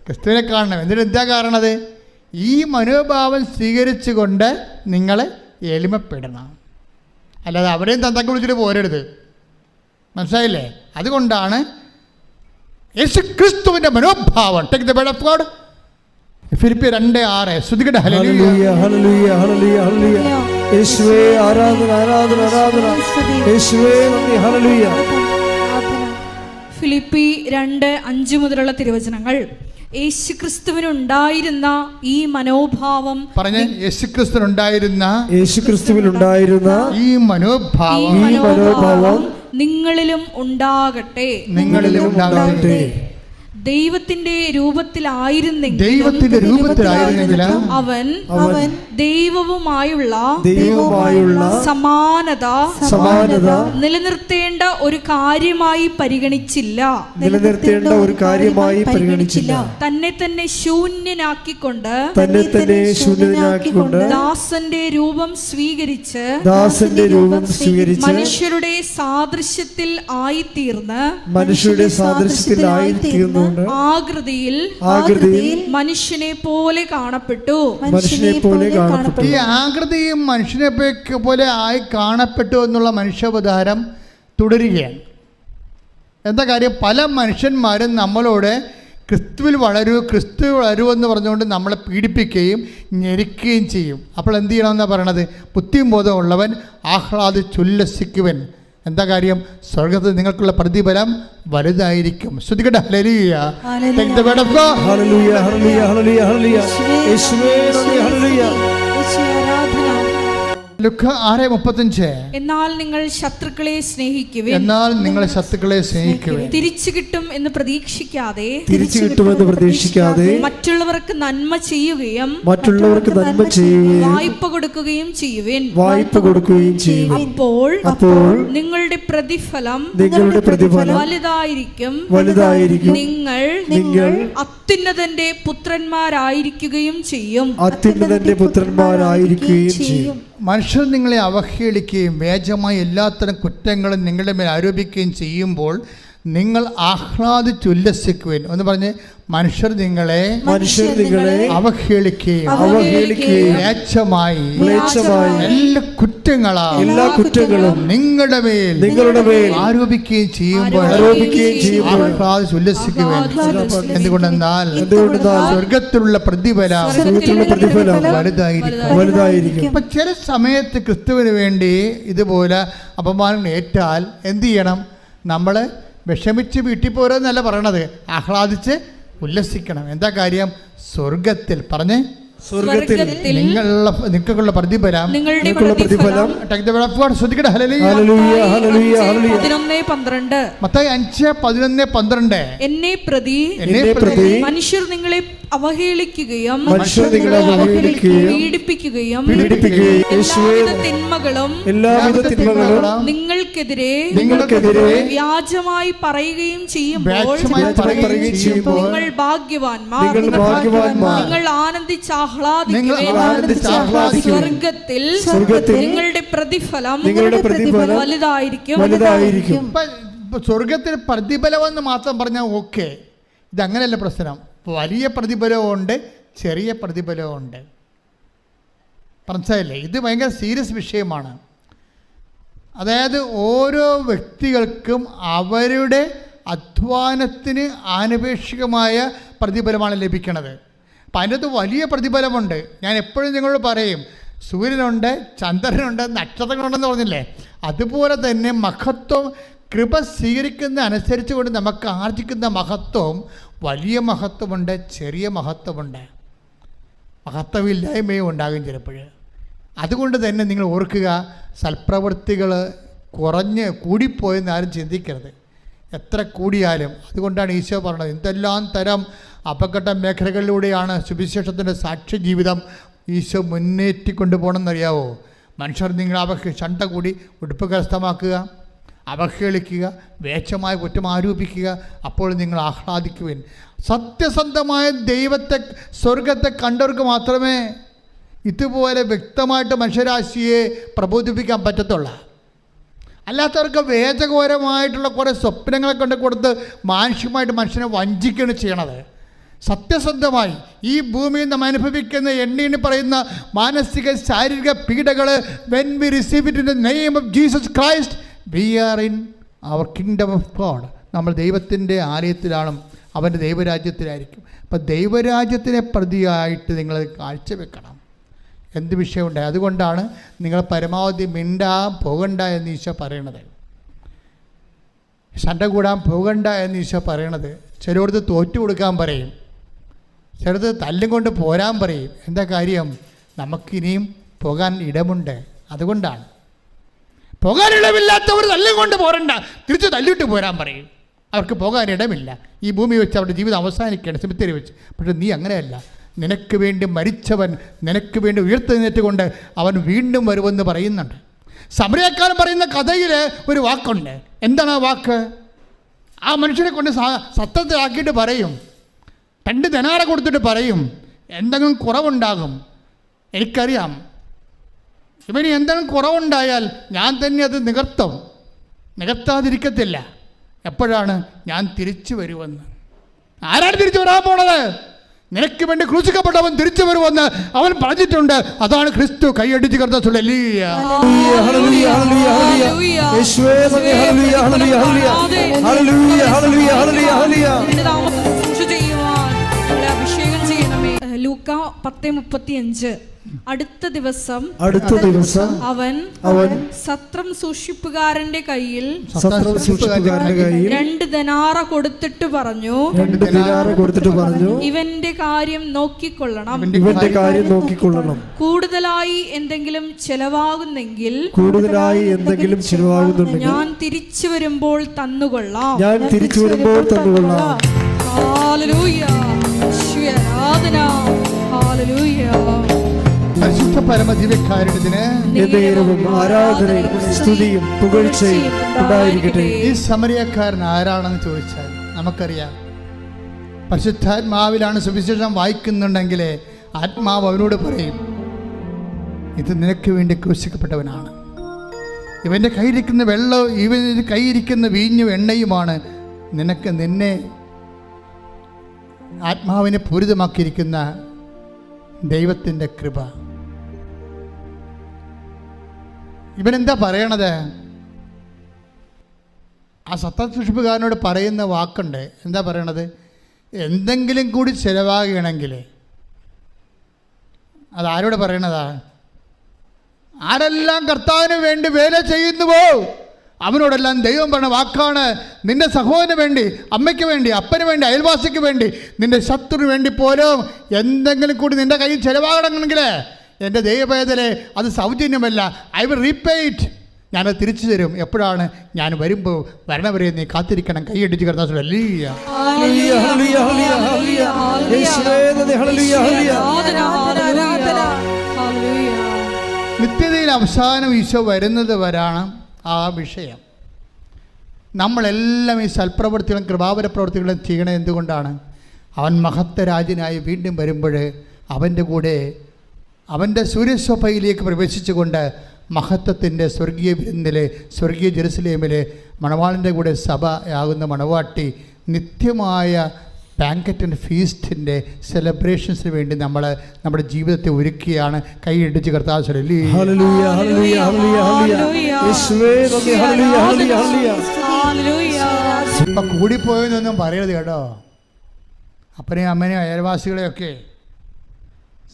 ക്രിസ്തുവിനെ കാണണം. എന്നിട്ട് എന്താ കാണണത്? ഈ മനോഭാവം സ്വീകരിച്ചുകൊണ്ട് നിങ്ങൾ എളിമപ്പെടണം. അല്ലാതെ അവരെയും തന്തക്ക് വിളിച്ചിട്ട് പോരരുത്. മനസ്സിലായില്ലേ? അതുകൊണ്ടാണ് യേശു ക്രിസ്തുവിൻ്റെ മനോഭാവം. Take the word of God. ഫിലിപ്പിയർ 2:6. ശ്രുതികട ഹല്ലേലൂയ ഹല്ലേലൂയ ഹല്ലേലൂയ ഹല്ലേലൂയ. യേശുവേ ആരാധന ആരാധന ആരാധന. യേശുവേ നന്ദി. ഹല്ലേലൂയ. ഫിലിപ്പി 2:5 മുതലുള്ള തിരുവചനങ്ങൾ. യേശുക്രിസ്തുവിനുണ്ടായിരുന്ന ഈ മനോഭാവം പറഞ്ഞ യേശുക്രിസ്തുവിനുണ്ടായിരുന്ന ഈ മനോഭാവം നിങ്ങളിലും ഉണ്ടാകട്ടെ. ദൈവത്തിന്റെ രൂപത്തിലായിരുന്നെങ്കിൽ അവൻ ദൈവവുമായുള്ള സമാനത നിലനിർത്തേണ്ട ഒരു കാര്യമായി പരിഗണിച്ചില്ല. തന്നെ തന്നെ ശൂന്യനാക്കിക്കൊണ്ട് ദാസന്റെ രൂപം സ്വീകരിച്ച് മനുഷ്യരുടെ സാദൃശ്യത്തിൽ ആയിത്തീർന്ന് ആകൃതിയിൽ മനുഷ്യനെ പോലെ കാണപ്പെട്ടു. ഈ ആകൃതിയും മനുഷ്യനെ പോലെ ആയി കാണപ്പെട്ടു എന്നുള്ള മനുഷ്യാവതാരം തുടരുകയാണ്. എന്താ കാര്യം? പല മനുഷ്യന്മാരും നമ്മളോട് ക്രിസ്തുവിൽ വളരുമെന്ന് പറഞ്ഞുകൊണ്ട് നമ്മളെ പീഡിപ്പിക്കുകയും ഞെരുക്കുകയും ചെയ്യും. അപ്പോൾ എന്ത് ചെയ്യണമെന്നാണ് പറയണത്? ബുദ്ധിയും ബോധമുള്ളവൻ ആഹ്ലാദിച്ചുല്ലസിക്കുവൻ. എന്താ കാര്യം? സ്വർഗ്ഗത്തിൽ നിങ്ങൾക്കുള്ള പ്രതിഫലം വലുതായിരിക്കും. ശ്രദ്ധിക്കട്ടെ. ഹല്ലേലൂയ. Take the word of God. ഹല്ലേലൂയ, ഹല്ലേലൂയ, ഹല്ലേലൂയ, ഹല്ലേലൂയ. യേശുവേ നന്ദി. ഹല്ലേലൂയ. ലുക്ക 6:35. എന്നാൽ നിങ്ങൾ ശത്രുക്കളെ സ്നേഹിക്കുവിൻ. തിരിച്ചു കിട്ടും എന്ന് പ്രതീക്ഷിക്കാതെ മറ്റുള്ളവർക്ക് നന്മ ചെയ്യുകയും വായ്പ കൊടുക്കുകയും ചെയ്യുവിൻ. അപ്പോൾ നിങ്ങളുടെ പ്രതിഫലം വലുതായിരിക്കും. നിങ്ങൾ അത്യുന്നതന്റെ പുത്രന്മാരായിരിക്കുകയും ചെയ്യും. മനുഷ്യർ നിങ്ങളെ അവഹേളിക്കുകയും വ്യാജമായ എല്ലാത്തരം കുറ്റങ്ങളും നിങ്ങളുടെ മേൽ ആരോപിക്കുകയും ചെയ്യുമ്പോൾ നിങ്ങൾ ആഹ്ലാദിച്ചുല്ലസിക്കുവിൻ. എന്ന് പറഞ്ഞ് മനുഷ്യർ നിങ്ങളെ അവഹേളിക്കുകയും വ്യാജമായി എല്ലാ കുറ്റങ്ങളും നിങ്ങളുടെ മേൽ ആരോപിക്കുകയും ചെയ്യുമ്പോൾ ആഹ്ലാദിച്ചുല്ലസിക്കുവിൻ. എന്തുകൊണ്ടെന്നാൽ സ്വർഗത്തിലുള്ള പ്രതിഫലം വലുതായിരിക്കും. അപ്പൊ ചില സമയത്ത് ക്രിസ്തുവിന് വേണ്ടി ഇതുപോലെ അപമാനം ഏറ്റാൽ എന്ത് ചെയ്യണം? നമ്മൾ വിഷമിച്ച് വീട്ടിൽ പോരെന്നല്ല പറയണത്, ആഹ്ലാദിച്ച് ഉല്ലസിക്കണം. എന്താ കാര്യം? സ്വർഗത്തിൽ പറഞ്ഞ് നിങ്ങൾക്കുള്ള പ്രതിഫലം മത്തായി 5:11-12. എന്നെ പ്രതി മനുഷ്യർ നിങ്ങളെ അവഹേളിക്കുകയും പീഡിപ്പിക്കുകയും എല്ലാവിധ തിന്മകളും നിങ്ങൾക്കെതിരെ വ്യാജമായി പറയുകയും ചെയ്യുമ്പോൾ നിങ്ങൾ ഭാഗ്യവാന്മാർ. നിങ്ങൾ ആനന്ദിച്ച് സ്വർഗത്തിൽ നിങ്ങളുടെ പ്രതിഫലം വലുതായിരിക്കും. സ്വർഗത്തിൽ പ്രതിഫലമെന്ന് മാത്രം പറഞ്ഞാൽ ഓക്കെ. ഇതങ്ങനെയല്ല പ്രശ്നം. വലിയ പ്രതിഫലമുണ്ട്, ചെറിയ പ്രതിഫലമുണ്ട്. മനസ്സിലായില്ലേ? ഇത് ഭയങ്കര സീരിയസ് വിഷയമാണ്. അതായത് ഓരോ വ്യക്തികൾക്കും അവരുടെ അധ്വാനത്തിന് ആനുപേക്ഷികമായ പ്രതിഫലമാണ് ലഭിക്കുന്നത്. അപ്പം അതിനകത്ത് വലിയ പ്രതിഫലമുണ്ട്. ഞാൻ എപ്പോഴും നിങ്ങളോട് പറയും, സൂര്യനുണ്ട്, ചന്ദ്രനുണ്ട്, നക്ഷത്രങ്ങളുണ്ടെന്ന് പറഞ്ഞില്ലേ? അതുപോലെ തന്നെ മഹത്വം കൃപ സ്വീകരിക്കുന്ന അനുസരിച്ച് കൊണ്ട് നമുക്ക് ആർജിക്കുന്ന മഹത്വം വലിയ മഹത്വമുണ്ട്, ചെറിയ മഹത്വമുണ്ട്. മഹത്വമില്ലായ്മയും ഉണ്ടാകും ചിലപ്പോൾ. അതുകൊണ്ട് തന്നെ നിങ്ങൾ ഓർക്കുക, സൽപ്രവൃത്തികൾ കൂടിപ്പോയെന്ന് ആരും ചിന്തിക്കരുത്. എത്ര കൂടിയാലും. അതുകൊണ്ടാണ് ഈശോ പറഞ്ഞത്, എന്തെല്ലാം തരം അപകട മേഖലകളിലൂടെയാണ് സുവിശേഷത്തിൻ്റെ സാക്ഷ്യ ജീവിതം ഈശോ മുന്നേറ്റിക്കൊണ്ട് പോകണമെന്നറിയാവോ? മനുഷ്യർ നിങ്ങൾ ചണ്ട കൂടി ഉടുപ്പ് കരസ്ഥമാക്കുക, അവഹേളിക്കുക, വേഷമായ കുറ്റം ആരോപിക്കുക. അപ്പോൾ നിങ്ങൾ ആഹ്ലാദിക്കുവിൻ. സത്യസന്ധമായ ദൈവത്തെ, സ്വർഗത്തെ കണ്ടവർക്ക് മാത്രമേ ഇതുപോലെ വ്യക്തമായിട്ട് മനുഷ്യരാശിയെ പ്രബോധിപ്പിക്കാൻ പറ്റത്തുള്ളൂ. അല്ലാത്തവർക്ക് വേദഘോരമായിട്ടുള്ള കുറേ സ്വപ്നങ്ങളെ കൊണ്ട് കൊടുത്ത് മാനുഷികമായിട്ട് മനുഷ്യനെ വഞ്ചിക്കുകയാണ് ചെയ്യണത്. സത്യസന്ധമായി ഈ ഭൂമിയിൽ നാം അനുഭവിക്കുന്ന എണ്ണീന്ന് പറയുന്ന മാനസിക ശാരീരിക പീഡകൾ, when we receive it in the name of Jesus Christ, we are in our kingdom of God. നമ്മൾ ദൈവത്തിൻ്റെ ആലയത്തിലാണ്, അവൻ്റെ ദൈവരാജ്യത്തിലായിരിക്കും. അപ്പം ദൈവരാജ്യത്തിനെ പ്രതിയായിട്ട് നിങ്ങൾ കാഴ്ചവെക്കണം. എന്ത് വിഷയമുണ്ടായി? അതുകൊണ്ടാണ് നിങ്ങൾ പരമാവധി പോകണ്ട എന്ന് ഈശോ പറയണത്. ശണ്ട കൂടാൻ പോകണ്ട എന്ന് ഈശോ പറയണത്. ചിലടത്ത് തോറ്റു കൊടുക്കാൻ പറയും, ചിലത് തല്ലും കൊണ്ട് പോരാൻ പറയും. എന്താ കാര്യം? നമുക്കിനിയും പോകാൻ ഇടമുണ്ട്. അതുകൊണ്ടാണ്. പോകാനിടമില്ലാത്തവർ തല്ലും കൊണ്ട് പോരണ്ട, തിരിച്ച് തല്ലിട്ട് പോരാൻ പറയും. അവർക്ക് പോകാൻ ഇടമില്ല. ഈ ഭൂമി വെച്ച് അവരുടെ ജീവിതം അവസാനിക്കുകയാണ്, സെമിത്തേരി വെച്ച്. പക്ഷെ നീ അങ്ങനെയല്ല. നിനക്ക് വേണ്ടി മരിച്ചവൻ നിനക്ക് വേണ്ടി ഉയർത്തെഴുന്നേറ്റുകൊണ്ട് അവൻ വീണ്ടും വരുമെന്ന് പറയുന്നുണ്ട്. സമരക്കാരൻ പറയുന്ന കഥയിൽ ഒരു വാക്കുണ്ട്. എന്താണ് ആ വാക്ക്? ആ മനുഷ്യനെ കൊണ്ട് സത്രത്തിലാക്കിയിട്ട് പറയും, 2 ദിനാറ കൊടുത്തിട്ട് പറയും, എന്തെങ്കിലും കുറവുണ്ടാകും, എനിക്കറിയാം, ഇവന് എന്തെങ്കിലും കുറവുണ്ടായാൽ ഞാൻ തന്നെ അത് നികർത്താതിരിക്കത്തില്ല. എപ്പോഴാണ്? ഞാൻ തിരിച്ചു വരുമെന്ന്. ആരാണ് തിരിച്ചു വരാൻ പോണത്? നിനക്ക് വേണ്ടി ക്രൂശിക്കപ്പെട്ടവൻ തിരിച്ചു വരുമെന്ന് അവൻ പറഞ്ഞിട്ടുണ്ട്. അതാണ് ക്രിസ്തു. കൈയടിച്ച് കർത്താവ് അഭിഷേകം ചെയ്യണമേ. ലൂക്ക 10:35. അടുത്ത ദിവസം അവൻ സത്രം സൂക്ഷിപ്പുകാരന്റെ കയ്യിൽ 2 ദനാറ കൊടുത്തിട്ട് പറഞ്ഞു, ഇവന്റെ കാര്യം നോക്കിക്കൊള്ളണം. കൂടുതലായി എന്തെങ്കിലും ചെലവാകുന്നെങ്കിൽ ഞാൻ തിരിച്ചു വരുമ്പോൾ തന്നുകൊള്ളാം. ഹല്ലേലൂയ. ആരാധന. ഹല്ലേലൂയ. പരിശുദ്ധ പരമദിവ്യകാരുണ്യത്തിന് ആരാധനയും സ്തുതിയും പുകഴ്ചയും ഉണ്ടായിരിക്കട്ടെ. ഈ സമരിയക്കാരൻ ആരാണെന്ന് ചോദിച്ചാൽ നമുക്കറിയാം. പരിശുദ്ധാത്മാവിലാണ് സുവിശേഷം വായിക്കുന്നുണ്ടെങ്കിൽ ആത്മാവ് അവനോട് പറയും, ഇത് നിനക്ക് വേണ്ടി ക്രൂശിക്കപ്പെട്ടവനാണ്. ഇവൻ്റെ കയ്യിരിക്കുന്ന വെള്ളം, ഇവൻ്റെ കയ്യിരിക്കുന്ന വീഞ്ഞും എണ്ണയുമാണ് നിന്നെ ആത്മാവിനെ പൂരിതമാക്കിയിരിക്കുന്ന ദൈവത്തിൻ്റെ കൃപ. ഇവനെന്താ പറയണത്? ആ സത്യസൂക്ഷിപ്പുകാരനോട് പറയുന്ന വാക്കുണ്ട്. എന്താ പറയണത്? എന്തെങ്കിലും കൂടി ചിലവാകണമെങ്കിൽ അതാരോട് പറയണതാ? ആരെല്ലാം കർത്താവിന് വേണ്ടി വേല ചെയ്യുന്നുവോ അവനോടെല്ലാം ദൈവം പറഞ്ഞ വാക്കാണ്. നിന്റെ സഹോദരന് വേണ്ടി, അമ്മയ്ക്ക് വേണ്ടി, അപ്പന് വേണ്ടി, അയൽവാസിക്ക് വേണ്ടി, നിന്റെ ശത്രുവിന് വേണ്ടി പോലും എന്തെങ്കിലും കൂടി നിന്റെ കയ്യിൽ ചിലവാകണമെങ്കിൽ എൻ്റെ ദൈവവേദനെ അത് സൗജന്യമല്ല. I will repay it. ഞാനത് തിരിച്ചു തരും. എപ്പോഴാണ്? ഞാൻ വരുമ്പോൾ വരണവരെ നീ കാത്തിരിക്കണം. കൈയടിച്ച് കിടന്നാ നിത്യതയിൽ അവസാനം ഈശോ വരുന്നത് വരാണ് ആ വിഷയം. നമ്മളെല്ലാം ഈ സൽപ്രവൃത്തികളും കൃപാവര പ്രവൃത്തികളും ചെയ്യണത് എന്തുകൊണ്ടാണ്? അവൻ മഹത്വരാജനായി വീണ്ടും വരുമ്പോൾ അവൻ്റെ കൂടെ അവൻ്റെ സൂര്യശോഭയിലേക്ക് പ്രവേശിച്ചുകൊണ്ട് മഹത്വത്തിൻ്റെ സ്വർഗീയ വിരുന്നിലെ, സ്വർഗീയ ജെറുസലേമിലെ മണവാളിൻ്റെ കൂടെ സഭയാകുന്ന മണവാട്ടി നിത്യമായ ബാങ്കറ്റ് ആൻഡ് ഫീസ്റ്റിൻ്റെ സെലിബ്രേഷൻസിന് വേണ്ടി നമ്മൾ നമ്മുടെ ജീവിതത്തെ ഒരുക്കിയാണ്. കൈയിടിച്ച് കർത്താവ് ഇപ്പം കൂടിപ്പോയെന്നൊന്നും പറയരുത് കേട്ടോ. അപ്പനെയും അമ്മനെയും അയൽവാസികളെയൊക്കെ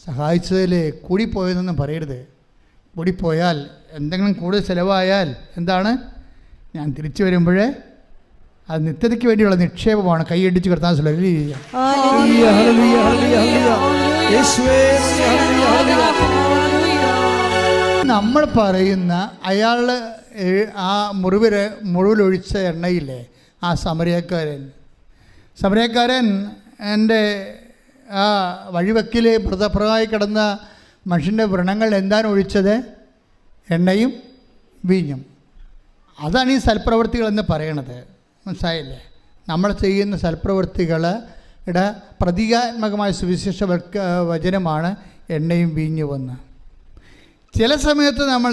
സഹായിച്ചതിൽ കൂടിപ്പോയെന്നൊന്നും പറയരുത്. കൂടിപ്പോയാൽ, എന്തെങ്കിലും കൂടുതൽ ചിലവായാൽ എന്താണ്? ഞാൻ തിരിച്ചു വരുമ്പോഴേ അത് നിത്യതയ്ക്ക് വേണ്ടിയുള്ള നിക്ഷേപമാണ്. കൈയടിച്ച് കിടത്താൻ നമ്മൾ പറയുന്ന അയാൾ ആ മുറിവിലൊഴിച്ച എണ്ണയില്ലേ, ആ സമരക്കാരൻ എൻ്റെ ആ വഴിവെക്കിൽ മൃതപ്രമായി കിടന്ന മനുഷ്യൻ്റെ വ്രണങ്ങൾ എന്താണ് ഒഴിച്ചത്? എണ്ണയും വീഞ്ഞും. അതാണ് ഈ സൽപ്രവൃത്തികളെന്ന് പറയണത്. മനസ്സിലായില്ലേ? നമ്മൾ ചെയ്യുന്ന സൽപ്രവൃത്തികളുടെ പ്രതീകാത്മകമായ സുവിശേഷ വചനമാണ് എണ്ണയും വീഞ്ഞുമെന്ന്. ചില സമയത്ത് നമ്മൾ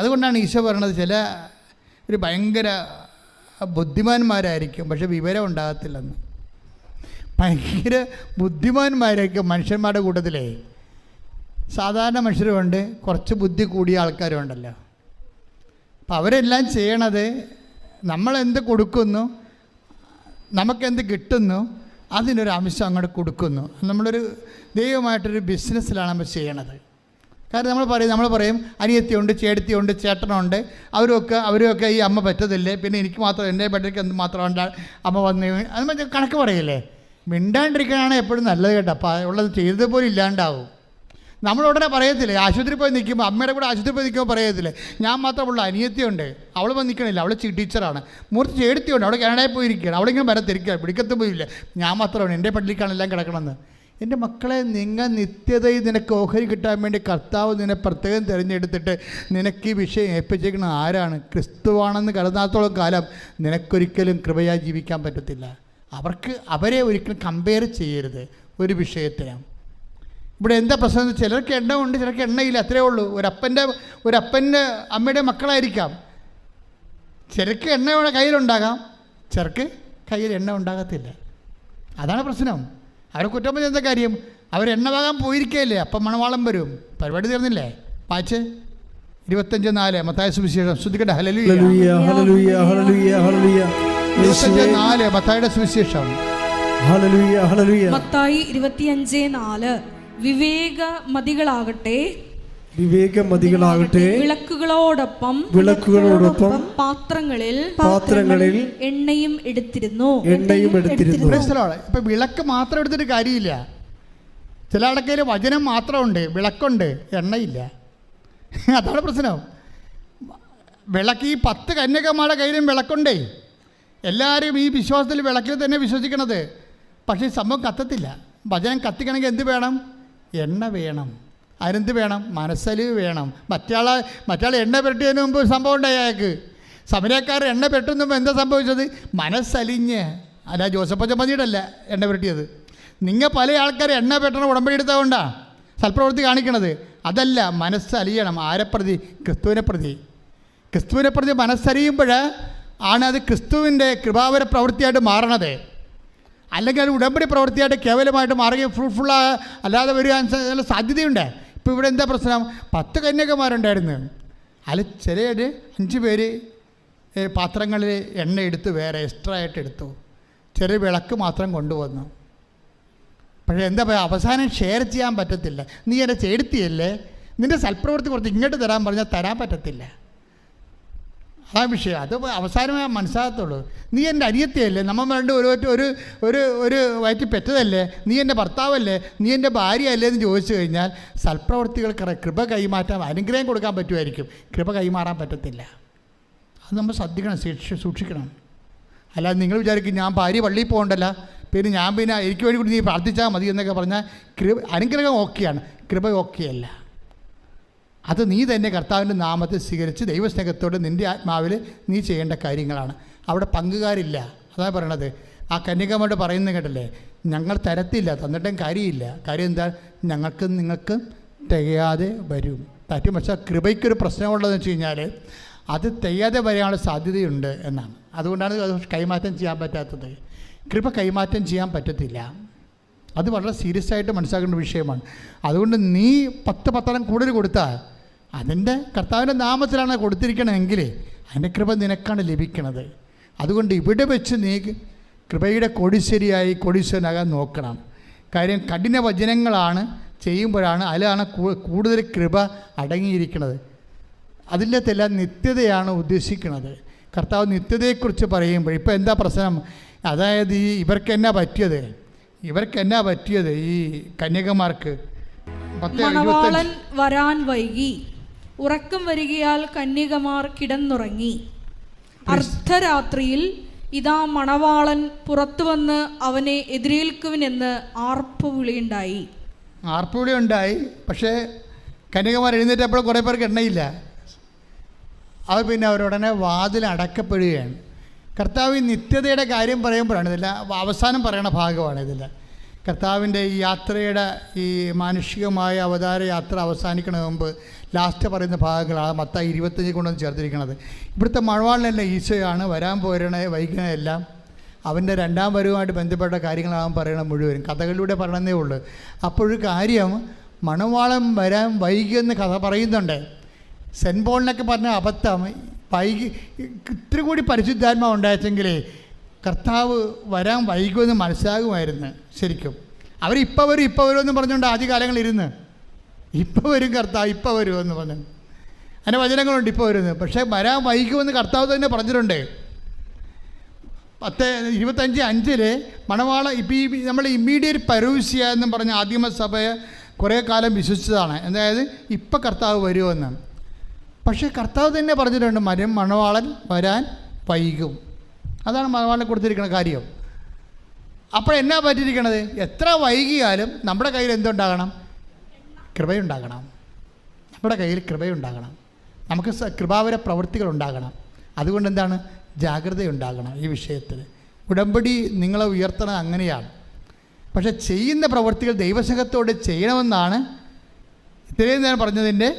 അതുകൊണ്ടാണ് ഈശോ പറയണത്, ചില ഒരു ഭയങ്കര ബുദ്ധിമാന്മാരായിരിക്കും, പക്ഷെ വിവരം ഉണ്ടാകത്തില്ലെന്ന്. ഭയങ്കര ബുദ്ധിമാന്മാരായിരിക്കും മനുഷ്യന്മാരുടെ കൂട്ടത്തിലേ. സാധാരണ മനുഷ്യരുമുണ്ട്, കുറച്ച് ബുദ്ധി കൂടിയ ആൾക്കാരുണ്ടല്ലോ. അപ്പം അവരെല്ലാം ചെയ്യണത് നമ്മളെന്ത് കൊടുക്കുന്നു, നമുക്കെന്ത് കിട്ടുന്നു, അതിനൊരു അംശം അങ്ങോട്ട് കൊടുക്കുന്നു. നമ്മളൊരു ദൈവമായിട്ടൊരു ബിസിനസ്സിലാണ് നമ്മൾ ചെയ്യണത്. കാരണം നമ്മൾ പറയും അനിയത്തിയുണ്ട്, ചേട്ടത്തിയുണ്ട്, ചേട്ടനുണ്ട്, അവരൊക്കെ ഈ അമ്മ പറ്റത്തില്ലേ, പിന്നെ എനിക്ക് മാത്രം, എൻ്റെ ബെഡ്ക്ക് എന്ത് മാത്രമുണ്ട് അമ്മ വന്ന്, അത് മറ്റേ കണക്ക് പറയില്ലേ. മിണ്ടാണ്ടിരിക്കാനാണ് എപ്പോഴും നല്ലത് കേട്ടോ. അപ്പോൾ ഉള്ളത് ചെയ്തത് പോലും ഇല്ലാണ്ടാവും. നമ്മളുടനെ പറയത്തില്ലേ, ആശുപത്രി പോയി നിൽക്കുമ്പോൾ, അമ്മയുടെ കൂടെ ആശുപത്രി പോയി നിൽക്കുമ്പോൾ പറയത്തില്ലേ, ഞാൻ മാത്രമുള്ള അനിയത്തിയുണ്ട്, അവൾ വന്ന് നിൽക്കണില്ല, അവൾ ടീച്ചറാണ്, മൂർത്തി ചേടത്തിയുണ്ട്, അവിടെ കാനഡയിൽ പോയിരിക്കുകയാണ്, അവളിങ്ങനെ വരത്തിരിക്കുക, പിടിക്കത്ത് പോയില്ല, ഞാൻ മാത്രമാണ്, എൻ്റെ പള്ളിക്കാണെല്ലാം കിടക്കണമെന്ന്. എൻ്റെ മക്കളെ, നിങ്ങൾ നിത്യതയിൽ നിനക്ക് ഓഹരി കിട്ടാൻ വേണ്ടി കർത്താവ് നിന്നെ പ്രത്യേകം തിരഞ്ഞെടുത്തിട്ട് നിനക്ക് ഈ വിഷയം ഏൽപ്പിച്ചേക്കുന്ന ആരാണ്? ക്രിസ്തുവാണെന്ന് കരുതാത്തോളം കാലം നിനക്കൊരിക്കലും കൃപയായി ജീവിക്കാൻ പറ്റത്തില്ല. അവരെ ഒരിക്കലും കമ്പയർ ചെയ്യരുത് ഒരു വിഷയത്തിന്. ഇവിടെ എന്താ പ്രശ്നം? ചിലർക്ക് എണ്ണ ഉണ്ട്, ചിലർക്ക് എണ്ണയില്ല, അത്രയേ ഉള്ളൂ. ഒരപ്പൻ്റെ അമ്മയുടെ മക്കളായിരിക്കാം. ചിലർക്ക് എണ്ണ കയ്യിലുണ്ടാകാം, ചിലർക്ക് കയ്യിൽ എണ്ണ ഉണ്ടാകത്തില്ല. അതാണ് പ്രശ്നം. അവരെ കുറ്റം പറഞ്ഞ എന്താ കാര്യം? അവരെണ്ണ വാങ്ങാൻ പോയിരിക്കുകയല്ലേ, അപ്പം മണവാളം വരും. പരിപാടി തീർന്നില്ലേ? വായിച്ച് 25:4 മത്തായി സുവിശേഷം. ശ്രദ്ധിക്കട്ടെ. ഹല്ലേലൂയ, ഹല്ലേലൂയ, ഹല്ലേലൂയ, ഹല്ലേലൂയ. 25:4 മത്തായിയുടെ സുവിശേഷം. ഹല്ലേലൂയ, ഹല്ലേലൂയ. മത്തായി 25:4 വിവേകമതികളാകട്ടെ വിളക്കുകളോടൊപ്പം പാത്രങ്ങളിൽ എണ്ണയും എടുത്തിരുന്നു. ഇപ്പൊ വിളക്ക് മാത്രം എടുത്തിട്ട് കാര്യമില്ല. ചില ആൾക്കാർ വചനം മാത്രമുണ്ട്, വിളക്കുണ്ട്, എണ്ണയില്ല. അതാണ് പ്രശ്നം. വിളക്ക് ഈ 10 കന്യകമാരുടെ കയ്യിലും വിളക്കുണ്ടേ. എല്ലാവരും ഈ വിശ്വാസത്തിൽ വിളക്കിൽ തന്നെ വിശ്വസിക്കണത്. പക്ഷേ ഈ സംഭവം കത്തത്തില്ല. വചനം കത്തിക്കണമെങ്കിൽ എന്ത് വേണം? എണ്ണ വേണം. അതിനെന്ത് വേണം? മനസ്സലിവ് വേണം. മറ്റാൾ എണ്ണ പെരട്ടിയതിന് മുമ്പ് സംഭവം ഉണ്ടായി. അയാൾക്ക് സമരക്കാർ എണ്ണ പെട്ടുന്നുമ്പോൾ എന്താ സംഭവിച്ചത്? മനസ്സലിഞ്ഞ്. അല്ല, ജോസഫ് മതിയിടല്ല എണ്ണ പെരട്ടിയത്. നിങ്ങൾ പല ആൾക്കാർ എണ്ണ പെട്ടണ ഉടമ്പടി എടുത്തതുകൊണ്ടാണ് സൽപ്രവൃത്തി കാണിക്കണത്. അതല്ല, മനസ്സലിയണം. ആരെ പ്രതി? ക്രിസ്തുവിനെ പ്രതി. ക്രിസ്തുവിനെ പ്രതി മനസ്സറിയുമ്പോൾ ആണ് അത് ക്രിസ്തുവിൻ്റെ കൃപാവര പ്രവൃത്തിയായിട്ട് മാറണത്. അല്ലെങ്കിൽ അത് ഉടമ്പടി പ്രവൃത്തിയായിട്ട് കേവലമായിട്ട് മാറുകയും ഫ്രൂട്ട്ഫുൾ അല്ലാതെ വരിക സാധ്യതയുണ്ട്. ഇപ്പോൾ ഇവിടെ എന്താ പ്രശ്നം? 10 കന്യകമാരുണ്ടായിരുന്നു. അതിൽ ചില 5 പേര് പാത്രങ്ങളിൽ എണ്ണ എടുത്ത് വേറെ എക്സ്ട്രാ ആയിട്ട് എടുത്തു. ചെറിയ വിളക്ക് മാത്രം കൊണ്ടുവന്നു. പക്ഷേ എന്താ പറയുക, അവസാനം ഷെയർ ചെയ്യാൻ പറ്റത്തില്ല. നീ എൻ്റെ ചേർത്തിയല്ലേ, നിൻ്റെ സൽപ്രവൃത്തി കുറച്ച് ഇങ്ങോട്ട് തരാൻ പറഞ്ഞാൽ തരാൻ പറ്റത്തില്ല. അതാണ് വിഷയം. അത് അവസാനമേ മനസ്സിലാകത്തുള്ളൂ. നീ എൻ്റെ അനിയത്തിയല്ലേ, നമ്മൾ വേണ്ട ഒരു വയറ്റി പെറ്റതല്ലേ, നീ എൻ്റെ ഭർത്താവല്ലേ, നീ എൻ്റെ ഭാര്യയല്ലേ എന്ന് ചോദിച്ചു കഴിഞ്ഞാൽ സൽപ്രവൃത്തികൾക്ക് കൃപ കൈമാറ്റാൻ, അനുഗ്രഹം കൊടുക്കാൻ പറ്റുമായിരിക്കും, കൃപ കൈമാറാൻ പറ്റത്തില്ല. അത് നമ്മൾ ശ്രദ്ധിക്കണം, സൂക്ഷിക്കണം. അല്ലാതെ നിങ്ങൾ വിചാരിക്കും ഞാൻ ഭാര്യ പള്ളിയിൽ പോകണ്ടല്ല, പിന്നെ എനിക്ക് വേണ്ടി കൂടി നീ പ്രാർത്ഥിച്ചാൽ മതി എന്നൊക്കെ പറഞ്ഞാൽ അനുഗ്രഹം ഓക്കെയാണ്, കൃപ ഓക്കെയല്ല. അത് നീ തന്നെ കർത്താവിൻ്റെ നാമത്തെ സ്വീകരിച്ച് ദൈവസ്നേഹത്തോടെ നിൻ്റെ ആത്മാവിൽ നീ ചെയ്യേണ്ട കാര്യങ്ങളാണ്. അവിടെ പങ്കുകാരില്ല. അതാണ് പറയണത്. ആ കന്യകമായിട്ട് പറയുന്നത് കേട്ടല്ലേ, ഞങ്ങൾ തരത്തില്ല, തന്നിട്ടും കാര്യമില്ല. കാര്യം എന്താ? നിങ്ങൾക്ക് തികയാതെ വരും. പറ്റും. പക്ഷേ കൃപയ്ക്കൊരു പ്രശ്നമുള്ളതെന്ന് വെച്ച് കഴിഞ്ഞാൽ അത് തികയാതെ വരാനുള്ള സാധ്യതയുണ്ട് എന്നാണ്. അതുകൊണ്ടാണ് അത് കൈമാറ്റം ചെയ്യാൻ പറ്റാത്തത്. കൃപ കൈമാറ്റം ചെയ്യാൻ പറ്റത്തില്ല. അത് വളരെ സീരിയസ് ആയിട്ട് മനസ്സിലാക്കേണ്ട വിഷയമാണ്. അതുകൊണ്ട് നീ 10 പത്രം കൂടുതൽ കൊടുത്താൽ അതിൻ്റെ കർത്താവിൻ്റെ നാമത്തിലാണ് കൊടുത്തിരിക്കണമെങ്കിൽ അതിൻ്റെ കൃപ നിനക്കാണ് ലഭിക്കണത്. അതുകൊണ്ട് ഇവിടെ വെച്ച് നീ കൃപയുടെ കോടീശ്വരിയായി കോടീശ്വരനാകാൻ നോക്കണം. കാര്യം കഠിന വചനങ്ങളാണ് ചെയ്യുമ്പോഴാണ് അതിലാണ് കൂടുതൽ കൃപ അടങ്ങിയിരിക്കുന്നത്. അതിലെല്ലാം നിത്യതയാണ് ഉദ്ദേശിക്കുന്നത്. കർത്താവ് നിത്യതയെക്കുറിച്ച് പറയുമ്പോൾ ഇപ്പോൾ എന്താ പ്രശ്നം? അതായത് ഇവർക്ക് എന്നാ പറ്റിയത് ഈ കന്യകമാർക്ക്? മണവാളൻ വരാൻ വൈകി, ഉറക്കം വരികയാൽ കന്യകമാർ കിടന്നുറങ്ങി. അർദ്ധരാത്രിയിൽ ഇതാ മണവാളൻ പുറത്തു വന്ന് അവനെ എതിരേൽക്കുവിനെന്ന് ആർപ്പുവിളിയുണ്ടായി. പക്ഷേ കന്യകമാർ എഴുന്നേറ്റപ്പോൾ കുറേ പേർക്ക് എണ്ണയില്ല. അത് പിന്നെ അവരുടനെ വാതിൽ അടക്കപ്പെടുകയാണ്. കർത്താവ് നിത്യതയുടെ കാര്യം പറയുമ്പോഴാണ് ഇതില്ല, അവസാനം പറയണ ഭാഗമാണ് ഇതില്ല. കർത്താവിൻ്റെ ഈ യാത്രയുടെ ഈ മാനുഷികമായ അവതാര യാത്ര അവസാനിക്കണ മുമ്പ് ലാസ്റ്റ് പറയുന്ന ഭാഗങ്ങളാണ് മത്തായി 25 കൊണ്ടൊന്ന് ചേർത്തിരിക്കുന്നത്. ഇവിടുത്തെ മണവാളനല്ല ഈശോയാണ്. വരാൻ വൈകണതെല്ലാം അവൻ്റെ 2ാം വരവുമായിട്ട് ബന്ധപ്പെട്ട കാര്യങ്ങളാണ് പറയണം. മുഴുവനും കഥകളിലൂടെ പറയണമെന്നേ ഉള്ളൂ. അപ്പോഴൊരു കാര്യം, മണവാളൻ വരാൻ വൈകിയെന്ന് കഥ പറയുന്നുണ്ട്. സെൻറ്റ് പോളിനൊക്കെ പറഞ്ഞ അബദ്ധം, ഇത്തിരി കൂടി പരിശുദ്ധാത്മാവ് ഉണ്ടായെങ്കിലേ കർത്താവ് വരാൻ വൈകുമെന്ന് മനസ്സിലാകുമായിരുന്നു. ശരിക്കും അവരിപ്പോൾ വരുമെന്ന് പറഞ്ഞുകൊണ്ട് ആദ്യകാലങ്ങളിരുന്ന് ഇപ്പോൾ വരും കർത്താവ്, ഇപ്പോൾ വരുമെന്ന് പറഞ്ഞു. അതിൻ്റെ വചനങ്ങളുണ്ട്, ഇപ്പോൾ വരുന്നത്. പക്ഷേ വരാൻ വൈകുമെന്ന് കർത്താവ് തന്നെ പറഞ്ഞിട്ടുണ്ട്. 10:25 മണവാള ഇപ്പം ഈ നമ്മൾ ഇമ്മീഡിയറ്റ് പരൂസ്യ എന്നും പറഞ്ഞ ആദിമസഭയെ കുറേ കാലം വിശ്വസിച്ചതാണ്. അതായത് ഇപ്പം കർത്താവ് വരുമെന്ന്. പക്ഷേ കർത്താവ് തന്നെ പറഞ്ഞിട്ടുണ്ട് മണവാളൻ വരാൻ വൈകും. അതാണ് മണവാളനെ കൊടുത്തിരിക്കുന്ന കാര്യം. അപ്പോൾ എന്നാ പറ്റിയിരിക്കണത്? എത്ര വൈകിയാലും നമ്മുടെ കയ്യിൽ എന്തുണ്ടാകണം? കൃപയുണ്ടാകണം. നമ്മുടെ കയ്യിൽ കൃപയുണ്ടാകണം. നമുക്ക് കൃപാവര പ്രവൃത്തികളുണ്ടാകണം. അതുകൊണ്ട് എന്താണ്? ജാഗ്രതയുണ്ടാകണം ഈ വിഷയത്തിൽ. ഉടമ്പടി നിങ്ങളെ ഉയർത്തണം അങ്ങനെയാണ്. പക്ഷെ ചെയ്യുന്ന പ്രവൃത്തികൾ ദൈവസ്നേഹത്തോടെ ചെയ്യണമെന്നാണ് ഇത്രയും നേരം പറഞ്ഞതിൻ്റെ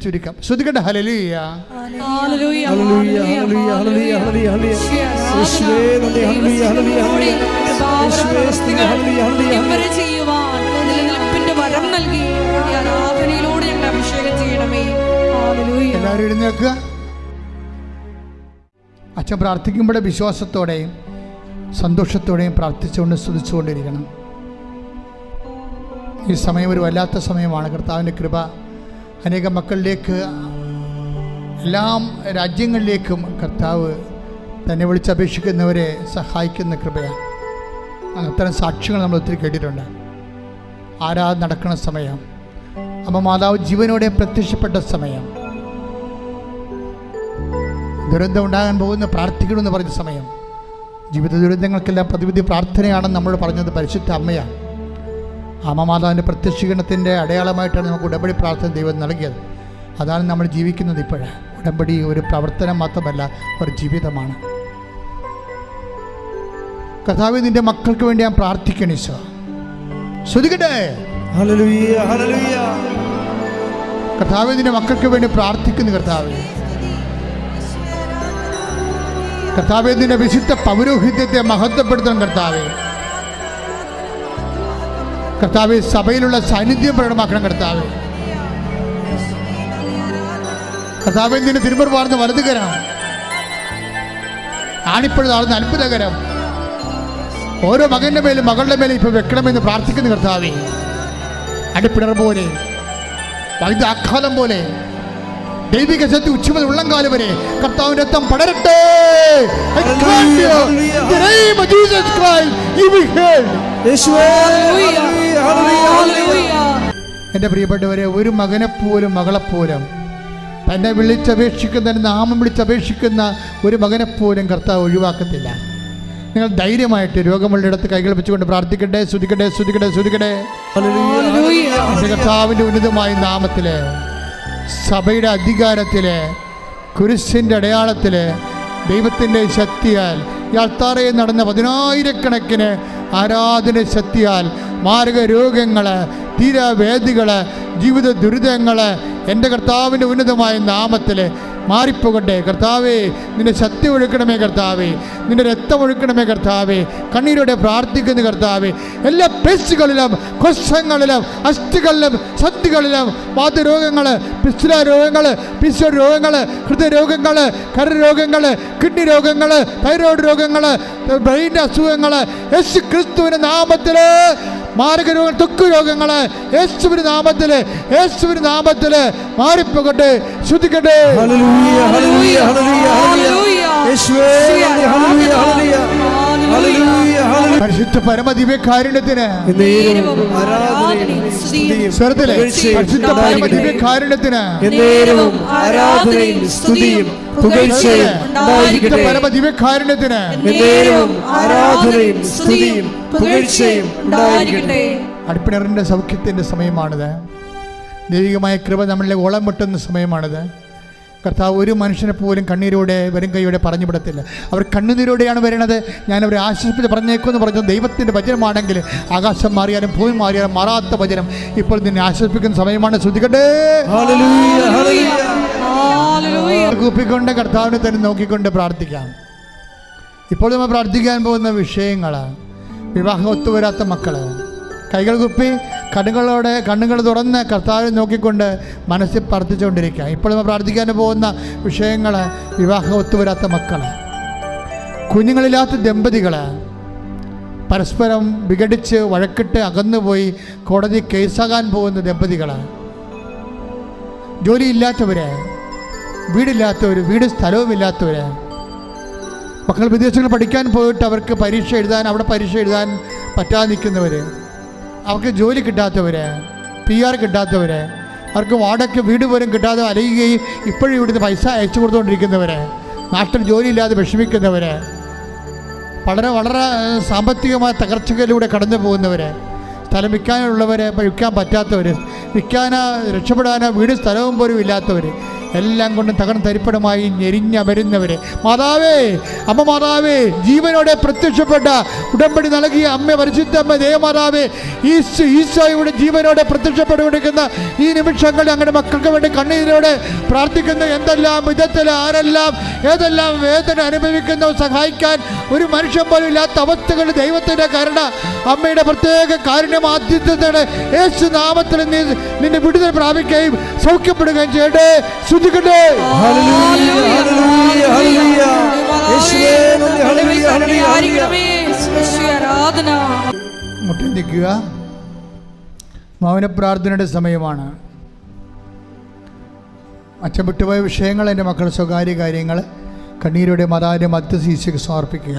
ചുരുക്കം. ശ്രദ്ധിക്കട്ടെ. ഹല്ലേലൂയ, ഹല്ലേലൂയ, ഹല്ലേലൂയ, ഹല്ലേലൂയ, ഹല്ലേലൂയ, ഹല്ലേലൂയ, ഹല്ലേലൂയ. യേശുവേ നന്ദി. ഹല്ലേലൂയ, ഹല്ലേലൂയ, ഹല്ലേലൂയ. ഇവരെ ചെയ്യുവാൻ നിലനിൽപ്പിന്റെ വരം നൽകി ഈ ആരാധനയിലൂടെ ഞങ്ങൾ അഭിഷേകം ചെയ്യണമേ. ഹല്ലേലൂയ. എല്ലാവരും എഴുന്നേൽക്കുക. അച്ഛൻ പ്രാർത്ഥിക്കുമ്പോൾ വിശ്വാസത്തോടെയും സന്തോഷത്തോടെയും പ്രാർത്ഥിച്ചുകൊണ്ട് സ്തുതിച്ചുകൊണ്ടിരിക്കണം. ഈ സമയം ഒരു വല്ലാത്ത സമയമാണ്. കർത്താവിൻ്റെ കൃപ അനേകം മക്കളിലേക്ക്, എല്ലാം രാജ്യങ്ങളിലേക്കും കർത്താവ് തന്നെ വിളിച്ചപേക്ഷിക്കുന്നവരെ സഹായിക്കുന്ന കൃപയാണ്. അത്തരം സാക്ഷ്യങ്ങൾ നമ്മൾ ഒത്തിരി കേട്ടിട്ടുണ്ട്. ആരാധന നടക്കുന്ന സമയം, അമ്മ മാതാവ് ജീവനോടെ പ്രത്യക്ഷപ്പെട്ട സമയം, ദുരന്തം ഉണ്ടാകാൻ പോകുന്ന പ്രാർത്ഥിക്കണമെന്ന് പറഞ്ഞ സമയം, ജീവിത ദുരന്തങ്ങൾക്കെല്ലാം പ്രതിവിധി പ്രാർത്ഥനയാണെന്ന് നമ്മൾ പറഞ്ഞത് പരിശുദ്ധ അമ്മയാണ്. അമ്മ മാതാവിൻ്റെ പ്രത്യക്ഷീകരണത്തിൻ്റെ അടയാളമായിട്ടാണ് നമുക്ക് ഉടമ്പടി പ്രാർത്ഥന ദൈവം നൽകിയത്. അതാണ് നമ്മൾ ജീവിക്കുന്നത് ഇപ്പോഴ്. ഉടമ്പടി ഒരു പ്രവർത്തനം മാത്രമല്ല, ഒരു ജീവിതമാണ്. കർത്താവേ, നിന്റെ മക്കൾക്ക് വേണ്ടി ഞാൻ പ്രാർത്ഥിക്കണം. ഈശോ ശ്രദ്ധിക്കട്ടെ. ഹല്ലേലൂയ, ഹല്ലേലൂയ. കർത്താവേ, നിന്റെ മക്കൾക്ക് വേണ്ടി പ്രാർത്ഥിക്കുന്നു. കർത്താവേ, നിന്റെ വിശുദ്ധ പൗരോഹിത്യത്തെ മഹത്വപ്പെടുത്തണം. കർത്താവേ, സഭയിലുള്ള സാന്നിധ്യം പ്രകടമാക്കണം. കർത്താവേ, നിന്റെ തിരുമുറുവാർന്ന വലതുകരം, ആണിപ്പഴുതാർന്ന അത്ഭുതകരം ഓരോ മകന്റെ മേലും മകളുടെ മേലും ഇപ്പൊ വെക്കണമെന്ന് പ്രാർത്ഥിക്കുന്നു. കർത്താവേ, അടിപ്പിണർ പോലെ, വൈദ്യാഘാതം പോലെ, ദൈവിക ശക്തി ഉച്ചമുതൽ ഉള്ളംകാലം വരെ കർത്താവിന്റെ രക്തം പടരട്ടെ. എന്റെ പ്രിയപ്പെട്ടവരെ, ഒരു മകനെപ്പോലും മകളെപ്പോലും തന്നെ വിളിച്ചപേക്ഷിക്കുന്ന, നാമം വിളിച്ചപേക്ഷിക്കുന്ന ഒരു മകനെപ്പോലും കർത്താവ് ഒഴിവാക്കത്തില്ല. നിങ്ങൾ ധൈര്യമായിട്ട് രോഗമുള്ളിടത്ത് കൈകൾ വെച്ചുകൊണ്ട് പ്രാർത്ഥിക്കട്ടെ. സ്തുതിക്കട്ടെ, സ്തുതിക്കട്ടെ, സ്തുതിക്കട്ടെ. കർത്താവിൻ്റെ ഉന്നതമായ നാമത്തില്, സഭയുടെ അധികാരത്തില്, കുരിശിൻ്റെ അടയാളത്തില്, ദൈവത്തിൻ്റെ ശക്തിയാൽ, ഈ അൾത്താറയിൽ നടന്ന 10,000 ആരാധന ശക്തിയാൽ മാരക രോഗങ്ങൾ, തീരാവേദികൾ, ജീവിത ദുരിതങ്ങൾ എൻ്റെ കർത്താവിൻ്റെ ഉന്നതമായ നാമത്തിൽ മാറിപ്പോകട്ടെ. കർത്താവേ, നിന്റെ ശക്തി ഒഴുക്കണമേ. കർത്താവേ, നിന്റെ രക്തം ഒഴുക്കണമേ. കർത്താവേ, കണ്ണീരോടെ പ്രാർത്ഥിക്കുന്ന കർത്താവേ, എല്ലാ പേശികളിലും, കൊശങ്ങളിലും, അസ്ഥികളിലും, സന്ധികളിലും വാതരോഗങ്ങൾ, പിസ്തുല രോഗങ്ങൾ, പിസ്വർ രോഗങ്ങൾ, ഹൃദയരോഗങ്ങൾ, കരരോഗങ്ങൾ, കിഡ്നി രോഗങ്ങൾ, തൈറോയ്ഡ് രോഗങ്ങൾ, ബ്രെയിൻ്റെ അസുഖങ്ങൾ യേശു ക്രിസ്തുവിൻ്റെ നാമത്തിൽ, മാരകരോഗങ്ങൾ, ത്വക്ക് രോഗങ്ങൾ യേശുവിന്റെ നാമത്തിൽ, യേശുവിന്റെ നാമത്തിൽ മാറിപ്പോകട്ടെ. ശ്രദ്ധിക്കട്ടെ. പരിശുദ്ധ പരമദിവ്യകാരുണ്യത്തിന്, പരിശുദ്ധ പരമദിവ്യകാരുണ്യത്തിന് പരമദിവ്യകാരുണ്യത്തിന് അടിപ്പിണറിൻ്റെ സൗഖ്യത്തിൻ്റെ സമയമാണിത്. ദൈവികമായ കൃപ നമ്മളിലെ ഓളം മുട്ടുന്ന സമയമാണിത്. കർത്താവ് ഒരു മനുഷ്യനെ പോലും കണ്ണീരോടെ വരും കൈയോടെ പറഞ്ഞു വിടത്തില്ല. അവർ കണ്ണുനീരോടെയാണ് വരുന്നത്. ഞാൻ അവരെ ആശ്വസിപ്പിച്ച് പറഞ്ഞേക്കുമെന്ന് പറഞ്ഞത് ദൈവത്തിൻ്റെ വചനമാണെങ്കിൽ ആകാശം മാറിയാലും ഭൂമി മാറിയാലും മാറാത്ത വചനം ഇപ്പോൾ നിന്നെ ആശ്വസിപ്പിക്കുന്ന സമയമാണ്. ശ്രദ്ധിക്കട്ടെ. കൂപ്പിക്കൊണ്ട് കർത്താവിനെ തന്നെ നോക്കിക്കൊണ്ട് പ്രാർത്ഥിക്കാം. ഇപ്പോൾ നമ്മൾ പ്രാർത്ഥിക്കാൻ പോകുന്ന വിഷയങ്ങൾ, വിവാഹം ഒത്തുവരാത്ത മക്കള്, കൈകൾ കുപ്പി കണ്ണുകൾ തുറന്ന് കർത്താവിനെ നോക്കിക്കൊണ്ട് മനസ്സിൽ പ്രാർത്ഥിച്ചുകൊണ്ടിരിക്കുക. ഇപ്പോൾ നമ്മൾ പ്രാർത്ഥിക്കാൻ പോകുന്ന വിഷയങ്ങൾ, വിവാഹം ഒത്തുവരാത്ത മക്കൾ, കുഞ്ഞുങ്ങളില്ലാത്ത ദമ്പതികൾ, പരസ്പരം വിഘടിച്ച് വഴക്കിട്ട് അകന്നുപോയി കോടതി കേസാകാൻ പോകുന്ന ദമ്പതികൾ, ജോലിയില്ലാത്തവർ, വീടില്ലാത്തവർ, വീട് സ്ഥലവുമില്ലാത്തവർ, മക്കൾ വിദേശങ്ങളിൽ പഠിക്കാൻ പോയിട്ട് അവർക്ക് പരീക്ഷ എഴുതാൻ പറ്റാതെ നിൽക്കുന്നവർ, അവർക്ക് ജോലി കിട്ടാത്തവർ, PR കിട്ടാത്തവർ, അവർക്ക് വാടക വീട് പോലും കിട്ടാതെ അലയുകയും ഇപ്പോഴും ഇവിടുന്ന് പൈസ അയച്ചു കൊടുത്തുകൊണ്ടിരിക്കുന്നവർ, നാട്ടിൽ ജോലിയില്ലാതെ വിഷമിക്കുന്നവർ, വളരെ സാമ്പത്തികമായ തകർച്ചകളിലൂടെ കടന്നു പോകുന്നവർ, സ്ഥലം വിൽക്കാനുള്ളവർ, വിൽക്കാൻ പറ്റാത്തവർ, വിൽക്കാനോ രക്ഷപ്പെടാനോ വീട് സ്ഥലവും പോലും ഇല്ലാത്തവർ, എല്ലാം കൊണ്ടും തകർന്ന് തരിപ്പണമായി ഞെരിഞ്ഞമരുന്നവരെ മാതാവേ, അമ്മ മാതാവേ, ജീവനോടെ പ്രത്യക്ഷപ്പെട്ട ഉടമ്പടി നൽകിയ അമ്മ പരിശുദ്ധമ്മ ദേവമാതാവേ, ഈശോയുടെ ജീവനോടെ പ്രത്യക്ഷപ്പെട്ടുകൊണ്ടിരിക്കുന്ന ഈ നിമിഷങ്ങളിൽ അങ്ങനെ മക്കൾക്ക് വേണ്ടി കണ്ണീരോടെ പ്രാർത്ഥിക്കുന്ന എന്തെല്ലാം വിധത്തിൽ ആരെല്ലാം ഏതെല്ലാം വേദന അനുഭവിക്കുന്നു സഹായിക്കാൻ ഒരു മനുഷ്യൻ പോലും ഇല്ലാത്ത അവസ്ഥകളിൽ ദൈവത്തിൻ്റെ കരുണ, അമ്മയുടെ പ്രത്യേക കാരുണ്യമാധ്യത്തോടെ യേശു നാമത്തിൽ നിന്നെ വിടുതൽ പ്രാപിക്കുകയും സൗഖ്യപ്പെടുകയും ചെയ്യട്ടെ. ശ്രദ്ധിക്കട്ടെ. മുട്ടി നിൽക്കുക. മൗന പ്രാർത്ഥനയുടെ സമയമാണ്. അച്ഛൻ വിട്ടുപോയ വിഷയങ്ങൾ, എൻ്റെ മക്കളുടെ സ്വകാര്യ കാര്യങ്ങൾ കണ്ണീരോടെ മാതാവിൻ്റെ മധ്യസ്ഥ ഈശോയ്ക്ക് സമർപ്പിക്കുക.